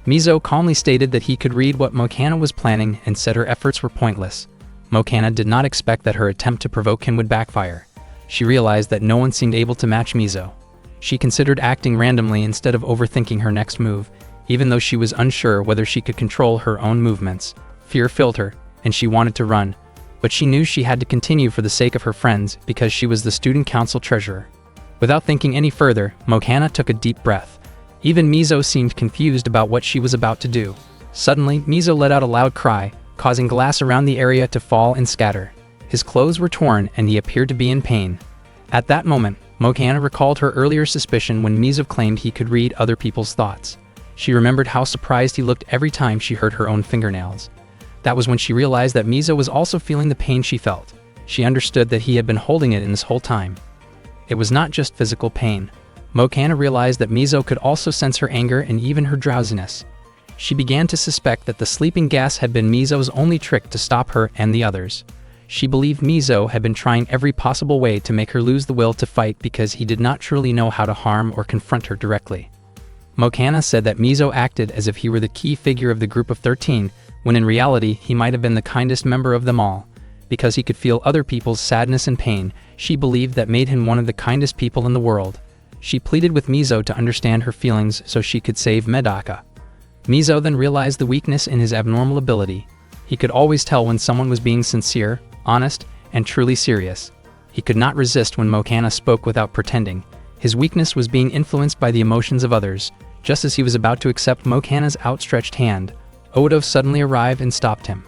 Mizo calmly stated that he could read what Mokana was planning and said her efforts were pointless. Mokana did not expect that her attempt to provoke him would backfire. She realized that no one seemed able to match Mizo. She considered acting randomly instead of overthinking her next move, even though she was unsure whether she could control her own movements. Fear filled her, and she wanted to run, but she knew she had to continue for the sake of her friends because she was the student council treasurer. Without thinking any further, Mokana took a deep breath. Even Mizo seemed confused about what she was about to do. Suddenly, Mizo let out a loud cry, causing glass around the area to fall and scatter. His clothes were torn and he appeared to be in pain. At that moment, Mokana recalled her earlier suspicion when Mizo claimed he could read other people's thoughts. She remembered how surprised he looked every time she hurt her own fingernails. That was when she realized that Mizo was also feeling the pain she felt. She understood that he had been holding it in this whole time. It was not just physical pain. Mokana realized that Mizo could also sense her anger and even her drowsiness. She began to suspect that the sleeping gas had been Mizo's only trick to stop her and the others. She believed Mizo had been trying every possible way to make her lose the will to fight because he did not truly know how to harm or confront her directly. Mokana said that Mizo acted as if he were the key figure of the group of 13, when in reality he might have been the kindest member of them all. Because he could feel other people's sadness and pain, she believed that made him one of the kindest people in the world. She pleaded with Mizo to understand her feelings so she could save Medaka. Mizo then realized the weakness in his abnormal ability. He could always tell when someone was being sincere, honest, and truly serious. He could not resist when Mokana spoke without pretending. His weakness was being influenced by the emotions of others. Just as he was about to accept Mokana's outstretched hand, Odo suddenly arrived and stopped him.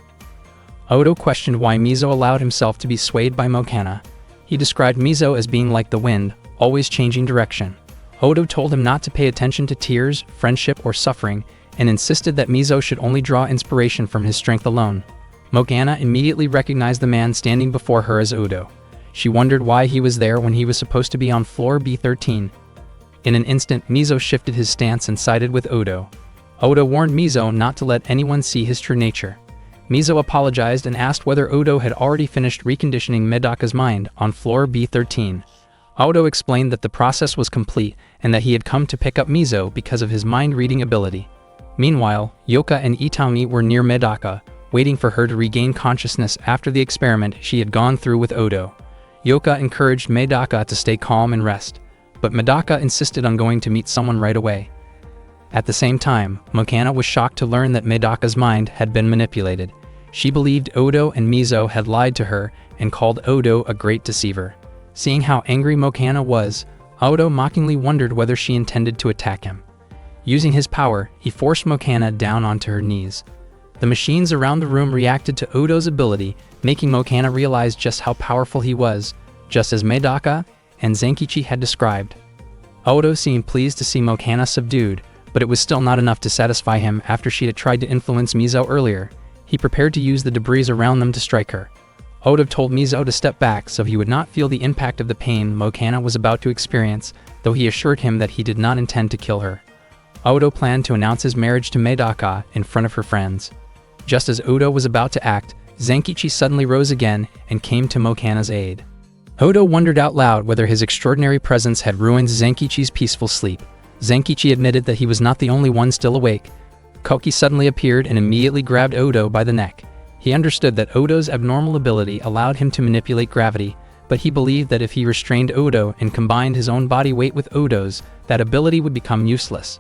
Odo questioned why Mizo allowed himself to be swayed by Mokana. He described Mizo as being like the wind, always changing direction. Odo told him not to pay attention to tears, friendship, or suffering, and insisted that Mizo should only draw inspiration from his strength alone. Mokana immediately recognized the man standing before her as Odo. She wondered why he was there when he was supposed to be on floor B13. In an instant, Mizo shifted his stance and sided with Odo. Odo warned Mizo not to let anyone see his true nature. Mizo apologized and asked whether Odo had already finished reconditioning Medaka's mind on floor B13. Odo explained that the process was complete and that he had come to pick up Mizo because of his mind-reading ability. Meanwhile, Yoka and Itami were near Medaka, waiting for her to regain consciousness after the experiment she had gone through with Odo. Yoka encouraged Medaka to stay calm and rest, but Medaka insisted on going to meet someone right away. At the same time, Mokana was shocked to learn that Medaka's mind had been manipulated. She believed Odo and Mizo had lied to her and called Odo a great deceiver. Seeing how angry Mokana was, Odo mockingly wondered whether she intended to attack him. Using his power, he forced Mokana down onto her knees. The machines around the room reacted to Odo's ability, making Mokana realize just how powerful he was, just as Medaka and Zenkichi had described. Odo seemed pleased to see Mokana subdued, but it was still not enough to satisfy him after she had tried to influence Mizo earlier. He prepared to use the debris around them to strike her. Odo told Mizo to step back so he would not feel the impact of the pain Mokana was about to experience, though he assured him that he did not intend to kill her. Odo planned to announce his marriage to Medaka in front of her friends. Just as Odo was about to act, Zenkichi suddenly rose again and came to Mokana's aid. Odo wondered out loud whether his extraordinary presence had ruined Zenkichi's peaceful sleep. Zenkichi admitted that he was not the only one still awake. Koki suddenly appeared and immediately grabbed Odo by the neck. He understood that Odo's abnormal ability allowed him to manipulate gravity, but he believed that if he restrained Odo and combined his own body weight with Odo's, that ability would become useless.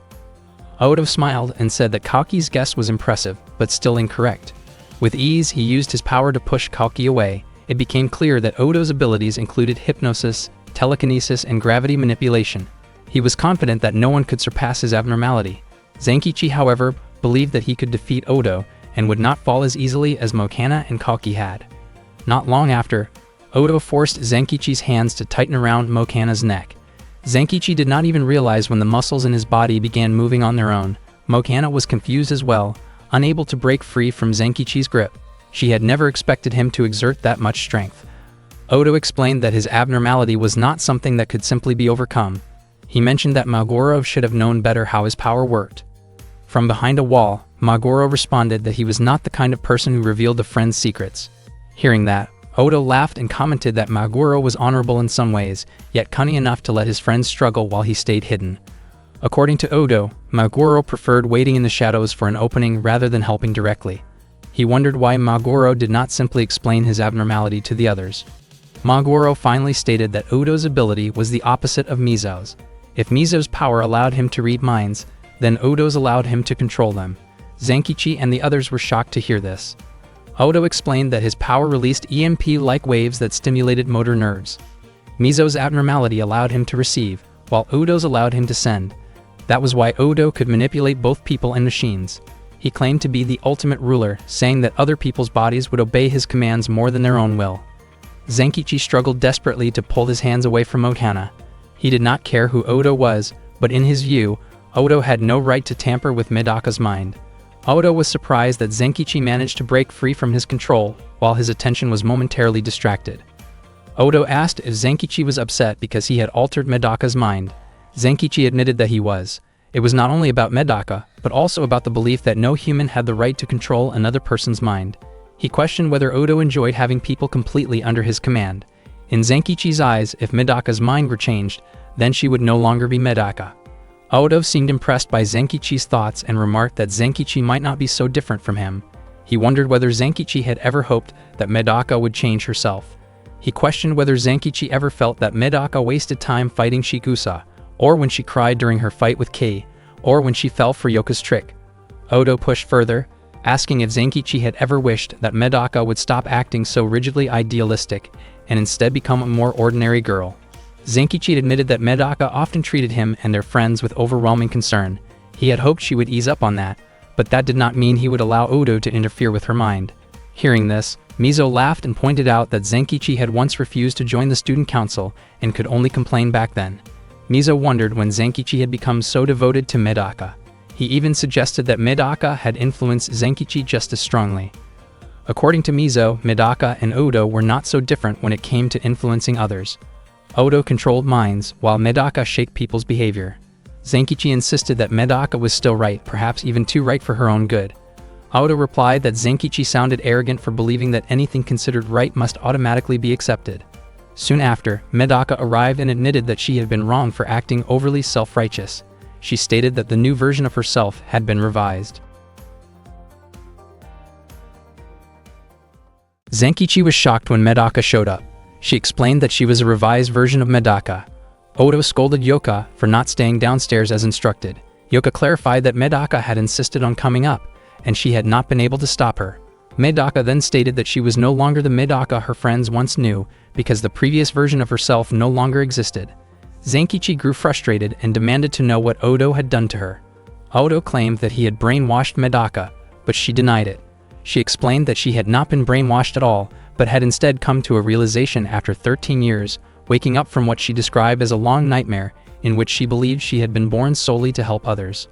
Odo smiled and said that Koki's guess was impressive, but still incorrect. With ease, he used his power to push Koki away. It became clear that Odo's abilities included hypnosis, telekinesis, and gravity manipulation. He was confident that no one could surpass his abnormality. Zenkichi, however, believed that he could defeat Odo, and would not fall as easily as Mokana and Kalki had. Not long after, Odo forced Zenkichi's hands to tighten around Mokana's neck. Zenkichi did not even realize when the muscles in his body began moving on their own. Mokana was confused as well, unable to break free from Zenkichi's grip. She had never expected him to exert that much strength. Odo explained that his abnormality was not something that could simply be overcome. He mentioned that Maguro should have known better how his power worked. From behind a wall, Maguro responded that he was not the kind of person who revealed a friend's secrets. Hearing that, Odo laughed and commented that Maguro was honorable in some ways, yet cunning enough to let his friends struggle while he stayed hidden. According to Odo, Maguro preferred waiting in the shadows for an opening rather than helping directly. He wondered why Maguro did not simply explain his abnormality to the others. Maguro finally stated that Odo's ability was the opposite of Mizo's. If Mizo's power allowed him to read minds, then Odo's allowed him to control them. Zenkichi and the others were shocked to hear this. Odo explained that his power released EMP-like waves that stimulated motor nerves. Mizo's abnormality allowed him to receive, while Odo's allowed him to send. That was why Odo could manipulate both people and machines. He claimed to be the ultimate ruler, saying that other people's bodies would obey his commands more than their own will. Zenkichi struggled desperately to pull his hands away from Mokana. He did not care who Odo was, but in his view, Odo had no right to tamper with Medaka's mind. Odo was surprised that Zenkichi managed to break free from his control, while his attention was momentarily distracted. Odo asked if Zenkichi was upset because he had altered Medaka's mind. Zenkichi admitted that he was. It was not only about Medaka, but also about the belief that no human had the right to control another person's mind. He questioned whether Odo enjoyed having people completely under his command. In Zenkichi's eyes, if Medaka's mind were changed, then she would no longer be Medaka. Odo seemed impressed by Zenkichi's thoughts and remarked that Zenkichi might not be so different from him. He wondered whether Zenkichi had ever hoped that Medaka would change herself. He questioned whether Zenkichi ever felt that Medaka wasted time fighting Shikusa, or when she cried during her fight with Kei, or when she fell for Yoka's trick. Odo pushed further, asking if Zenkichi had ever wished that Medaka would stop acting so rigidly idealistic and instead become a more ordinary girl. Zenkichi admitted that Medaka often treated him and their friends with overwhelming concern. He had hoped she would ease up on that, but that did not mean he would allow Odo to interfere with her mind. Hearing this, Mizo laughed and pointed out that Zenkichi had once refused to join the student council and could only complain back then. Mizo wondered when Zenkichi had become so devoted to Medaka. He even suggested that Medaka had influenced Zenkichi just as strongly. According to Mizo, Medaka and Odo were not so different when it came to influencing others. Odo controlled minds, while Medaka shaped people's behavior. Zenkichi insisted that Medaka was still right, perhaps even too right for her own good. Odo replied that Zenkichi sounded arrogant for believing that anything considered right must automatically be accepted. Soon after, Medaka arrived and admitted that she had been wrong for acting overly self-righteous. She stated that the new version of herself had been revised. Zenkichi was shocked when Medaka showed up. She explained that she was a revised version of Medaka. Odo scolded Yoka for not staying downstairs as instructed. Yoka clarified that Medaka had insisted on coming up, and she had not been able to stop her. Medaka then stated that she was no longer the Medaka her friends once knew, because the previous version of herself no longer existed. Zenkichi grew frustrated and demanded to know what Odo had done to her. Odo claimed that he had brainwashed Medaka, but she denied it. She explained that she had not been brainwashed at all, but had instead come to a realization after 13 years, waking up from what she described as a long nightmare, in which she believed she had been born solely to help others.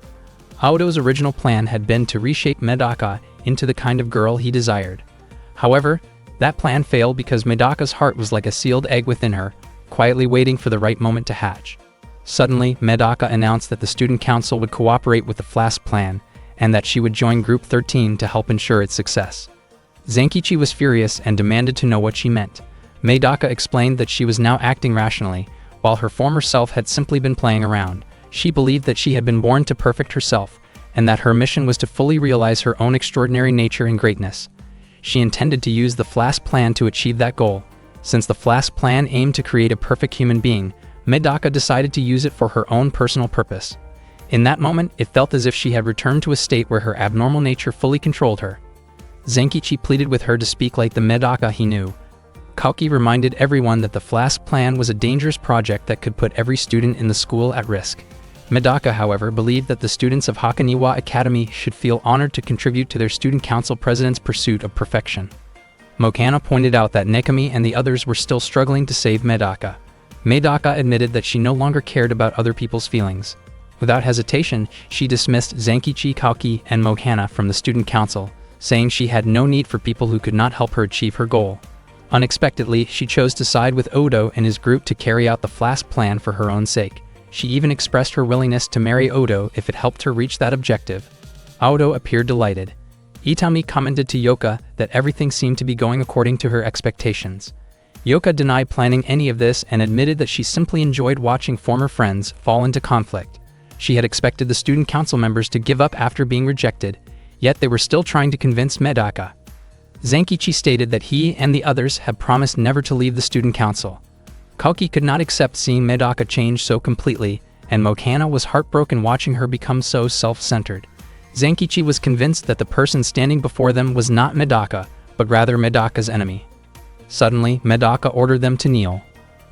Odo's original plan had been to reshape Medaka into the kind of girl he desired. However, that plan failed because Medaka's heart was like a sealed egg within her, quietly waiting for the right moment to hatch. Suddenly, Medaka announced that the student council would cooperate with the Flask plan, and that she would join Group 13 to help ensure its success. Zenkichi was furious and demanded to know what she meant. Medaka explained that she was now acting rationally, while her former self had simply been playing around. She believed that she had been born to perfect herself, and that her mission was to fully realize her own extraordinary nature and greatness. She intended to use the Flask plan to achieve that goal. Since the Flask plan aimed to create a perfect human being, Medaka decided to use it for her own personal purpose. In that moment, it felt as if she had returned to a state where her abnormal nature fully controlled her. Zenkichi pleaded with her to speak like the Medaka he knew. Kalki reminded everyone that the Flask plan was a dangerous project that could put every student in the school at risk. Medaka, however, believed that the students of Hakoniwa Academy should feel honored to contribute to their student council president's pursuit of perfection. Mokana pointed out that Nekami and the others were still struggling to save Medaka. Medaka admitted that she no longer cared about other people's feelings. Without hesitation, she dismissed Zankichi, Kauki, and Mokana from the student council, saying she had no need for people who could not help her achieve her goal. Unexpectedly, she chose to side with Odo and his group to carry out the Flask plan for her own sake. She even expressed her willingness to marry Odo if it helped her reach that objective. Odo appeared delighted. Itami commented to Yoka that everything seemed to be going according to her expectations. Yoka denied planning any of this and admitted that she simply enjoyed watching former friends fall into conflict. She had expected the student council members to give up after being rejected, yet they were still trying to convince Medaka. Zankichi stated that he and the others had promised never to leave the student council. Kauki could not accept seeing Medaka change so completely, and Mokana was heartbroken watching her become so self-centered. Zankichi was convinced that the person standing before them was not Medaka, but rather Medaka's enemy. Suddenly, Medaka ordered them to kneel.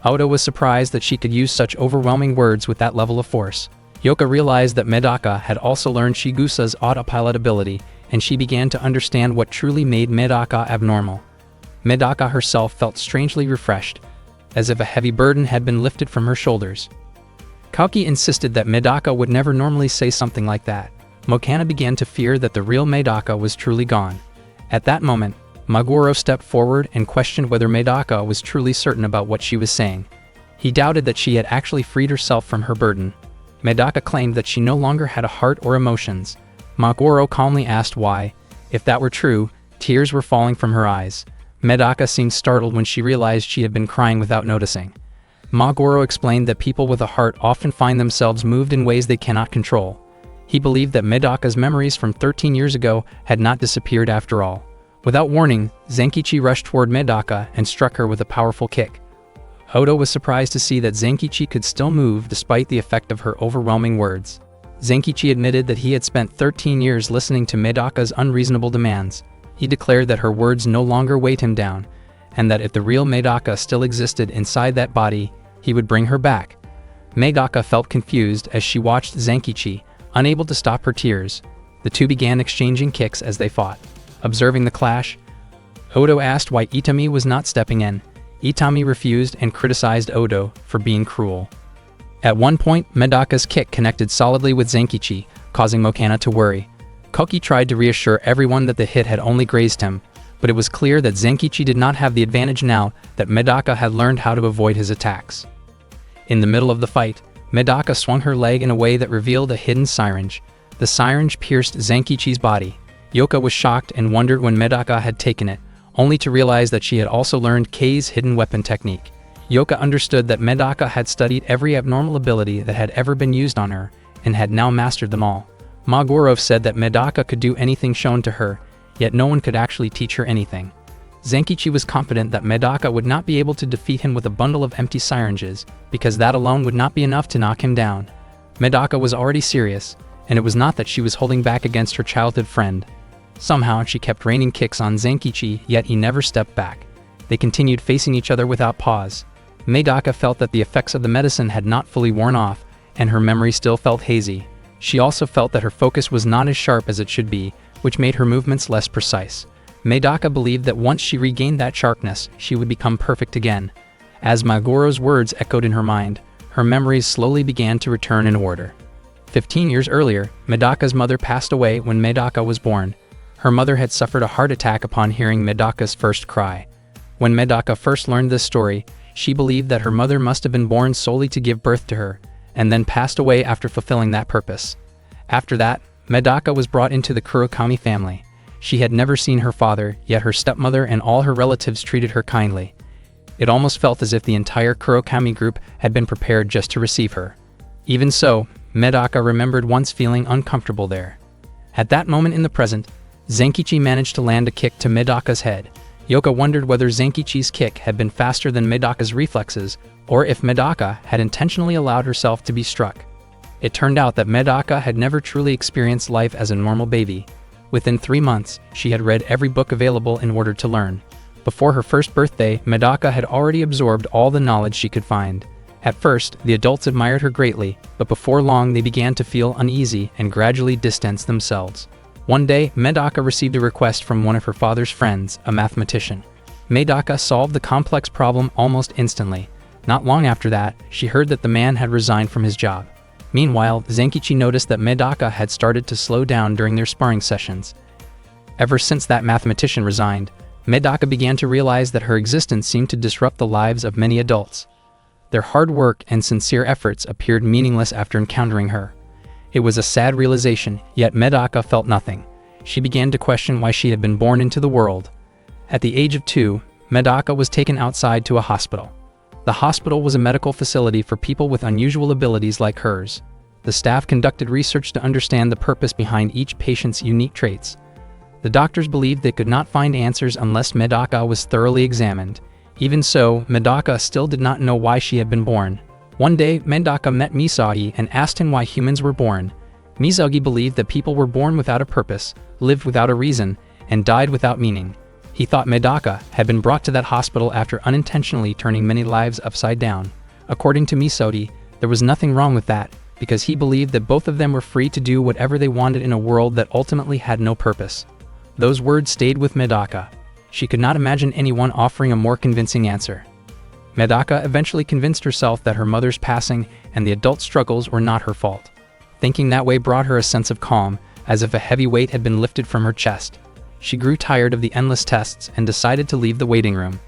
Odo was surprised that she could use such overwhelming words with that level of force. Yoka realized that Medaka had also learned Shigusa's autopilot ability, and she began to understand what truly made Medaka abnormal. Medaka herself felt strangely refreshed, as if a heavy burden had been lifted from her shoulders. Kauki insisted that Medaka would never normally say something like that. Mokana began to fear that the real Medaka was truly gone. At that moment, Maguro stepped forward and questioned whether Medaka was truly certain about what she was saying. He doubted that she had actually freed herself from her burden. Medaka claimed that she no longer had a heart or emotions. Maguro calmly asked why. If that were true, tears were falling from her eyes. Medaka seemed startled when she realized she had been crying without noticing. Maguro explained that people with a heart often find themselves moved in ways they cannot control. He believed that Medaka's memories from 13 years ago had not disappeared after all. Without warning, Zankichi rushed toward Medaka and struck her with a powerful kick. Odo was surprised to see that Zankichi could still move despite the effect of her overwhelming words. Zankichi admitted that he had spent 13 years listening to Medaka's unreasonable demands. He declared that her words no longer weighed him down, and that if the real Medaka still existed inside that body, he would bring her back. Medaka felt confused as she watched Zankichi, unable to stop her tears. The two began exchanging kicks as they fought. Observing the clash, Odo asked why Itami was not stepping in. Itami refused and criticized Odo for being cruel. At one point, Medaka's kick connected solidly with Zankichi, causing Mokana to worry. Koki tried to reassure everyone that the hit had only grazed him, but it was clear that Zankichi did not have the advantage now that Medaka had learned how to avoid his attacks. In the middle of the fight, Medaka swung her leg in a way that revealed a hidden syringe. The syringe pierced Zankichi's body. Yoka was shocked and wondered when Medaka had taken it, only to realize that she had also learned Kei's hidden weapon technique. Yoka understood that Medaka had studied every abnormal ability that had ever been used on her, and had now mastered them all. Maguro said that Medaka could do anything shown to her, yet no one could actually teach her anything. Zankichi was confident that Medaka would not be able to defeat him with a bundle of empty syringes, because that alone would not be enough to knock him down. Medaka was already serious, and it was not that she was holding back against her childhood friend. Somehow, she kept raining kicks on Zankichi, yet he never stepped back. They continued facing each other without pause. Medaka felt that the effects of the medicine had not fully worn off, and her memory still felt hazy. She also felt that her focus was not as sharp as it should be, which made her movements less precise. Medaka believed that once she regained that sharpness, she would become perfect again. As Maguro's words echoed in her mind, her memories slowly began to return in order. 15 years earlier, Medaka's mother passed away when Medaka was born. Her mother had suffered a heart attack upon hearing Medaka's first cry. When Medaka first learned this story, she believed that her mother must have been born solely to give birth to her, and then passed away after fulfilling that purpose. After that, Medaka was brought into the Kurokami family. She had never seen her father, yet her stepmother and all her relatives treated her kindly. It almost felt as if the entire Kurokami group had been prepared just to receive her. Even so, Medaka remembered once feeling uncomfortable there. At that moment in the present, Zankichi managed to land a kick to Medaka's head. Yoka wondered whether Zankichi's kick had been faster than Medaka's reflexes, or if Medaka had intentionally allowed herself to be struck. It turned out that Medaka had never truly experienced life as a normal baby. Within 3 months, she had read every book available in order to learn. Before her first birthday, Medaka had already absorbed all the knowledge she could find. At first, the adults admired her greatly, but before long they began to feel uneasy and gradually distanced themselves. One day, Medaka received a request from one of her father's friends, a mathematician. Medaka solved the complex problem almost instantly. Not long after that, she heard that the man had resigned from his job. Meanwhile, Zenkichi noticed that Medaka had started to slow down during their sparring sessions. Ever since that mathematician resigned, Medaka began to realize that her existence seemed to disrupt the lives of many adults. Their hard work and sincere efforts appeared meaningless after encountering her. It was a sad realization, yet Medaka felt nothing. She began to question why she had been born into the world. At the age of 2, Medaka was taken outside to a hospital. The hospital was a medical facility for people with unusual abilities like hers. The staff conducted research to understand the purpose behind each patient's unique traits. The doctors believed they could not find answers unless Medaka was thoroughly examined. Even so, Medaka still did not know why she had been born. One day, Medaka met Misagi and asked him why humans were born. Misagi believed that people were born without a purpose, lived without a reason, and died without meaning. He thought Medaka had been brought to that hospital after unintentionally turning many lives upside down. According to Misagi, there was nothing wrong with that, because he believed that both of them were free to do whatever they wanted in a world that ultimately had no purpose. Those words stayed with Medaka. She could not imagine anyone offering a more convincing answer. Medaka eventually convinced herself that her mother's passing and the adult struggles were not her fault. Thinking that way brought her a sense of calm, as if a heavy weight had been lifted from her chest. She grew tired of the endless tests and decided to leave the waiting room.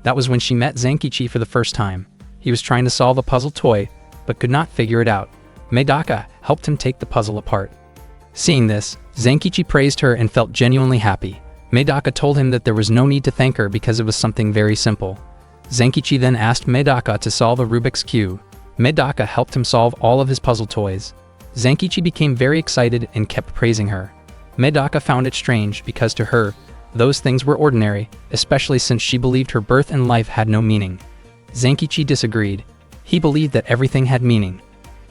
That was when she met Zenkichi for the first time. He was trying to solve a puzzle toy, but could not figure it out. Medaka helped him take the puzzle apart. Seeing this, Zenkichi praised her and felt genuinely happy. Medaka told him that there was no need to thank her because it was something very simple. Zenkichi then asked Medaka to solve a Rubik's Cube. Medaka helped him solve all of his puzzle toys. Zenkichi became very excited and kept praising her. Medaka found it strange because to her, those things were ordinary, especially since she believed her birth and life had no meaning. Zenkichi disagreed. He believed that everything had meaning.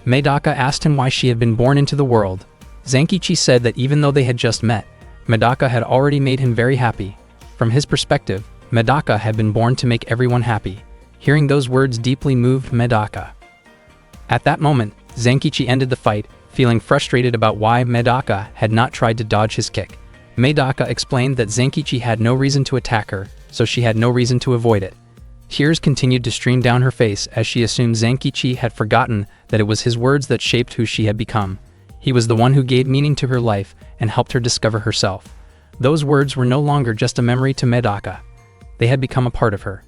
Medaka asked him why she had been born into the world. Zenkichi said that even though they had just met, Medaka had already made him very happy. From his perspective, Medaka had been born to make everyone happy. Hearing those words deeply moved Medaka. At that moment, Zenkichi ended the fight, feeling frustrated about why Medaka had not tried to dodge his kick. Medaka explained that Zenkichi had no reason to attack her, so she had no reason to avoid it. Tears continued to stream down her face as she assumed Zenkichi had forgotten that it was his words that shaped who she had become. He was the one who gave meaning to her life and helped her discover herself. Those words were no longer just a memory to Medaka. They had become a part of her.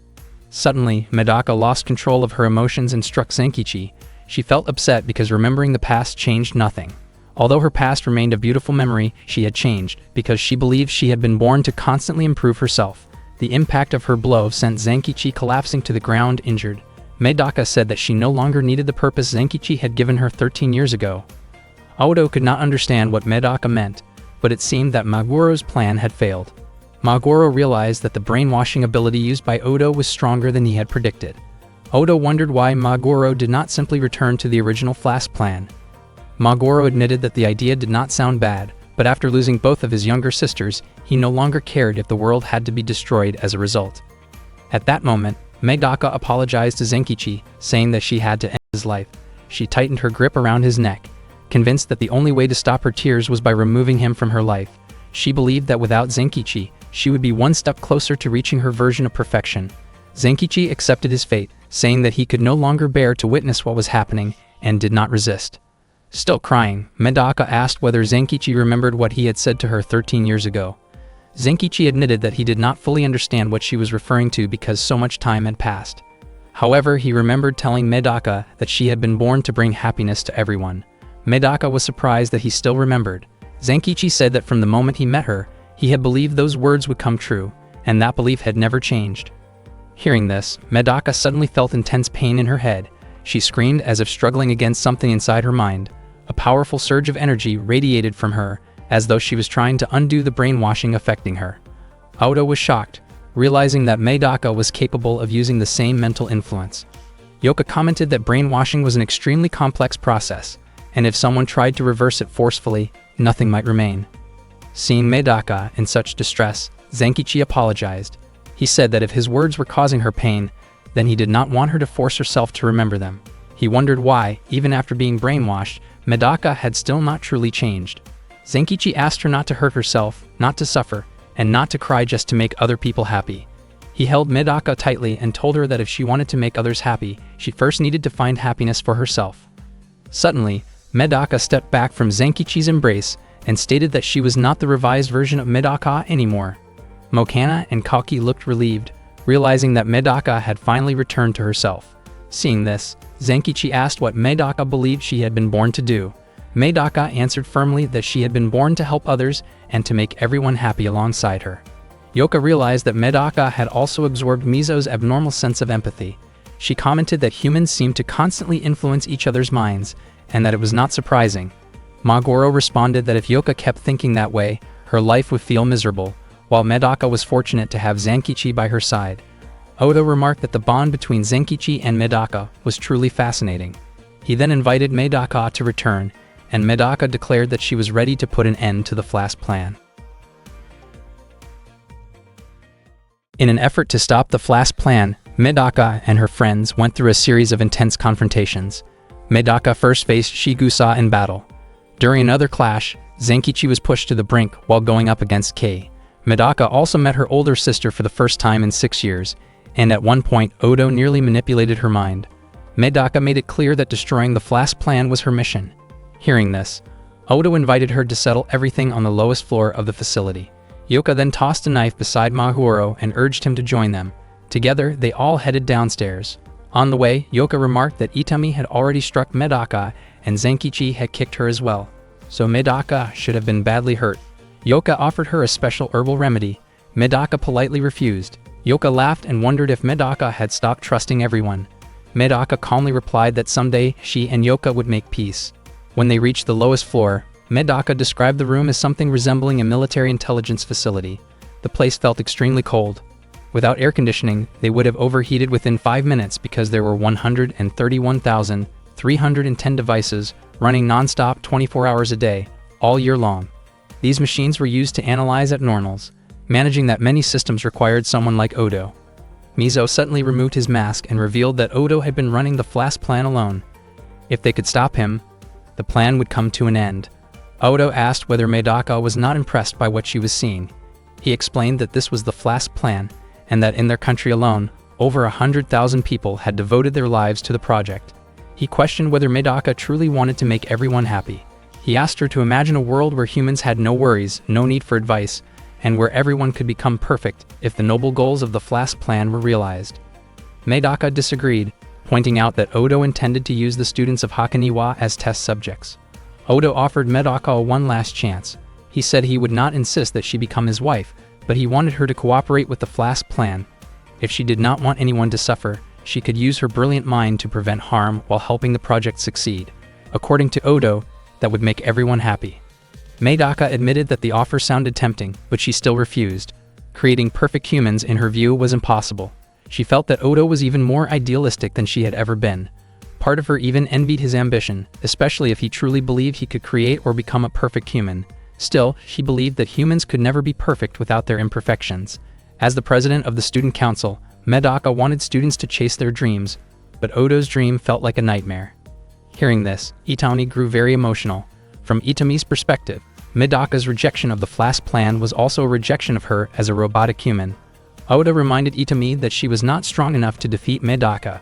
Suddenly, Medaka lost control of her emotions and struck Zenkichi. She felt upset because remembering the past changed nothing. Although her past remained a beautiful memory, she had changed because she believed she had been born to constantly improve herself. The impact of her blow sent Zenkichi collapsing to the ground injured. Medaka said that she no longer needed the purpose Zenkichi had given her 13 years ago. Odo could not understand what Medaka meant, but it seemed that Magoro's plan had failed. Magoro realized that the brainwashing ability used by Odo was stronger than he had predicted. Odo wondered why Magoro did not simply return to the original Flask plan. Magoro admitted that the idea did not sound bad, but after losing both of his younger sisters, he no longer cared if the world had to be destroyed as a result. At that moment, Medaka apologized to Zenkichi, saying that she had to end his life. She tightened her grip around his neck, convinced that the only way to stop her tears was by removing him from her life. She believed that without Zenkichi, she would be one step closer to reaching her version of perfection. Zenkichi accepted his fate, saying that he could no longer bear to witness what was happening, and did not resist. Still crying, Medaka asked whether Zenkichi remembered what he had said to her 13 years ago. Zenkichi admitted that he did not fully understand what she was referring to because so much time had passed. However, he remembered telling Medaka that she had been born to bring happiness to everyone. Medaka was surprised that he still remembered. Zenkichi said that from the moment he met her, he had believed those words would come true, and that belief had never changed. Hearing this, Medaka suddenly felt intense pain in her head. She screamed as if struggling against something inside her mind. A powerful surge of energy radiated from her, as though she was trying to undo the brainwashing affecting her. Odo was shocked, realizing that Medaka was capable of using the same mental influence. Yoka commented that brainwashing was an extremely complex process, and if someone tried to reverse it forcefully, nothing might remain. Seeing Medaka in such distress, Zenkichi apologized. He said that if his words were causing her pain, then he did not want her to force herself to remember them. He wondered why, even after being brainwashed, Medaka had still not truly changed. Zenkichi asked her not to hurt herself, not to suffer, and not to cry just to make other people happy. He held Medaka tightly and told her that if she wanted to make others happy, she first needed to find happiness for herself. Suddenly, Medaka stepped back from Zenkichi's embrace and stated that she was not the revised version of Medaka anymore. Mokana and Kaki looked relieved, realizing that Medaka had finally returned to herself. Seeing this, Zenkichi asked what Medaka believed she had been born to do. Medaka answered firmly that she had been born to help others and to make everyone happy alongside her. Yoka realized that Medaka had also absorbed Mizo's abnormal sense of empathy. She commented that humans seemed to constantly influence each other's minds, and that it was not surprising. Maguro responded that if Yoka kept thinking that way, her life would feel miserable, while Medaka was fortunate to have Zenkichi by her side. Odo remarked that the bond between Zenkichi and Medaka was truly fascinating. He then invited Medaka to return, and Medaka declared that she was ready to put an end to the Flask plan. In an effort to stop the Flask plan, Medaka and her friends went through a series of intense confrontations. Medaka first faced Shigusa in battle. During another clash, Zenkichi was pushed to the brink while going up against Kei. Medaka also met her older sister for the first time in 6 years, and at one point Odo nearly manipulated her mind. Medaka made it clear that destroying the Flask plan was her mission. Hearing this, Odo invited her to settle everything on the lowest floor of the facility. Yoka then tossed a knife beside Mahuro and urged him to join them. Together, they all headed downstairs. On the way, Yoka remarked that Itami had already struck Medaka and Zenkichi had kicked her as well, so Medaka should have been badly hurt. Yoka offered her a special herbal remedy. Medaka politely refused. Yoka laughed and wondered if Medaka had stopped trusting everyone. Medaka calmly replied that someday she and Yoka would make peace. When they reached the lowest floor, Medaka described the room as something resembling a military intelligence facility. The place felt extremely cold. Without air conditioning, they would have overheated within 5 minutes because there were 131,310 devices running non-stop 24 hours a day, all year long. These machines were used to analyze abnormals. Managing that many systems required someone like Odo. Mizo suddenly removed his mask and revealed that Odo had been running the Flask plan alone. If they could stop him, the plan would come to an end. Odo asked whether Medaka was not impressed by what she was seeing. He explained that this was the Flask plan, and that in their country alone, over 100,000 people had devoted their lives to the project. He questioned whether Medaka truly wanted to make everyone happy. He asked her to imagine a world where humans had no worries, no need for advice, and where everyone could become perfect if the noble goals of the Flask plan were realized. Medaka disagreed, pointing out that Odo intended to use the students of Hakoniwa as test subjects. Odo offered Medaka one last chance. He said he would not insist that she become his wife, but he wanted her to cooperate with the Flask plan. If she did not want anyone to suffer, she could use her brilliant mind to prevent harm while helping the project succeed. According to Odo, that would make everyone happy. Medaka admitted that the offer sounded tempting, but she still refused. Creating perfect humans in her view was impossible. She felt that Odo was even more idealistic than she had ever been. Part of her even envied his ambition, especially if he truly believed he could create or become a perfect human. Still, she believed that humans could never be perfect without their imperfections. As the president of the student council, Medaka wanted students to chase their dreams, but Odo's dream felt like a nightmare. Hearing this, Itami grew very emotional. From Itami's perspective, Medaka's rejection of the Flask plan was also a rejection of her as a robotic human. Odo reminded Itami that she was not strong enough to defeat Medaka.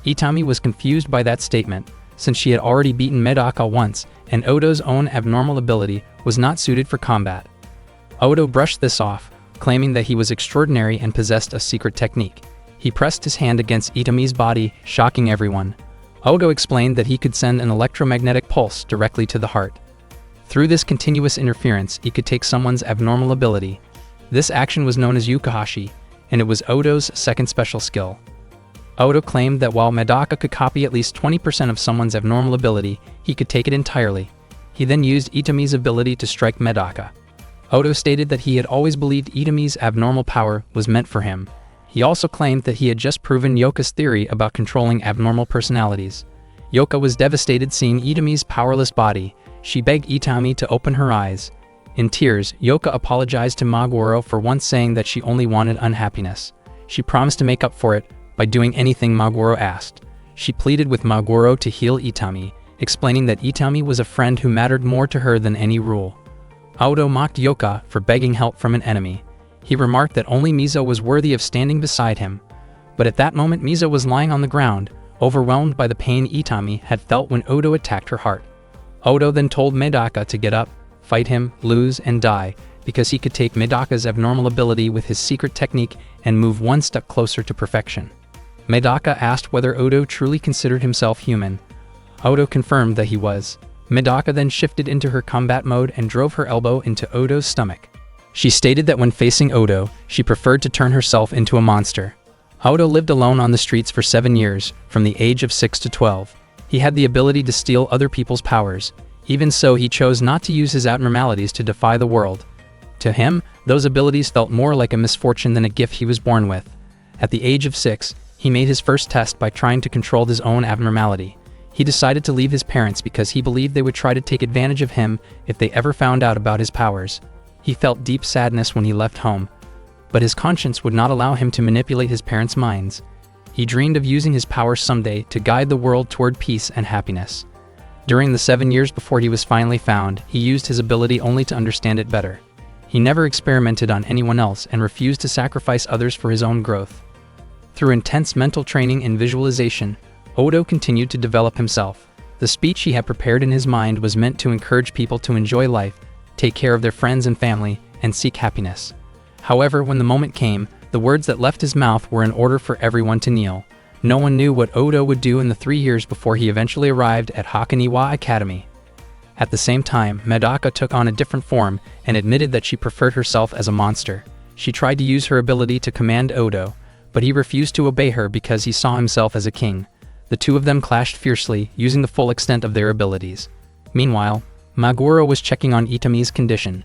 Itami was confused by that statement, since she had already beaten Medaka once, and Odo's own abnormal ability was not suited for combat. Odo brushed this off, claiming that he was extraordinary and possessed a secret technique. He pressed his hand against Itami's body, shocking everyone. Odo explained that he could send an electromagnetic pulse directly to the heart. Through this continuous interference, he could take someone's abnormal ability. This action was known as Yukahashi, and it was Odo's second special skill. Odo claimed that while Medaka could copy at least 20% of someone's abnormal ability, he could take it entirely. He then used Itami's ability to strike Medaka. Odo stated that he had always believed Itami's abnormal power was meant for him. He also claimed that he had just proven Yoka's theory about controlling abnormal personalities. Yoka was devastated seeing Itami's powerless body. She begged Itami to open her eyes. In tears, Yoka apologized to Maguro for once saying that she only wanted unhappiness. She promised to make up for it, by doing anything Maguro asked. She pleaded with Maguro to heal Itami, explaining that Itami was a friend who mattered more to her than any rule. Odo mocked Yoka for begging help from an enemy. He remarked that only Mizo was worthy of standing beside him. But at that moment Mizo was lying on the ground, overwhelmed by the pain Itami had felt when Odo attacked her heart. Odo then told Medaka to get up, fight him, lose, and die, because he could take Medaka's abnormal ability with his secret technique and move one step closer to perfection. Medaka asked whether Odo truly considered himself human. Odo confirmed that he was. Medaka then shifted into her combat mode and drove her elbow into Odo's stomach. She stated that when facing Odo, she preferred to turn herself into a monster. Odo lived alone on the streets for 7 years, from the age of 6 to 12. He had the ability to steal other people's powers. Even so, he chose not to use his abnormalities to defy the world. To him, those abilities felt more like a misfortune than a gift he was born with. At the age of 6, he made his first test by trying to control his own abnormality. He decided to leave his parents because he believed they would try to take advantage of him if they ever found out about his powers. He felt deep sadness when he left home, but his conscience would not allow him to manipulate his parents' minds. He dreamed of using his powers someday to guide the world toward peace and happiness. During the 7 years before he was finally found, he used his ability only to understand it better. He never experimented on anyone else and refused to sacrifice others for his own growth. Through intense mental training and visualization, Odo continued to develop himself. The speech he had prepared in his mind was meant to encourage people to enjoy life, take care of their friends and family, and seek happiness. However, when the moment came, the words that left his mouth were an order for everyone to kneel. No one knew what Odo would do in the 3 years before he eventually arrived at Hakoniwa Academy. At the same time, Medaka took on a different form and admitted that she preferred herself as a monster. She tried to use her ability to command Odo, but he refused to obey her because he saw himself as a king. The two of them clashed fiercely, using the full extent of their abilities. Meanwhile, Maguro was checking on Itami's condition.